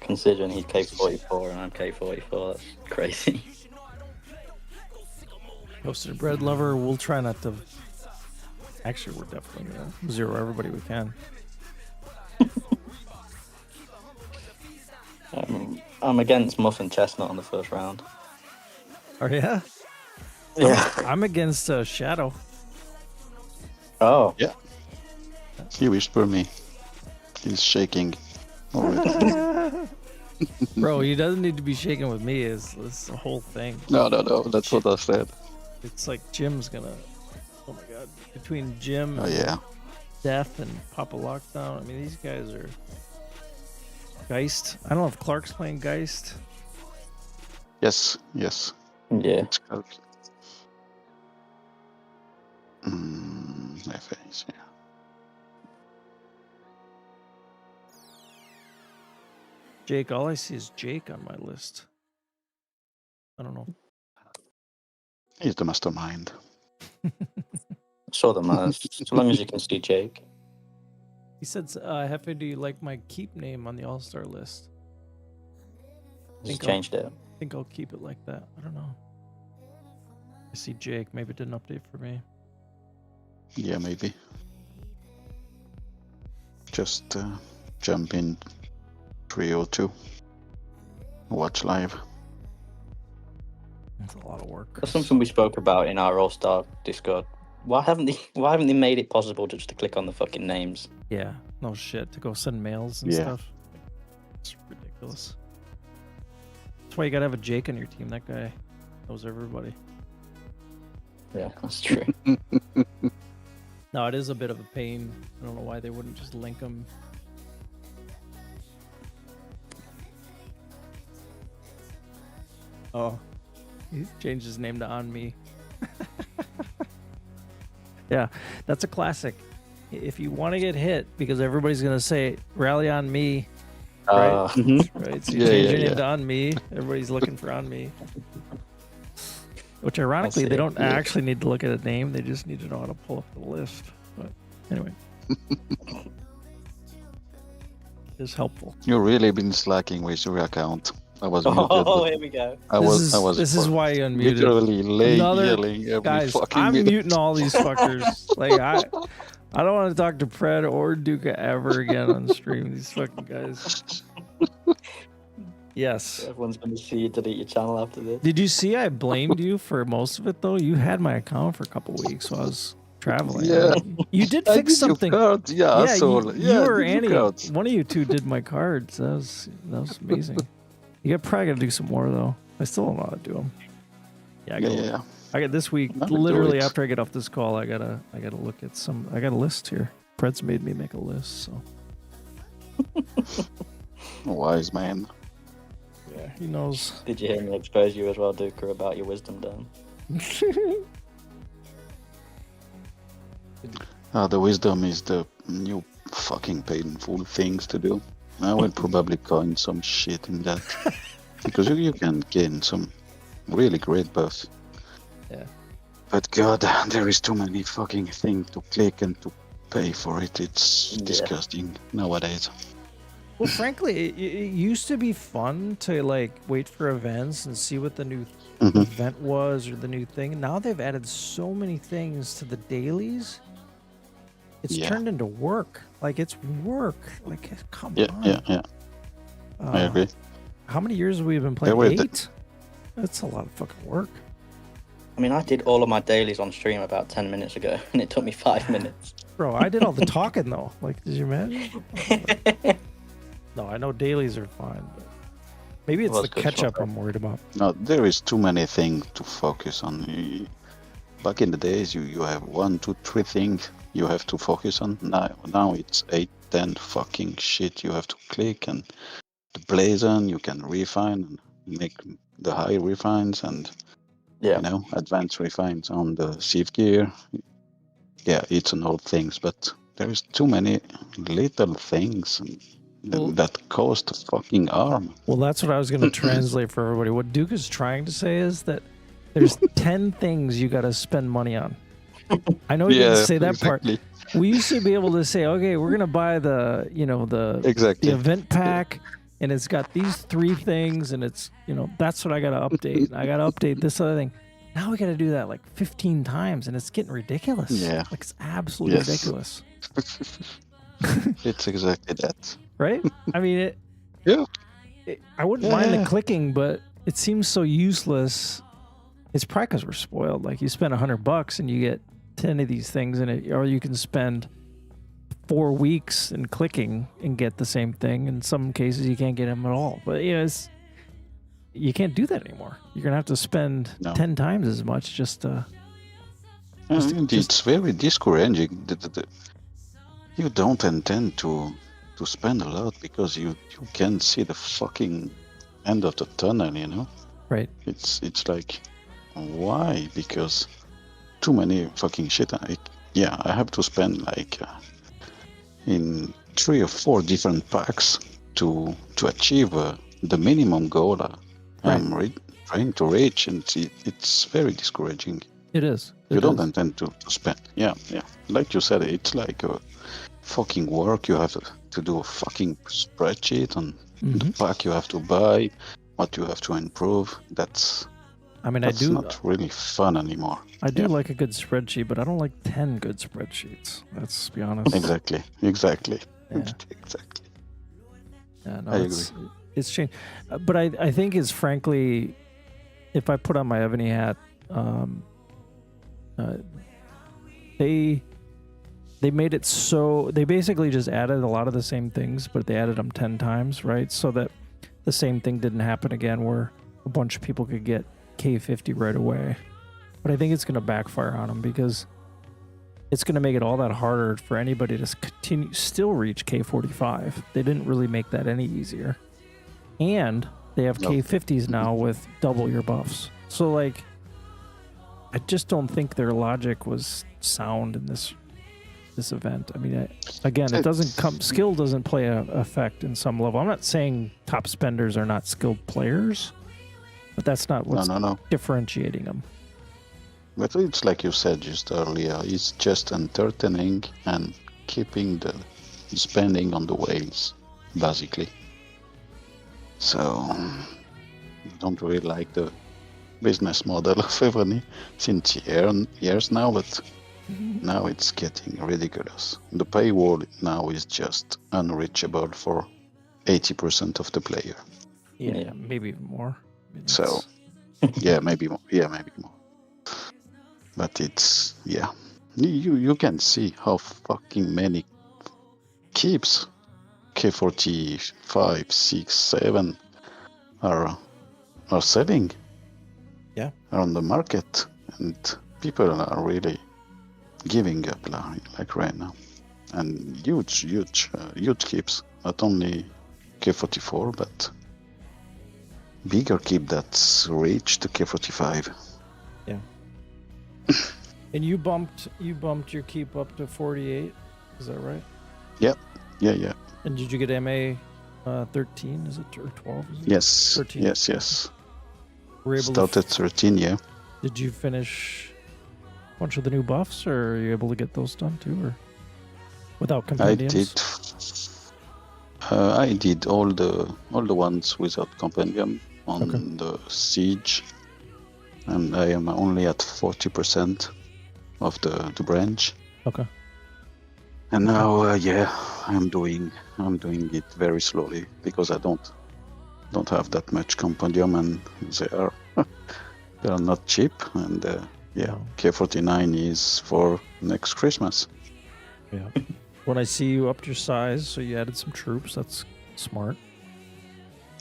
Considering he's K44 and I'm K44, that's crazy. Toasted bread lover, we'll try not to. Actually, we're definitely gonna zero everybody we can. I'm against Muffin Chestnut on the first round. Oh yeah, Yeah. I'm against Shadow. Oh. Yeah. He whispered me. He's shaking already. Bro, he doesn't need to be shaking with me. It's the whole thing. No. That's what I said. It's like Jim's gonna. Oh my god! Between Jim Oh and yeah. Death and Papa Lockdown, I mean these guys are. Geist. I don't know if Clark's playing Geist. Yes. Yeah. It's called. FAs, yeah. Jake. All I see is Jake on my list. I don't know. He's the mastermind. So that matters. So long as you can see Jake. He said, Hefe, do you like my keep name on the All-Star list? He's changed it. I think I'll keep it like that. I don't know. I see Jake. Maybe it didn't update for me. Yeah, maybe. Just jump in 302. Watch live. It's a lot of work. That's something we spoke about in our All-Star Discord. Why haven't they made it possible just to click on the fucking names? Yeah, no shit. To go send mails and Yeah. stuff. It's ridiculous. That's why you gotta have a Jake on your team. That guy knows everybody. Yeah, that's true. No, it is a bit of a pain. I don't know why they wouldn't just link them. Oh, he changed his name to On Me. Yeah, that's a classic. If you want to get hit, because everybody's gonna say "Rally on me," right? Right. So you change your name to On Me. Everybody's looking for On Me. Which, ironically, they don't actually need to look at a name. They just need to know how to pull up the list. But anyway, it's helpful. You've really been slacking with your account. I was muted. Oh, But here we go. I was. This is why you unmuted. Literally Another yelling every guys. fucking I'm minute. muting all these fuckers. Like I don't want to talk to Pred or Duca ever again on stream. These fucking guys. Yes. Everyone's going to see you delete your channel after this. Did you see I blamed you for most of it though? You had my account for a couple weeks while I was traveling. Yeah. You did I fix did your something. card. Yeah, I saw. you or did your Annie, cards. one of you two did my cards. That was amazing. You probably got to do some more though. I still don't know how to do them. Yeah, I got this week. I'll do Literally it. after I get off this call, I gotta look at some. I got a list here. Pred's made me make a list, so Wise man. yeah, he knows. Did you hear me expose you as well, Duca, about your wisdom dome? The wisdom is the new fucking painful things to do. I will probably coin some shit in that. Because you can gain some really great buffs. Yeah. But god, there is too many fucking things to click and to pay for it. It's disgusting nowadays. Well, frankly, it used to be fun to like wait for events and see what the new event was or the new thing. Now they've added so many things to the dailies. It's turned into work. Like it's work. Like come on. Yeah. I agree. How many years have we been playing? There were 8? That's a lot of fucking work. I mean, I did all of my dailies on stream about 10 minutes ago, and it took me 5 minutes. Bro, I did all the talking though. Like, did you imagine? No, I know dailies are fine, but maybe it's Well, the it's good catch up for- I'm worried about. No, there is too many things to focus on. Back in the days, you have 1, 2, 3 things you have to focus on. Now it's 8, 10 fucking shit you have to click, and the blazon you can refine and make the high refines and advanced refines on the shift gear. Yeah, it's an old things, but there is too many little things that cost a fucking arm. Well, that's what I was going to translate for everybody. What Duke is trying to say is that there's 10 things you got to spend money on. I know you didn't say that part. We used to be able to say, okay, we're going to buy the event pack, and it's got these 3 things, and it's, that's what I got to update. I got to update this other thing. Now we got to do that like 15 times, and it's getting ridiculous. Yeah. Like it's absolutely ridiculous. It's exactly that. Right? I mean, I wouldn't mind the clicking, but it seems so useless. It's probably because we're spoiled. Like you spend $100 and you get 10 of these things in it, or you can spend 4 weeks in clicking and get the same thing. In some cases, you can't get them at all. But you can't do that anymore. You're gonna have to spend 10 times as much just to. It's very discouraging. You don't intend to spend a lot because you can see the fucking end of the tunnel. Right. It's like, why? Because too many fucking shit. I have to spend like in 3 or 4 different packs to achieve the minimum goal I'm trying to reach, and it's very discouraging. It is. You don't intend to spend. Yeah. Like you said, it's like a fucking work. You have to do a fucking spreadsheet on the pack you have to buy, what you have to improve. That's not really fun anymore. I do like a good spreadsheet, but I don't like 10 good spreadsheets. Let's be honest. Exactly. Yeah. Exactly. Yeah, no, I agree. It's changed. But I think it's frankly, if I put on my Evony hat, they made it so they basically just added a lot of the same things, but they added them 10 times, right? So that the same thing didn't happen again where a bunch of people could get K50 right away. But I think it's going to backfire on them because it's going to make it all that harder for anybody to still reach K45. They didn't really make that any easier. And they have K50s now with double your buffs. So like, I just don't think their logic was sound in this event. I mean, it doesn't skill doesn't play a effect in some level. I'm not saying top spenders are not skilled players, but that's not what's differentiating them. But it's like you said just earlier, it's just entertaining and keeping the spending on the whales, basically. So, don't really like the business model of Evony since years now, but now it's getting ridiculous. The paywall now is just unreachable for 80% of the player. Yeah, maybe even more. I mean, So, yeah, maybe more. Yeah, maybe more. But it's, yeah. You can see how fucking many keeps K45, 6, 7 are selling. Yeah. Are on the market, and people are really giving up like right now. And huge keeps, not only K44, but bigger keep that's reached K45. Yeah. And you bumped your keep up to 48. Is that right? Yeah. And did you get MA 13? Is it or 12? Is it? Yes. 13. Yes. Were you able Started 13, yeah. Did you finish a bunch of the new buffs, or are you able to get those done too, or without compendiums? I did all the ones without compendium on Okay. the siege, and I am only at 40% of the branch. Okay. And now, I'm doing it very slowly because I don't have that much compendium, and they are not cheap. And No. K49 is for next Christmas. Yeah. When I see you upped your size, so you added some troops, that's smart.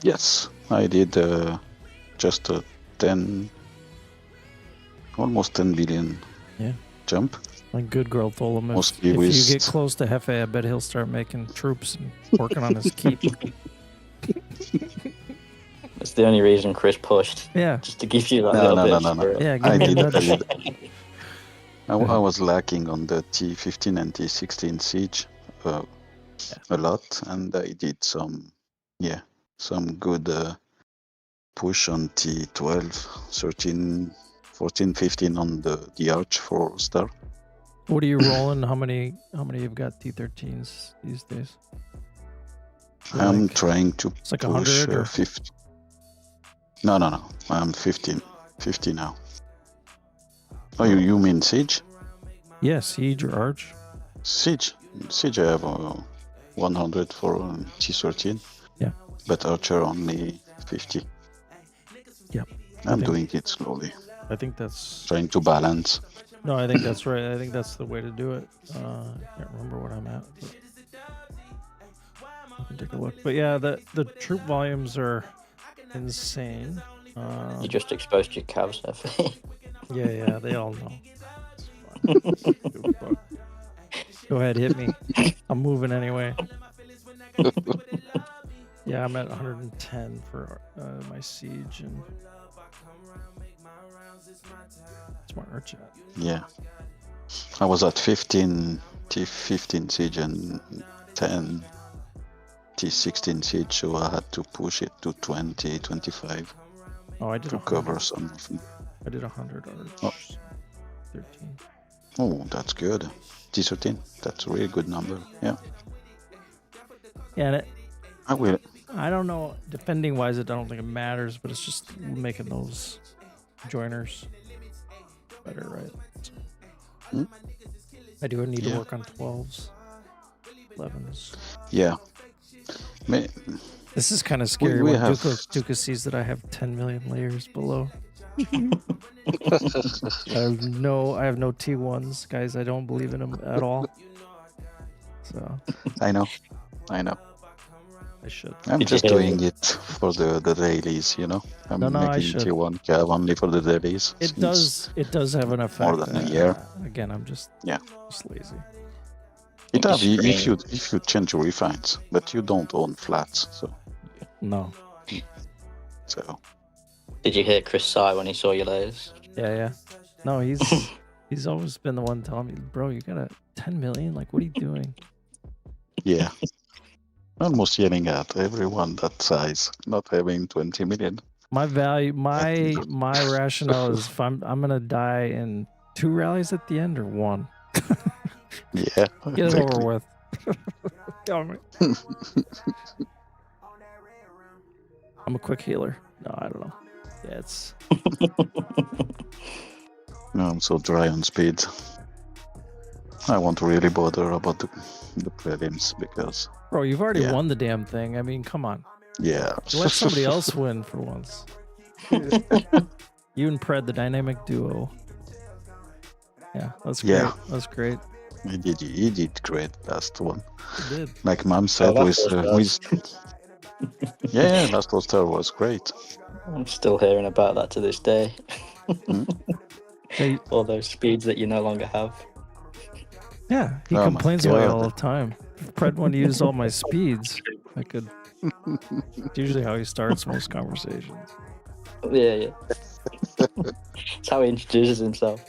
Yes, I did just a almost 10 billion jump. My good girl told him if Mostly you get close to Hefe, I bet he'll start making troops and working on his keep. That's the only reason Chris pushed. Yeah. Just to give you that No. spirit. Yeah, I give me a did. nudge. I was lacking on the T15 and T16 siege a lot, and I did some good push on T12, 13, 14, 15 on the Arch 4-star. What are you rolling? How many you've got T13s these days? I'm trying to it's like push 100 or 50. No. I'm 50 now. Oh, you mean Siege? Yeah, Siege or Arch. Siege I have 100 for T13. Yeah. But Archer only 50. Yep. I'm doing it slowly. I think that's trying to balance. No, I think that's right. I think that's the way to do it. I can't remember what I'm at. But I can take a look. But yeah, the troop volumes are insane. You just exposed your calves, Hefe. Yeah, they all know. Go ahead, hit me. I'm moving anyway. Yeah, I'm at 110 for my siege, and it's my arch at. Yeah, I was at 15 T15 siege and 10 T16 siege, so I had to push it to 20, 25 I did to 100. cover some of them. I did 100 arch. 13. Oh, that's good. T13, that's a really good number. Yeah. Yeah, and I don't know, defending wise, I don't think it matters, but it's just making those joiners better, right? So, I do need to work on 12s, 11s. Yeah. This is kind of scary we when have... Duka sees that I have 10 million layers below. I have no T1s, guys. I don't believe in them at all. So I know. I should. I'm just doing it for the dailies, you know. I'm making T1 cav only for the dailies. It does have an effect. More than a year. Again, I'm just lazy. It does if you change your refines, but you don't own flats, so no. So did you hear Chris sigh when he saw your layers? Yeah. No, he's always been the one telling me, bro, you got a 10 million? Like, what are you doing? Yeah. Almost yelling at everyone that size, not having 20 million. My value, my rationale is if I'm gonna die in 2 rallies at the end or 1. Yeah. Get it over with. I'm a quick healer. No, I don't know. Yeah, it's No, I'm so dry on speed. I won't really bother about the prelims because, bro. You've already Yeah. won the damn thing. I mean, come on. yeah. Let somebody else win for once. You and Pred, the dynamic duo. Yeah, that's great. Yeah. That's great. He did great last one. You did. Like Mom said, Last All-Stars. yeah, Last All-Star was great. I'm still hearing about that to this day. Hey, All those speeds that you no longer have. yeah, he Oh my complains about you all God. the time. If Pred wanted to use all my speeds, I could. It's usually how he starts most conversations. Yeah. That's how he introduces himself.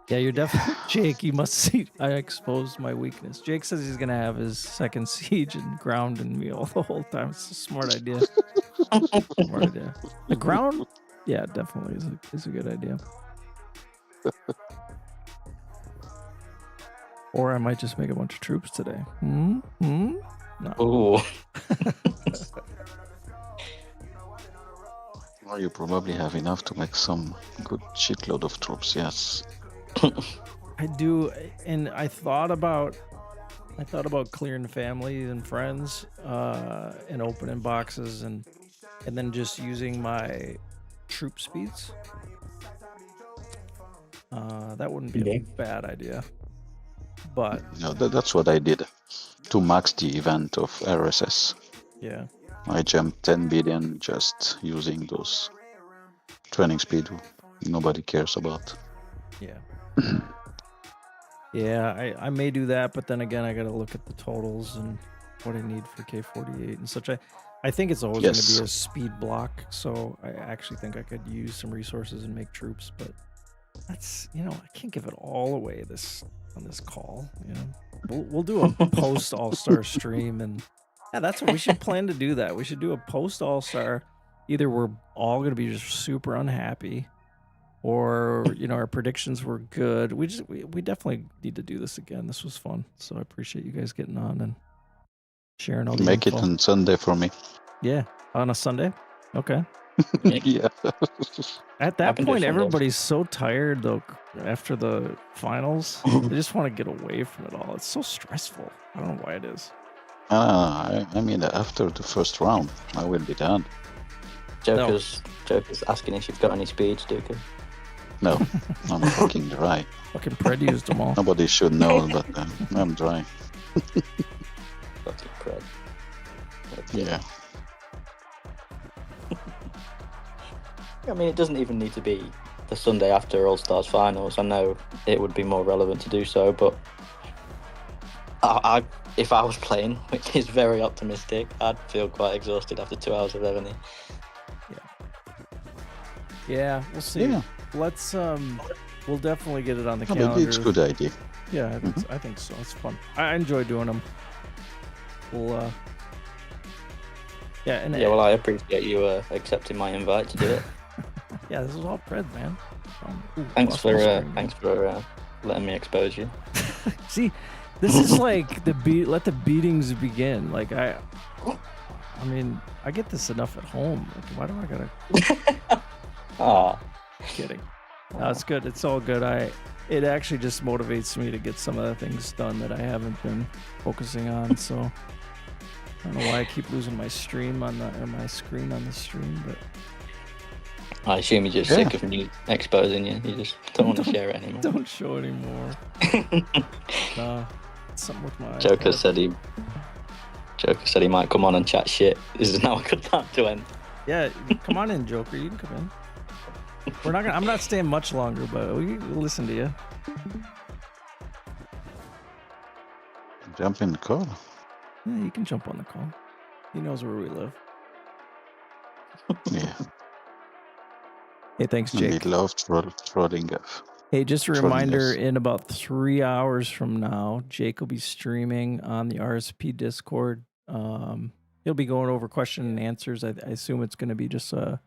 Yeah, you're definitely Jake. You must see. I exposed my weakness. Jake says he's gonna have his second siege and grounding me all the whole time. It's a smart idea. Smart idea. The ground, yeah, definitely is a good idea. Or I might just make a bunch of troops today. No. Ooh. Well, you probably have enough to make some good shitload of troops, yes. I do, and I thought about clearing families and friends, and opening boxes, and then just using my troop speeds. That wouldn't be a bad idea. But No, that's what I did to max the event of RSS. yeah, I jumped 10 billion just using those training speed nobody cares about. yeah. Yeah, I may do that, but then again, I got to look at the totals and what I need for K48 and such. I think it's always going to Yes. be a speed block, so I actually think I could use some resources and make troops, but that's, I can't give it all away on this call. We'll do a post All-Star stream, and yeah, that's what we should plan to do. That we should do a post All-Star. Either we're all going to be just super unhappy, or our predictions were good. We definitely need to do this again. This was fun, so I appreciate you guys getting on and sharing all the Make info. it on Sunday for me. Yeah, on a Sunday. Okay. Yeah. At that point, everybody's so tired though after the finals. They just want to get away from it all. It's so stressful. I don't know why it is. I mean, after the first round, I will be done. Joker's asking if you've got any speeds, Duke. No, I'm fucking dry. Fucking Pred used them all. Nobody should know, but I'm dry. Fucking Pred. Yeah. I mean, it doesn't even need to be the Sunday after All Stars finals. I know it would be more relevant to do so, but if I was playing, which is very optimistic, I'd feel quite exhausted after 2 hours of Evony. Yeah, we'll see. Yeah. Let's we'll definitely get it on the But calendar. it's a good idea. Yeah, I think so. It's fun. I enjoy doing them. We'll yeah, and well, I appreciate you accepting my invite to do it. yeah, this is all Pred, man. Ooh, Thanks for lost letting me expose you. my screen. See, this is like let the beatings begin. Like I mean, I get this enough at home. Like, why do I gotta? Ah, Kidding. No, it's good. It's all good. It actually just motivates me to get some of the things done that I haven't been focusing on. So I don't know why I keep losing my stream or my screen on the stream, but I assume you're just sick of me exposing you. You just don't want to share it anymore. don't show anymore. No, it's something with my Joker iPad. said he might come on and chat shit. This is now a good time to end. Yeah, come on in, Joker. You can come in. I'm not staying much longer, but we'll listen to you. Jump in the call. Yeah, you can jump on the call. He knows where we live. Yeah. Hey, thanks, We Jake. love trolling us. Hey, just a Trolling reminder, us. in about 3 hours from now, Jake will be streaming on the RSP Discord. He'll be going over question and answers. I assume it's going to be just a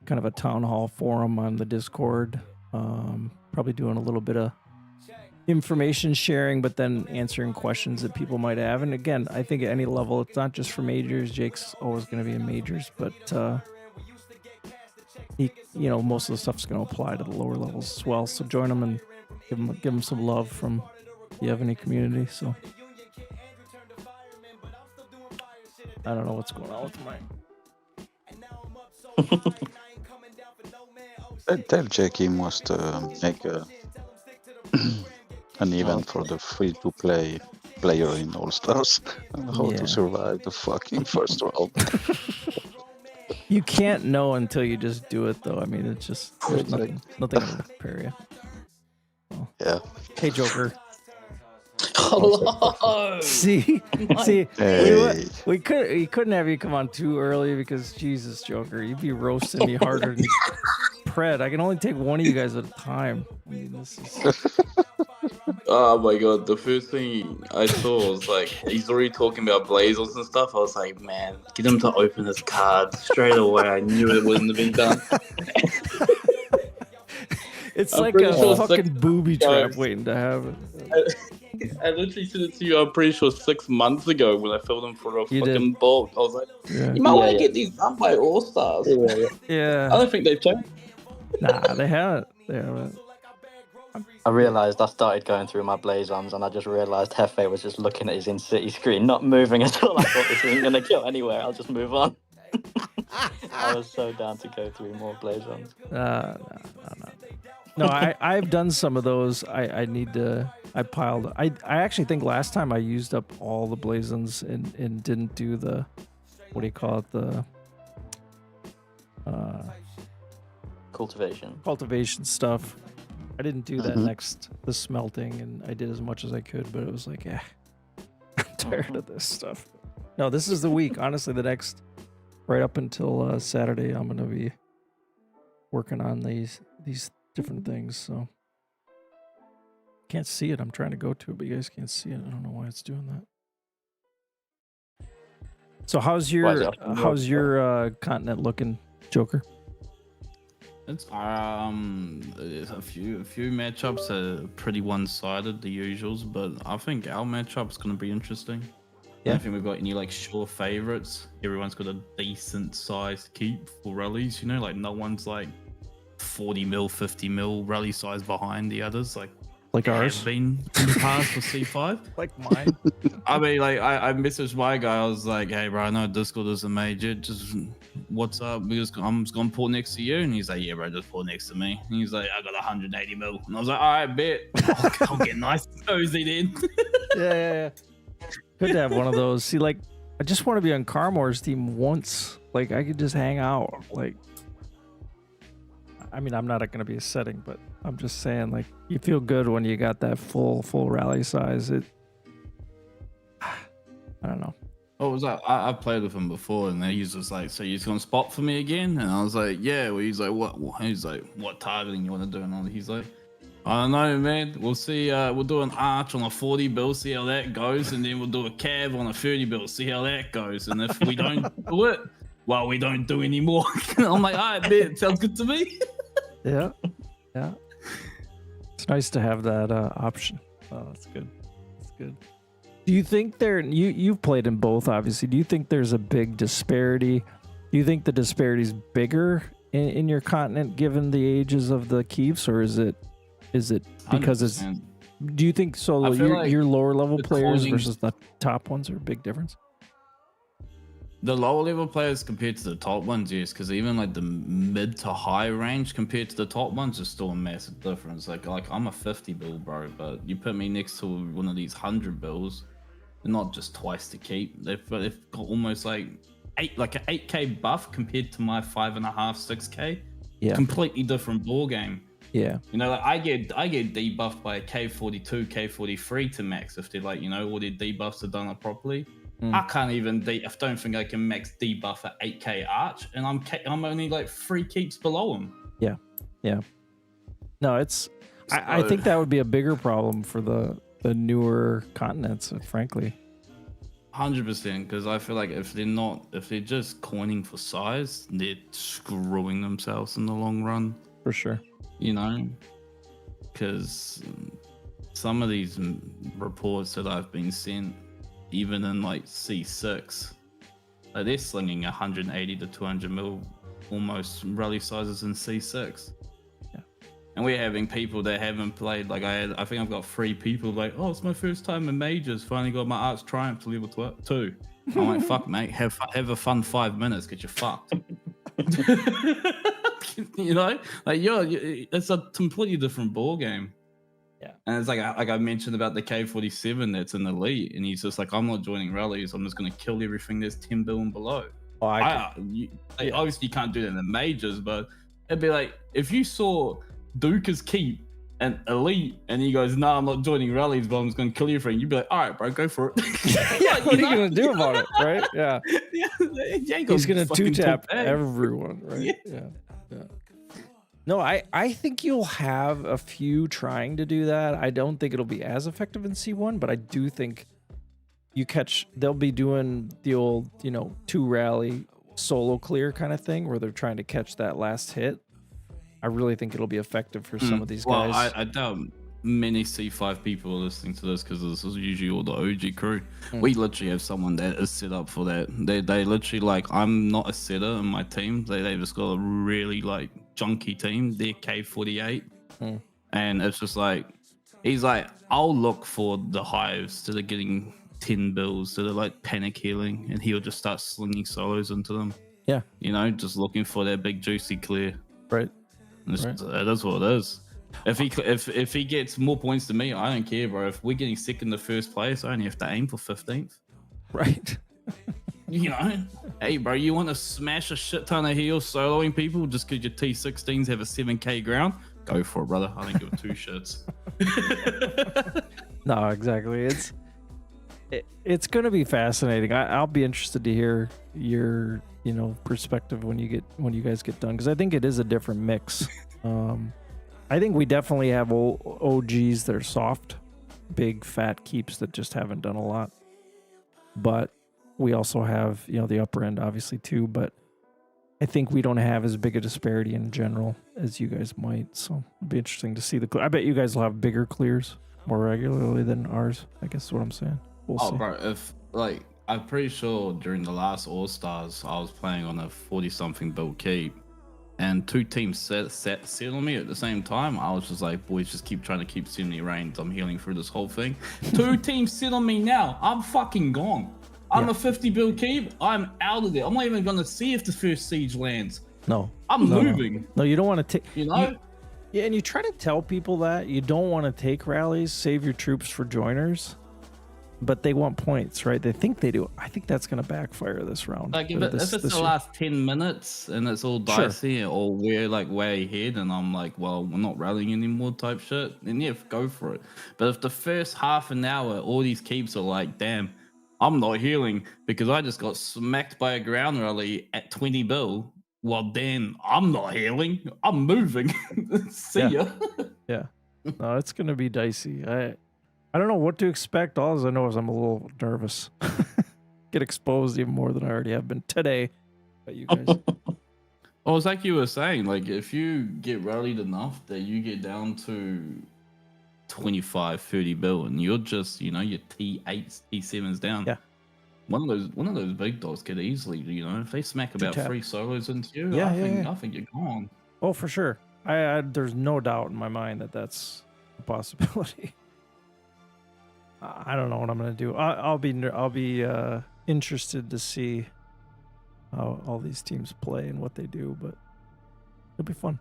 kind of a town hall forum on the Discord. Probably doing a little bit of information sharing, but then answering questions that people might have. And again, I think at any level, it's not just for majors. Jake's always going to be in majors, but most of the stuff's going to apply to the lower levels as well. So join them and give them some love from the Evony community. So I don't know what's going on with my. Tell Jake he must make an event for the free-to-play player in All Stars. How to survive the fucking first round. You can't know until you just do it, though. I mean, it's just there's nothing to prepare you. Oh. Yeah. Hey, Joker. Hello. See, Hey. we couldn't have you come on too early because Jesus, Joker, you'd be roasting me harder than Pred. I can only take one of you guys at a time. I mean, this is. Oh my god, the first thing I saw was like, he's already talking about Blazers and stuff. I was like, man, get him to open his card straight away. I knew it wouldn't have been done. It's I'm like pretty a sure fucking six booby trap times. waiting to have it. I literally sent it to you, I'm pretty sure 6 months ago when I filled him for a You fucking bulk. I was like, you might want to get these done by All Stars. Yeah. I don't think they've changed. Nah, they haven't. They haven't. I realised I started going through my Blazons and I just realised Hefe was just looking at his in-city screen, not moving at all. I thought this isn't going to go anywhere. I'll just move on. I was so down to go through more Blazons. No, I've done some of those. I need to. I piled. I actually think last time I used up all the Blazons and didn't do the, what do you call it, the cultivation stuff. I didn't do that the smelting, and I did as much as I could, but it was like, yeah, I'm tired of this stuff. No, this is the week. Honestly, the next, right up until Saturday, I'm gonna be working on these different things. So can't see it. I'm trying to go to it, but you guys can't see it. I don't know why it's doing that. So how's your continent looking, Joker? It's a few matchups are pretty one-sided, the usuals, but I think our matchup's gonna be interesting. I don't think we've got any like sure favorites. Everyone's got a decent sized keep for rallies, like no one's like 40 mil, 50 mil rally size behind the others, like ours been in the past for C5. Like mine. I mean, like I messaged my guy. I was like, "Hey, bro, I know Discord is a major. Just what's up? I'm just gonna pull next to you." And he's like, "Yeah, bro, just pull next to me." And he's like, "I got 180 mil." And I was like, "All right, bet. I'll get nice and cozy then." Yeah. Good to have one of those. See, like, I just want to be on Carmore's team once. Like, I could just hang out. Like, I mean, I'm not going to be a setting, but I'm just saying, like, you feel good when you got that full rally size. I don't know. What was that? I've played with him before, and he's just like, "So you're just gonna spot for me again?" And I was like, "Yeah." Well, he's like, "What?" He's like, "What targeting you want to do?" And he's like, "I don't know, man. We'll see. We'll do an arch on a 40 bill, see how that goes, and then we'll do a cab on a 30 bill, see how that goes. And if we don't do it, well, we don't do anymore." I'm like, "All right, bet. Sounds good to me." Yeah. It's nice to have that option. Oh, that's good. That's good. Do you think you've played in both, obviously. Do you think there's a big disparity? Do you think the disparity is bigger in your continent given the ages of the keeps, or is it because 100%. do you think so? Your lower level players versus the top ones are a big difference? The lower level players compared to the top ones, yes, because even like the mid to high range compared to the top ones is still a massive difference. Like I'm a 50 bill, bro, but you put me next to one of these 100 bills, they're not just twice the keep. They've got almost like an 8k buff compared to my 5.5, 6k. Yeah, completely different ball game. Yeah, like I get debuffed by a K42, K43 to max if they're like all their debuffs are done up properly. I can't even I don't think I can max debuff at 8k arch, and I'm only like 3 keeps below him. Yeah. No, it's I think that would be a bigger problem for the newer continents, frankly. 100%, because I feel like if they're just coining for size, they're screwing themselves in the long run. For sure. Because some of these reports that I've been sent, even in like C6, like they're slinging 180 to 200 mil almost rally sizes in C6. Yeah. And we're having people that haven't played. Like I think I've got 3 people like, oh, it's my first time in majors. Finally got my Arch Triumph to level 2. I'm like, fuck, mate, have a fun 5 minutes, get you fucked. You know, like it's a completely different ball game. Yeah. And it's like I mentioned about the K47 that's in elite, and he's just like, I'm not joining rallies. I'm just going to kill everything that's 10 bill and below. Oh, Obviously, you can't do that in the majors, but it'd be like if you saw Dukas keep an elite and he goes, "No, I'm not joining rallies, but I'm just going to kill everything." You'd be like, "All right, bro, go for it." Yeah, what are you going to do about it, right? Yeah. He's going to fucking 2-tap top egg. everyone, right? Yeah. No, I think you'll have a few trying to do that. I don't think it'll be as effective in C1, but I do think they'll be doing the old, 2 rally solo clear kind of thing where they're trying to catch that last hit. I really think it'll be effective for some of these guys. Well, I doubt many C5 people are listening to this because this is usually all the OG crew. We literally have someone that is set up for that. They literally like, I'm not a setter in my team. They've just got a really like junky team. They're K48. And it's just like, he's like, I'll look for the hives that are getting 10 bills that are like panic healing, and he'll just start slinging solos into them. Yeah. Just looking for that big juicy clear. Right. That's what it is. If he gets more points than me, I don't care, bro. If we're getting second to first place, I only have to aim for 15th. Right. Hey, bro, you want to smash a shit ton of heals soloing people just because your T16s have a 7k ground? Go for it, brother. I don't give 2 shits. No, exactly. It's going to be fascinating. I'll be interested to hear your perspective when you guys get done, because I think it is a different mix. I think we definitely have OGs that are soft, big fat keeps that just haven't done a lot, but we also have the upper end obviously too. But I think we don't have as big a disparity in general as you guys might, so it'll be interesting to see I bet you guys will have bigger clears more regularly than ours, I guess is what I'm saying. We'll see. Bro, I'm pretty sure during the last All-Stars, I was playing on a 40-something build keep, and 2 teams set on me at the same time. I was just like, boys, just keep trying to keep 70 reigns. I'm healing through this whole thing. 2 teams set on me now. I'm fucking gone. I'm a 50 build keep. I'm out of there. I'm not even going to see if the first siege lands. No. I'm moving. No, you don't want to take... Yeah, and you try to tell people that you don't want to take rallies, save your troops for joiners. But they want points, right? They think they do. I think that's going to backfire this round. Like if it's the last 10 minutes and it's all dicey or we're like way ahead and I'm like, well, we're not rallying anymore type shit, then yeah, go for it. But if the first half an hour, all these keeps are like, damn, I'm not healing because I just got smacked by a ground rally at 20 bill, well, then I'm not healing. I'm moving. See ya. Yeah. No, it's going to be dicey. I don't know what to expect. All I know is I'm a little nervous. Get exposed even more than I already have been today. But you guys. Well, it's like you were saying, like if you get rallied enough that you get down to 25, 30 bill and you're just, your T8s, T7s down. Yeah. One of those big dogs could easily, if they smack about 3 solos into you, I think you're gone. Oh, for sure. There's no doubt in my mind that that's a possibility. I don't know what I'm gonna do. I'll be interested to see how all these teams play and what they do, but it'll be fun.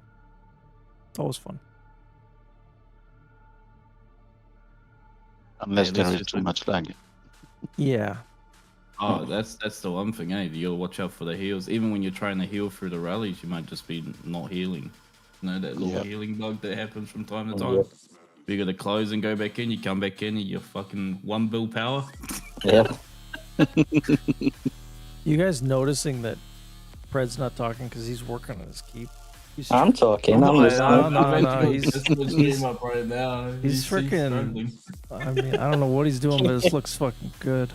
It's always fun. Unless there is too much lag. Yeah. Oh, that's the one thing, eh? You gotta watch out for the heals. Even when you're trying to heal through the rallies, you might just be not healing. That little healing bug that happens from time to time. You gotta close and go back in, you come back in and you're fucking 1 bill power. Yeah. You guys noticing that Pred's not talking because he's working on his keep? I'm talking. I'm listening. No. He's right now. He's freaking. I mean, I don't know what he's doing, but this looks fucking good.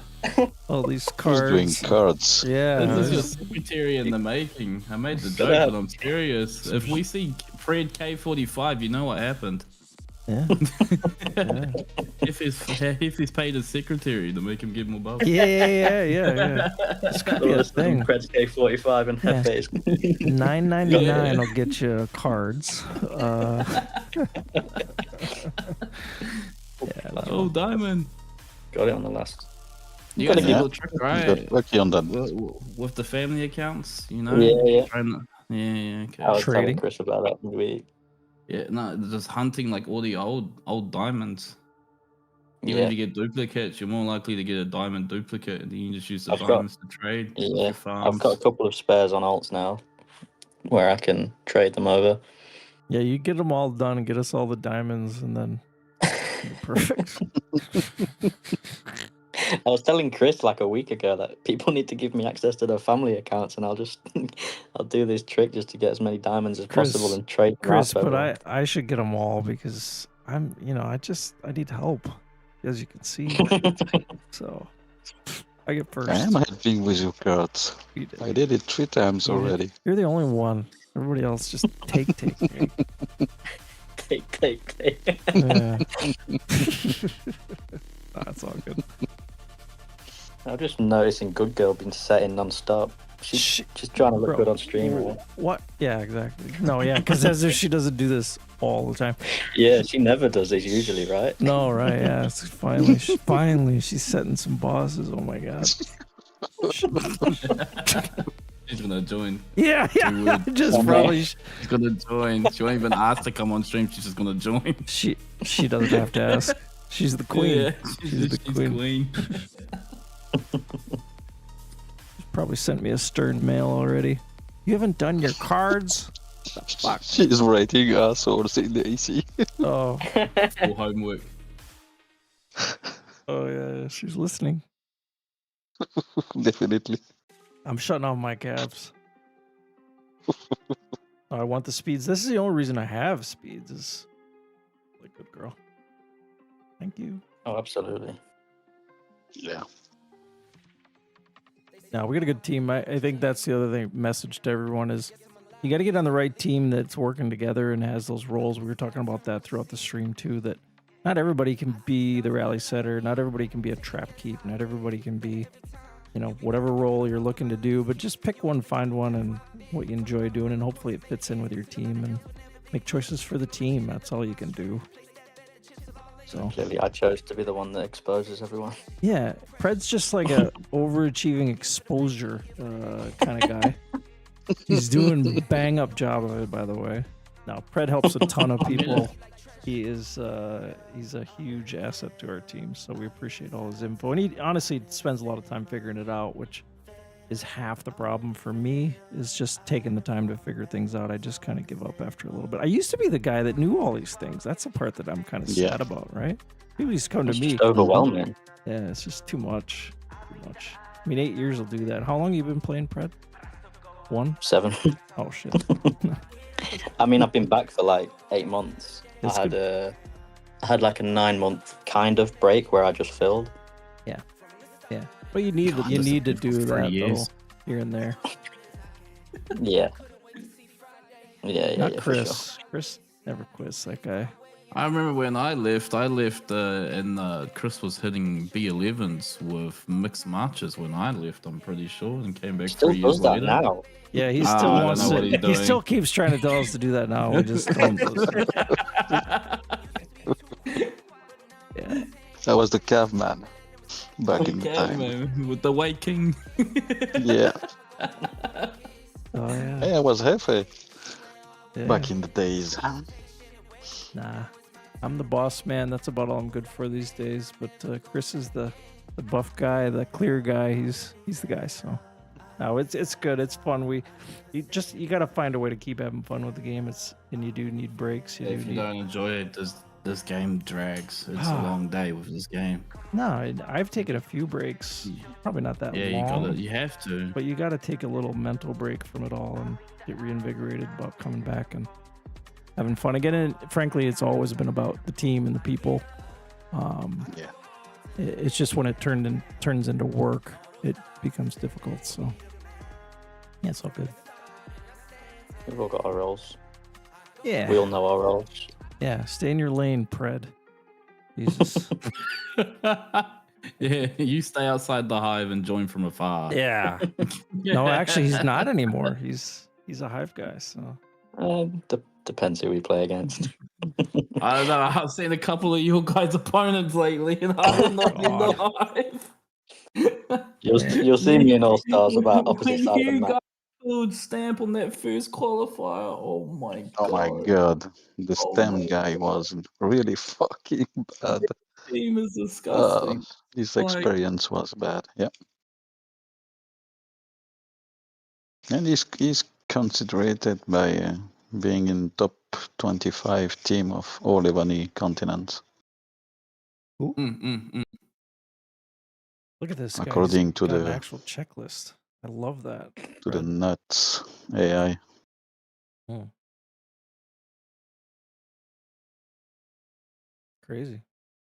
All these cards. He's doing cards. Yeah. This is your secretary in the making. I made the joke, but I'm serious. If we see Pred K45, you know what happened. Yeah. Yeah. If he's paid his secretary to make him give more buffs. Yeah. This could be a thing. Pred's K45 and Yeah. Hefe's. $9.99 will get you cards. Yeah. Oh, diamond. Got it on the last. You Gotta guys give have it- a trick, You right? got lucky on that. With the family accounts, you know? Yeah. Yeah, okay. I was telling Trading. Chris about that in the week. Yeah, no, just hunting like all the old diamonds. Even Yeah. if you get duplicates, you're more likely to get a diamond duplicate, and then you just use the I've got- diamonds to trade with Yeah. your farms. I've got a couple of spares on alts now where I can trade them over. Yeah, you get them all done and get us all the diamonds, and then you're perfect. I was telling Chris like a week ago that people need to give me access to their family accounts, and I'll do this trick just to get as many diamonds as Chris- possible and trade them Chris, out but over. I should get them all because I need help, as you can see. So I get first. I am helping with your cards. You did. I did it 3 times Yeah. already. You're the only one. Everybody else just take. Take. Yeah. That's all good. I'm just noticing Good Girl being setting non-stop. She's just trying to look Bro, good on stream. Right? What? Yeah, exactly. No, yeah, because as if she doesn't do this all the time. Yeah, she never does this usually, right? No, right? Yeah, it's finally, she's setting some bosses. Oh my god. She's gonna join. Yeah. would. Just probably. She's gonna join. She won't even ask to come on stream. She's just gonna join. She doesn't have to ask. She's the queen. Yeah, She's the queen. Probably sent me a stern mail already. You haven't done your cards? Fuck. She's writing assholes in the AC. Oh. Full homework. Oh yeah, she's listening. Definitely. I'm shutting off my caps. I want the speeds. This is the only reason I have speeds. Is like good girl. Thank you. Oh, absolutely. Yeah. Now we got a good team. I think that's the other thing. Message to everyone is you got to get on the right team that's working together and has those roles. We were talking about that throughout the stream too. That not everybody can be the rally setter. Not everybody can be a trap keep. Not everybody can be, whatever role you're looking to do. But just pick one, find one, and what you enjoy doing, and hopefully it fits in with your team and make choices for the team. That's all you can do. So Clearly, I chose to be the one that exposes everyone. yeah, Pred's just like a overachieving exposure kind of guy. He's doing bang up job of it, by the way. Now Pred helps a ton of people. He's a huge asset to our team, so we appreciate all his info. And he honestly spends a lot of time figuring it out, which is half the problem for me. Is just taking the time to figure things out. I just kind of give up after a little bit. I used to be the guy that knew all these things. That's the part that I'm kind of sad about, right? People used to come It's to me. just overwhelming. Yeah, it's just too much. Too much. I mean, 8 years will do that. How long you been playing Pred? 1? 7. Oh shit. I mean, I've been back for like 8 months. It's I had like a 9-month kind of break where I just filled. Yeah, but you need God, you this need to has been do for 3 that years. though, here and there. Yeah. Yeah, Not for Chris. sure. Chris never quits. That guy. I remember when I left, and Chris was hitting B11s with mixed matches when I left, I'm pretty sure, and came back Still 3 years does that later. now. Yeah, he I still don't wants know what to. he's He doing. still keeps trying to tell us to do that now. We just don't. Yeah. I was the caveman back in the Yeah, time. man, with the White King. Yeah. Oh yeah. Hey, I was Hefe Yeah. back in the days. Nah, I'm the boss man. That's about all I'm good for these days. But Chris is the buff guy, the clear guy. He's the guy. So no, it's good. It's fun. You gotta find a way to keep having fun with the game. And you do need breaks. If you don't enjoy it, this game drags. It's a long day with this game. No, I've taken a few breaks. Probably not that Yeah, long. you have to. But you got to take a little mental break from it all and get reinvigorated about coming back and having fun again. And frankly, it's always been about the team and the people. Yeah. It's just when it turns into work, it becomes difficult. So yeah, it's all good. We've all got our roles. Yeah. We all know our roles. Yeah, stay in your lane, Pred. Jesus. Yeah, you stay outside the hive and join from afar. Yeah. No, actually, he's not anymore. He's a hive guy. So Depends who we play against. I don't know. I've seen a couple of your guys' opponents lately, and I'm not in the hive. You'll see me in All Stars about opposite When side of the you map. got pulled stamp on that first qualifier, oh my god! Oh my god, the Oh stem my guy God. was really fucking bad. Team is disgusting. His Like- experience was bad. Yeah, and he's considered by being in top 25 team of all Evony continents, Mm. look at this guy. according He's to got an the actual checklist. I love that. to the Pred. nuts AI. Crazy.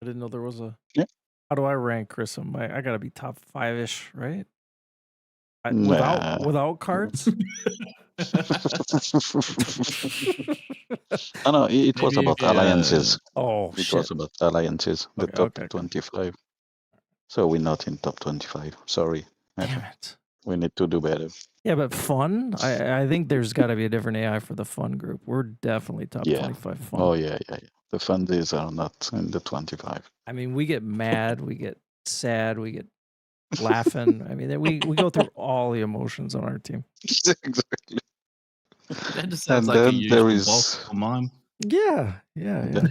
I didn't know there was a. Yeah. How do I rank Chris? I gotta be top 5-ish, right? Nah. Without cards. Oh, no, it was Maybe about if you, alliances. Oh It shit. was about alliances, the Okay, top okay. 25. So we're not in top 25. Sorry. Damn it. We need to do better. Yeah, but fun. I think there's got to be a different AI for the fun group. We're definitely top Yeah. 25 fun. Oh, yeah. The fundies are not in the 25. I mean, we get mad, we get sad, we get laughing. I mean, we go through all the emotions on our team. Exactly. that just sounds And like a then there usual is- boss for mime. Yeah. The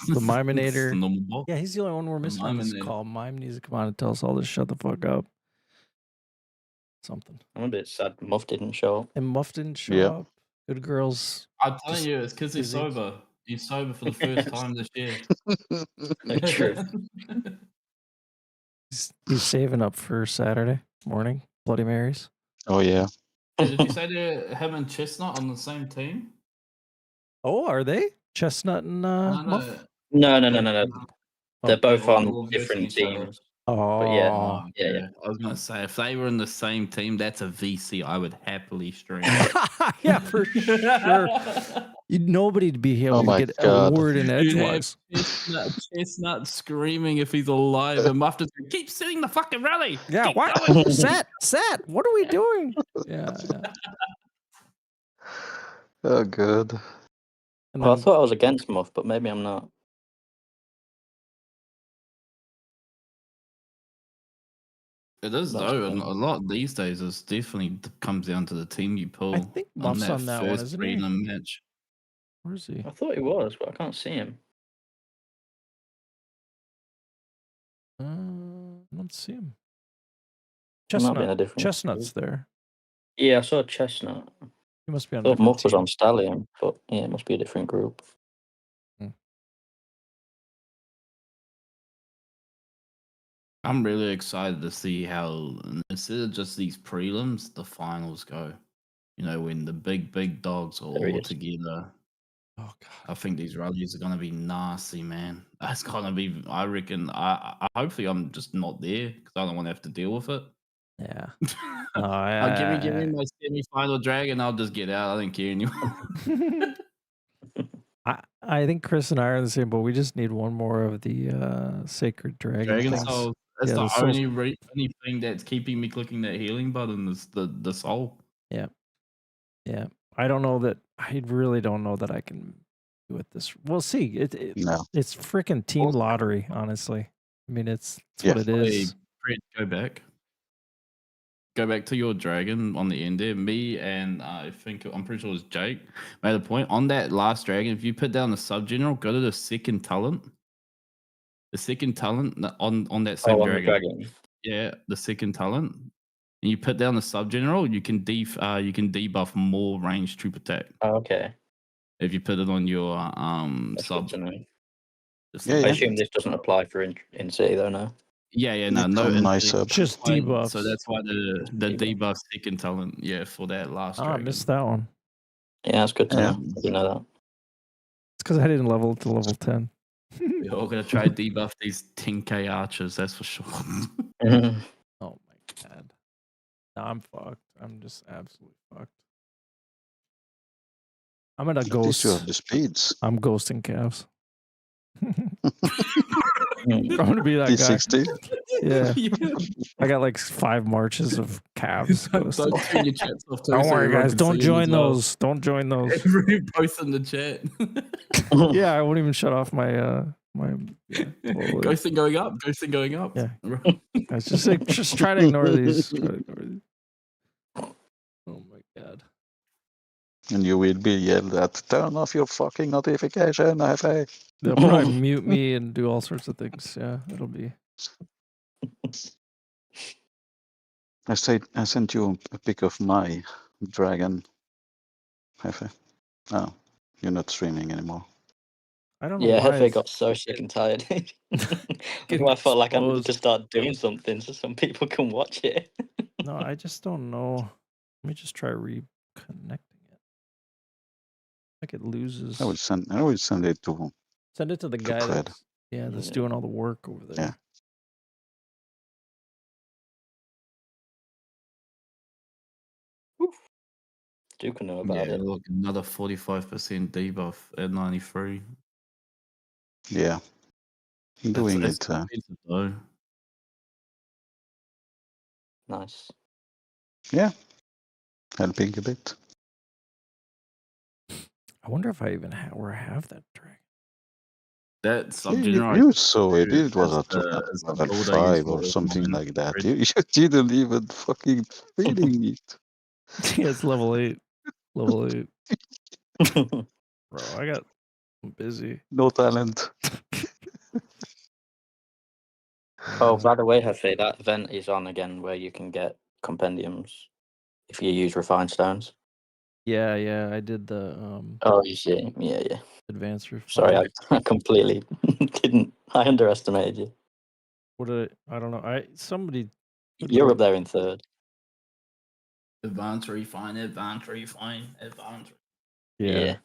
The Miminator. normal boss. Yeah, he's the only one we're missing on this Miminator. call. Mime needs to come on and tell us all to shut the fuck up. Something. I'm a bit sad Muff didn't show up. And Muff didn't show Yeah. up. Good girls. I'm telling Just you, it's because he's busy. sober. He's sober for the first time this year. True. He's saving up for Saturday morning. Bloody Marys. Oh, yeah. Did you say that him and Chestnut on the same team? Oh, are they? Chestnut and Muff? No. Oh. They're both Or on versus different each other? teams. Oh, But yeah. Oh, Yeah. okay. I was gonna say if they were in the same team, that's a VC I would happily stream. yeah, for sure. Nobody'd be able Oh to my get God. a word in You'd have edgewise. Chestnut screaming if he's alive, and Muff just keep sitting the fucking rally. Yeah, Keep what? going." Set. What are we doing? Yeah. Oh, good. And Well, I then, thought I was against Muff, but maybe I'm not. It is That's though, and fine. a lot these days it definitely comes down to the team you pull. I think Muff's on that one, first isn't he? prelim match. Where is he? I thought he was, but I can't see him. I don't see him. He might be in a different Chestnut's group. there. Yeah, I saw Chestnut. He must be I on. thought a Muff was team. on Stallion, but yeah, it must be a different group. I'm really excited to see how instead of just these prelims, the finals go. You know, when the big dogs are There he all is. together. Oh god. I think these rallies are gonna be nasty, man. That's gonna be. I reckon. I hopefully I'm just not there because I don't want to have to deal with it. Yeah. Give me my semi-final drag and I'll just get out. I don't care anymore. I think Chris and I are in the same boat. We just need one more of the sacred dragon. Dragon things. Soul. That's Yeah, the the souls. only thing that's keeping me clicking that healing button is the soul. Yeah. I don't know that. I really don't know that I can do it this. We'll see. No. It's freaking team Well- lottery. Honestly, I mean it's Yeah. what it is. Hey, Pred, go back. Go back to your dragon on the end there. Me and I'm pretty sure it was Jake made a point on that last dragon. If you put down the sub general, go to the second talent. The second talent on that same On the dragon. dragon. Yeah, the second talent. And you put down the sub general, you can debuff more ranged troop attack Oh, okay. if you put it on your That's sub. good to know. Just Yeah, I like- yeah. assume this doesn't apply for in city though, no. Yeah, It's no. on my it's sub. Just fine. debuffs. So that's why the Debuff. debuff second talent, yeah, for that last Oh, I dragon. missed that one. Yeah, that's good to Yeah. know. I didn't know It's because I didn't level to level 10. We're all gonna try to debuff these 10k archers, that's for sure. that. Oh my god. No, I'm fucked. I'm just absolutely fucked. I'm gonna At least you have ghost. the speeds. I'm ghosting calves. I'm gonna be that guy. T60. Yeah. I got like 5 marches of calves ghosted. Don't turn your chats off. Too, Don't so worry, everyone guys. can Don't see them as join well. those. Don't join those. Every post in the chat. Yeah, I won't even shut off my yeah, totally. Ghosting going up. Ghosting going up. Yeah. I just like just try to ignore these. Oh my god. And you will be yelled at, turn off your fucking notification, Hefe. They'll probably mute me and do all sorts of things. Yeah, it'll be. I sent you a pic of my dragon, Hefe. Oh, you're not streaming anymore. I don't know Yeah, why. Hefe got so sick and tired. I felt like I needed to start doing something so some people can watch it. No, I just don't know. Let me just try reconnecting it. Like it loses. I will send it to Send it to the guy Pred. that's doing all the work over there. Yeah. Duke know about it. Look, another 45% debuff at 93. Yeah. Doing That's it. expensive, though. Nice. Yeah. Helping a bit. I wonder if I even have that dragon. That sub You saw it. It was is at the level build I use 5 or for something mine. like that. You didn't even fucking feeling it. Yeah, it's level 8. Level 8. Bro, I'm busy. No talent. Oh, by the way, Hefe, that event is on again where you can get compendiums if you use refined stones. Yeah, I did the Oh, you see. Yeah. advanced refined. Sorry, I completely didn't. I underestimated you. What did I don't know. Somebody You're up there in third. Advanced refine. Yeah.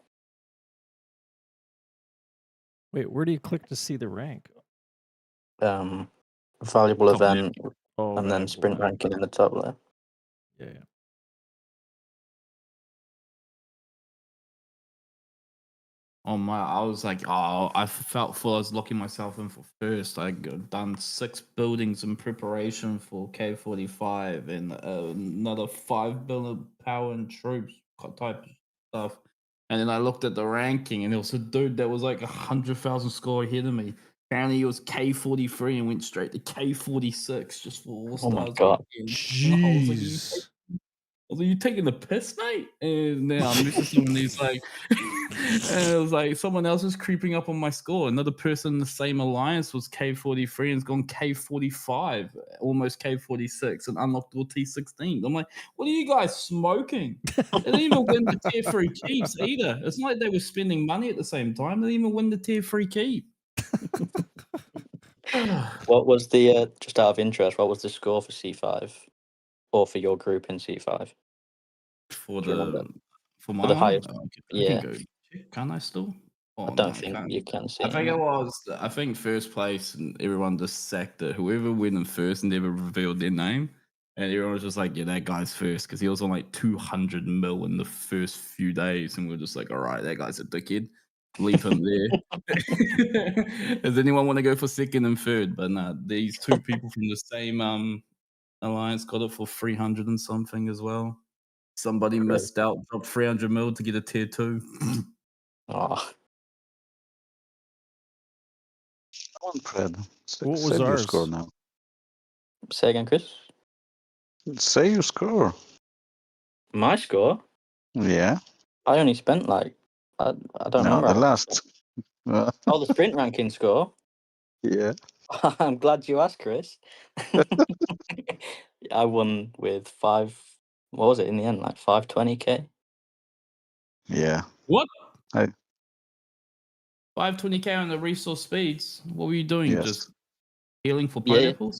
Wait, where do you click to see the rank? Valuable Top left. event, Oh, and then valuable sprint event. ranking in the top left. Yeah. I was like, I felt full. I was locking myself in for first. I done 6 buildings in preparation for K45 and another 5 billion power and troops type stuff. And then I looked at the ranking, and there was a dude that was like 100,000 score ahead of me. Apparently, he was K43 and went straight to K46 just for all Oh my stars. God. Jeez. I was like, you taking the piss, mate? And then I messaged him and he's like, and it was like, someone else is creeping up on my score. Another person in the same alliance was K43 and has gone K45, almost K46, and unlocked all T16. I'm like, what are you guys smoking? They didn't even win the tier 3 keeps either. It's not like they were spending money at the same time. They didn't even win the tier 3 keep. What was the, just out of interest, what was the score for C5? Or for your group in C5? For Do you remember? my the one? highest. I Yeah. can go check. Can I still? Oh, I don't no, think can't. you can see I think it. it was. I think first place, and everyone just sacked it. Whoever went in first never revealed their name, and everyone was just like, "Yeah, that guy's first," because he was on like 200 mil in the first few days, and we are just like, "All right, that guy's a dickhead. Leave him there." Does anyone want to go for second and third? But no, these 2 people from the same alliance got it for 300 and something as well. Somebody missed out, dropped 300 mil to get a tier 2. Oh, Come on, Pred. What was Say your ours? score now. say again, Chris. Say your score. My score? Yeah. I only spent like, I don't No, remember. the last. Oh, the sprint ranking score? Yeah. I'm glad you asked, Chris. I won with 5, what was it in the end, like 520k? Yeah. What? I- 520k on the resource speeds. What were you doing? Yes. Just healing for Yeah. pineapples?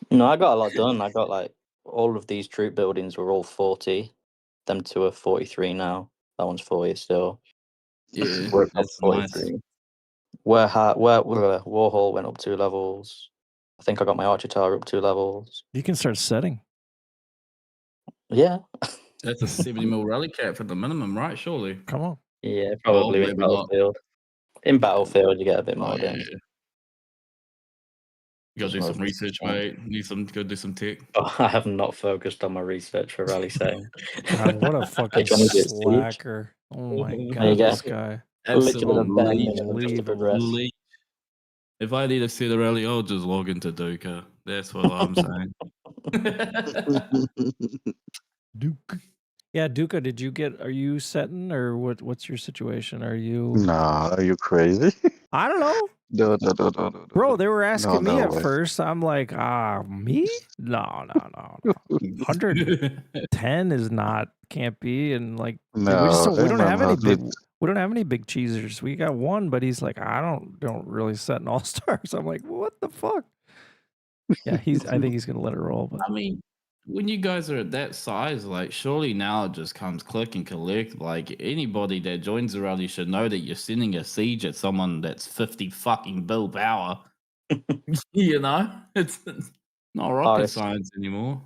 No, I got a lot done. I got like, all of these troop buildings were all 40. Them 2 are 43 now. That one's 40 still. Yeah, We're up that's 43. nice. Warhol went up 2 levels. I think I got my Archer Tower up 2 levels. You can start setting. Yeah. That's a 70 mil rally cap for the minimum, right? Surely. Come on. Yeah, probably in maybe not. Battlefield. In Battlefield, you get a bit Oh, more, yeah, don't yeah. you? You gotta do Just some mostly research, fun. mate. Go do some tech. Oh, I have not focused on my research for Rally Saying. God, what a fucking Trying to do it, Siege. slacker. Oh my There you God, go. this guy. Literally the Absolute bare leech. minimum just to progress. Leech. If I need to see the rally, I'll just log into Duca. That's what I'm saying. Duke. Yeah, Duca, are you setting or what's your situation? Are you Nah, are you crazy? I don't know. No. Bro, they were asking me no at way. first. I'm like, me? No. 110 is not can't be. And like we don't have any big cheesers. We got one, but he's like, I don't really set an all stars. I'm like, what the fuck? Yeah, I think he's gonna let it roll. But I mean, when you guys are at that size, like surely now it just comes click and collect. Like anybody that joins the rally should know that you're sending a siege at someone that's 50 fucking bill power. You know, it's not rocket Aris. science anymore.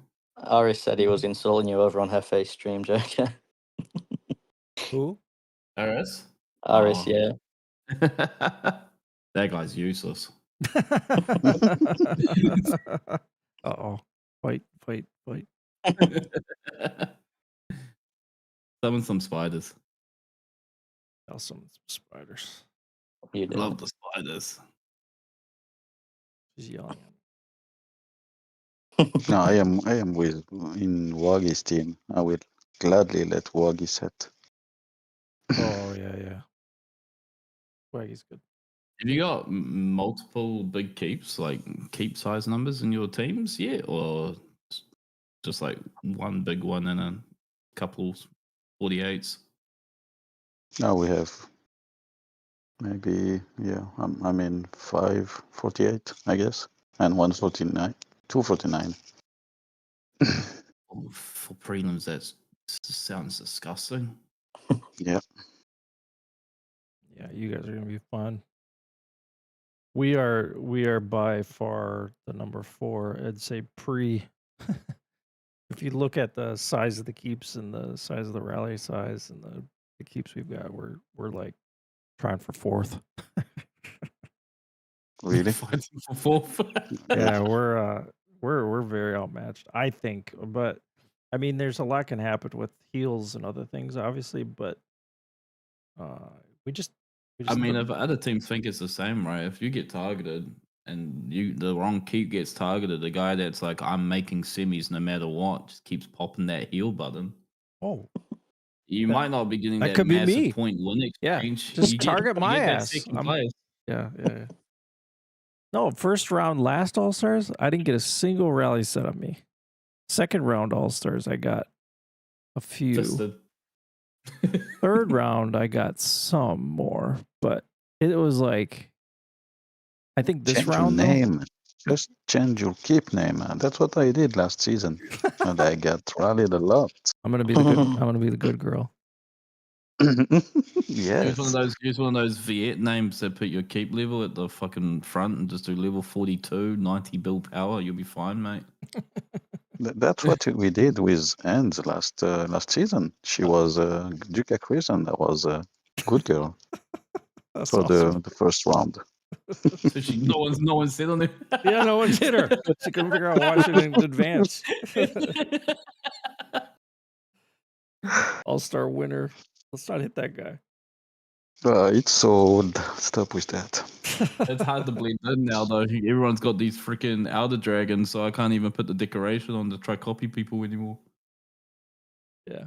Aris said he was insulting you over on Hefe's stream, Joker. who? Aris? Aris, Oh. yeah. That guy's useless. Uh-oh. Fight. Summon some spiders. I'll summon some spiders. You do. Love the spiders. She's yelling No, I am with in Waggy's team. I will gladly let Waggy set. Oh yeah. Swaggy's good. Have you got multiple big keeps, like keep size numbers in your teams yet? Or just like one big one and a couple 48s? Now we have maybe, yeah, I mean 548, I guess, and 149, 249. For prelims, that sounds disgusting. Yeah. Yeah, you guys are gonna be fun. We are by far the number 4. I'd say pre. If you look at the size of the keeps and the size of the rally size and the keeps we've got, we're like trying for 4th. Really? Fighting for 4th. Yeah, we're very outmatched, I think. But I mean, there's a lot can happen with heals and other things, obviously. But we just I mean, if other teams think it's the same, right? If you get targeted and the wrong keep gets targeted, the guy that's like, I'm making semis no matter what, just keeps popping that heal button. Oh, you might not be getting that could be massive me. point win exchange. Yeah, just you target my that ass. second place. Yeah. No, first round, last All Stars, I didn't get a single rally set on me. Second round All Stars, I got a few. Fisted. Third round, I got some more, but it was like, I think this Change round your name. Just change your keep name. That's what I did last season, and I got rallied a lot. I'm gonna be the good girl. Yes. Use one of those Viet names that put your keep level at the fucking front and just do level 42, 90 bill power. You'll be fine, mate. That's what we did with Anne's last season. She was Duca Crescent. That was a good girl That's for awesome. the first round. So no one's said on it. Yeah, no one hit her. She couldn't figure out why she didn't advance. All-star winner. Let's not hit that guy. It's sold. Stop with that. It's hard to blend in now, though. Everyone's got these freaking Elder Dragons, so I can't even put the decoration on to try copy people anymore. Yeah.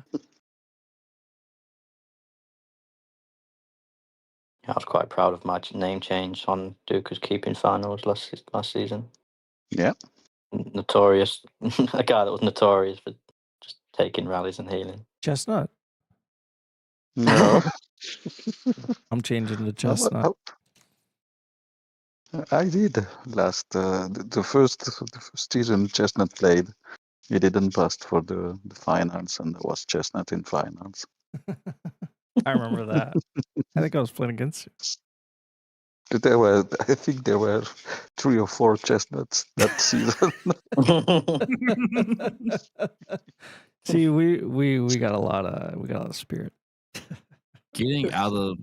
I was quite proud of my name change on Duca's keeping finals last season. Yeah. Notorious. A guy that was notorious for just taking rallies and healing. Chestnut. No. I'm changing to Chestnut. I did last the first season. Chestnut played. He didn't pass for the finals, and there was Chestnut in finals. I remember that. I think I was playing against you. I think there were 3 or 4 Chestnuts that season. See, we got a lot of spirit. Getting out of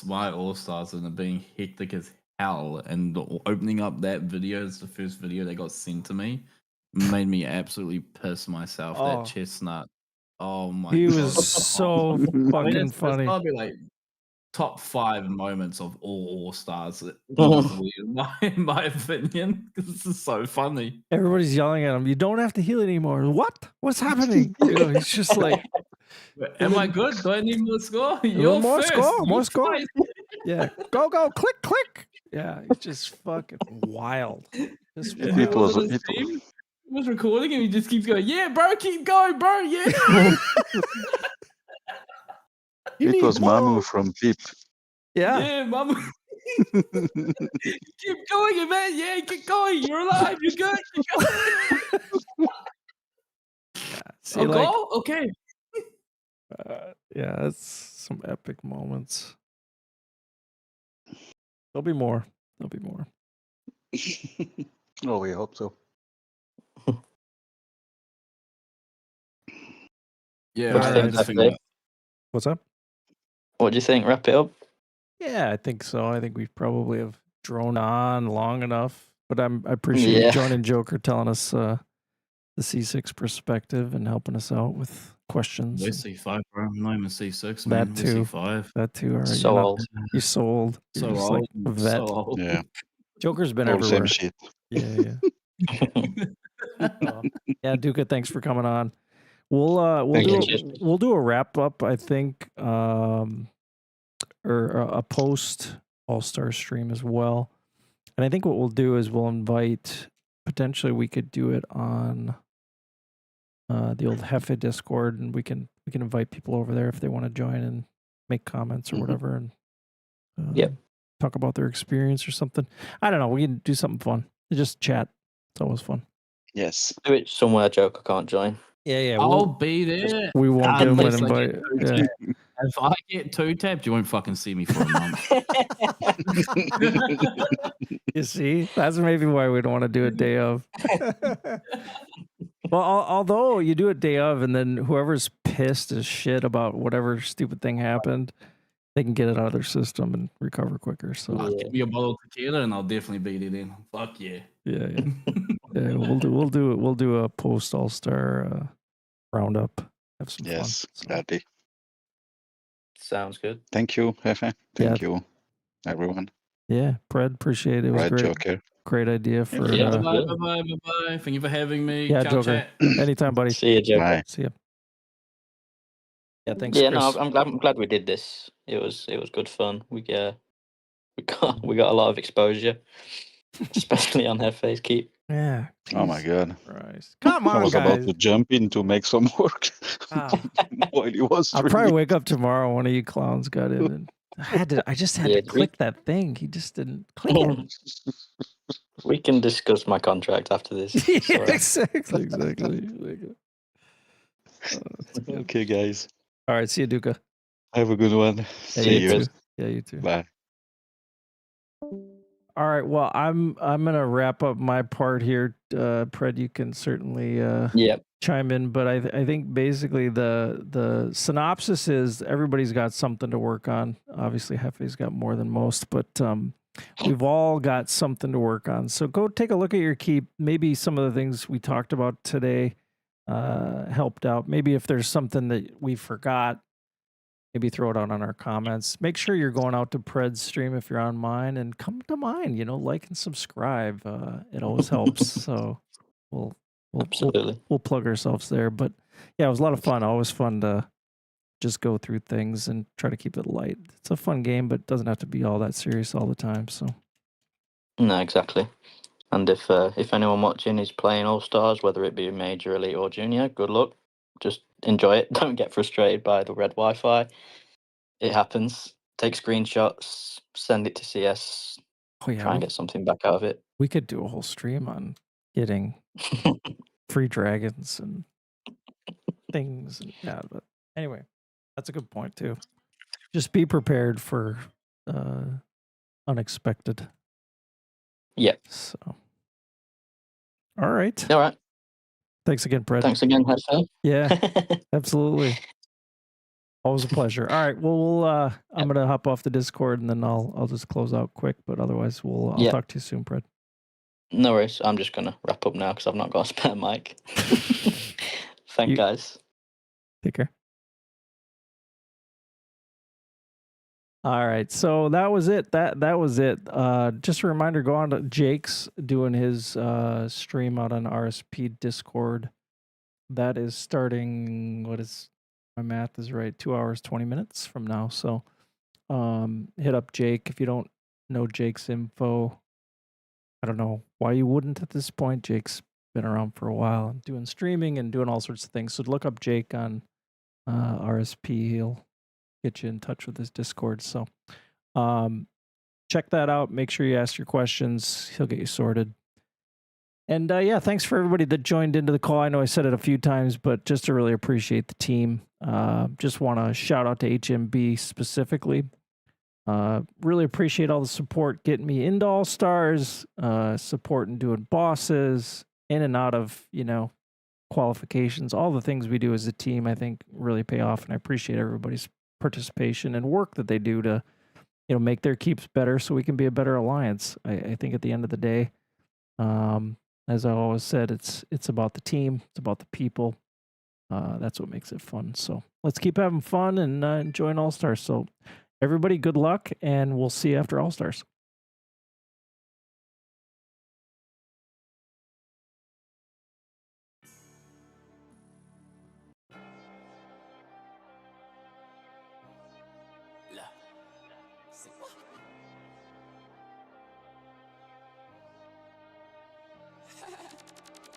my All Stars and it being hectic as hell, and opening up that video, it's the first video that got sent to me, made me absolutely piss myself. Oh. That chestnut. Oh my He god. was so I mean, fucking it's funny. probably like top 5 moments of all Stars easily, in my opinion. This is so funny. Everybody's yelling at him. You don't have to heal anymore. What? What's happening? He's just like, Am I good? Do I need more score? You're more first. score, more You score. twice. yeah, go, click. Yeah, it's just fucking wild. Just And wild. he was on his team. He was recording and he just keeps going, yeah, bro, keep going, bro. Yeah. It was Mamu from Peep. Yeah. Yeah, mama. Keep going, man. Yeah, keep going. You're alive. You're good. Keep going. See, A like, goal? Okay. yeah, that's some epic moments. There'll be more. Oh, we hope so. Yeah, What do you I think, just think Pepe? that. What's up? What do you think? Wrap it up. Yeah, I think so. I think we probably have drone on long enough. But I appreciate Yeah. joining Joker, telling us the C6 perspective and helping us out with questions. We're and C5, bro. I'm not even C6, That man. We're too. C5. That too. All right, So old. You're so old. You're So just old. like a vet. So old. Yeah, Joker's been all everywhere. same shit. Yeah. Yeah, Duca, thanks for coming on. We'll Thank do you. we'll do a wrap up, I think, or a post All-Star stream as well. And I think what we'll do is we'll invite, potentially we could do it on the old Hefe Discord, and we can invite people over there if they want to join and make comments or whatever, and Yep. talk about their experience or something. I don't know. We can do something fun. Just chat. It's always fun. Yes. Do it somewhere Joker can't join. Yeah. I'll be there. We won't give him an Unless I invite. get two Yeah. tapped. If I get 2 tapped, you won't fucking see me for a month. You see, that's maybe why we don't want to do it day of. Well, although you do it day of, and then whoever's pissed as shit about whatever stupid thing happened, they can get it out of their system and recover quicker. So Give me a bottle of tequila and I'll definitely beat it in. Fuck yeah. yeah. We'll do a post All-Star roundup. Have some Yes, fun. So, happy. Sounds good. Thank you, Hefe. Thank you, everyone. yeah, Pred, appreciate it. It was Right, great. Joker. Great idea for Yeah. Bye-bye. Thank you for having me. yeah, Ciao, Joker. chat. Anytime, buddy. See you, Joker. Bye. See ya. Yeah, thanks, Yeah, Chris. no, I'm glad we did this. It was good fun. We got a lot of exposure, especially on Hefe's keep. Yeah. Oh my jeez God. Christ. Come I on, was about guys. to jump in to make some work Ah. while he was I'll streaming. probably wake up tomorrow. One of you clowns got in, and I just had Yeah, to click that thing. He just didn't click it. We can discuss my contract after this. It's all right. exactly. Okay, guys. All right. See you, Duca. Have a good one. Yeah, See you. too. Yeah, you too. Bye. All right. Well, I'm gonna wrap up my part here. Pred, you can certainly Yep. chime in, but I think basically the synopsis is everybody's got something to work on. Obviously, Hefe's got more than most, but we've all got something to work on. So go take a look at your keep. Maybe some of the things we talked about today helped out. Maybe if there's something that we forgot, maybe throw it out on our comments. Make sure you're going out to Pred's stream if you're on mine, and come to mine. Like and subscribe. It always helps. So Absolutely. we'll plug ourselves there. But yeah, it was a lot of fun. Always fun to just go through things and try to keep it light. It's a fun game, but it doesn't have to be all that serious all the time. So No, exactly. And if anyone watching is playing All Stars, whether it be Major, Elite, or Junior, good luck. Just enjoy it. Don't get frustrated by the red Wi-Fi. It happens. Take screenshots, send it to CS, try and get something back out of it. we could do a whole stream on getting free dragons and things. And, yeah, but anyway, that's a good point too. Just be prepared for unexpected. Yeah. So, all right. All right. Thanks again, Pred. Thanks again, Hefe. Yeah, absolutely. Always a pleasure. All right. Well, I'm gonna hop off the Discord and then I'll just close out quick. But otherwise, I'll Yeah. talk to you soon, Pred. No worries. I'm just gonna wrap up now because I've not got a spare mic. Thank guys. Take care. All right, so that was it. That was it. Just a reminder: go on to Jake's doing his stream out on RSP Discord. That is starting. What is my math is right? 2 hours 20 minutes from now. So, hit up Jake if you don't know Jake's info. I don't know why you wouldn't at this point. Jake's been around for a while and doing streaming and doing all sorts of things. So look up Jake on RSP. He'll get you in touch with his Discord. So check that out. Make sure you ask your questions. He'll get you sorted. And yeah, thanks for everybody that joined into the call. I know I said it a few times, but just to really appreciate the team. Just want to shout out to HMB specifically. Really appreciate all the support getting me into All Stars, support and doing bosses, in and out of, qualifications. All the things we do as a team, I think, really pay off, and I appreciate everybody's participation and work that they do to, make their keeps better so we can be a better alliance. I think at the end of the day, as I always said, it's about the team, it's about the people. That's what makes it fun. So let's keep having fun and enjoying All Stars. So everybody, good luck, and we'll see you after All Stars.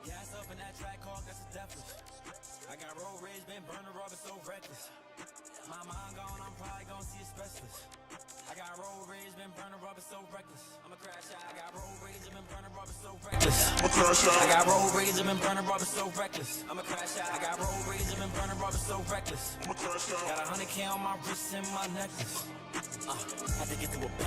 Gas up in that track car, that's a deathless. I got road rage, been burning rubber, so reckless. My mind gone, I'm probably gonna see a specialist. I got road rage, been burning rubber, so reckless. I'ma crash out. I got road rage, been burning rubber, so reckless. I'ma crash out. I got road rage, been burning rubber, so reckless. I'ma crash out. I got road rage, been burning rubber, so reckless. I'ma crash out. Got 100K on my wrist and my necklace. Had to get to a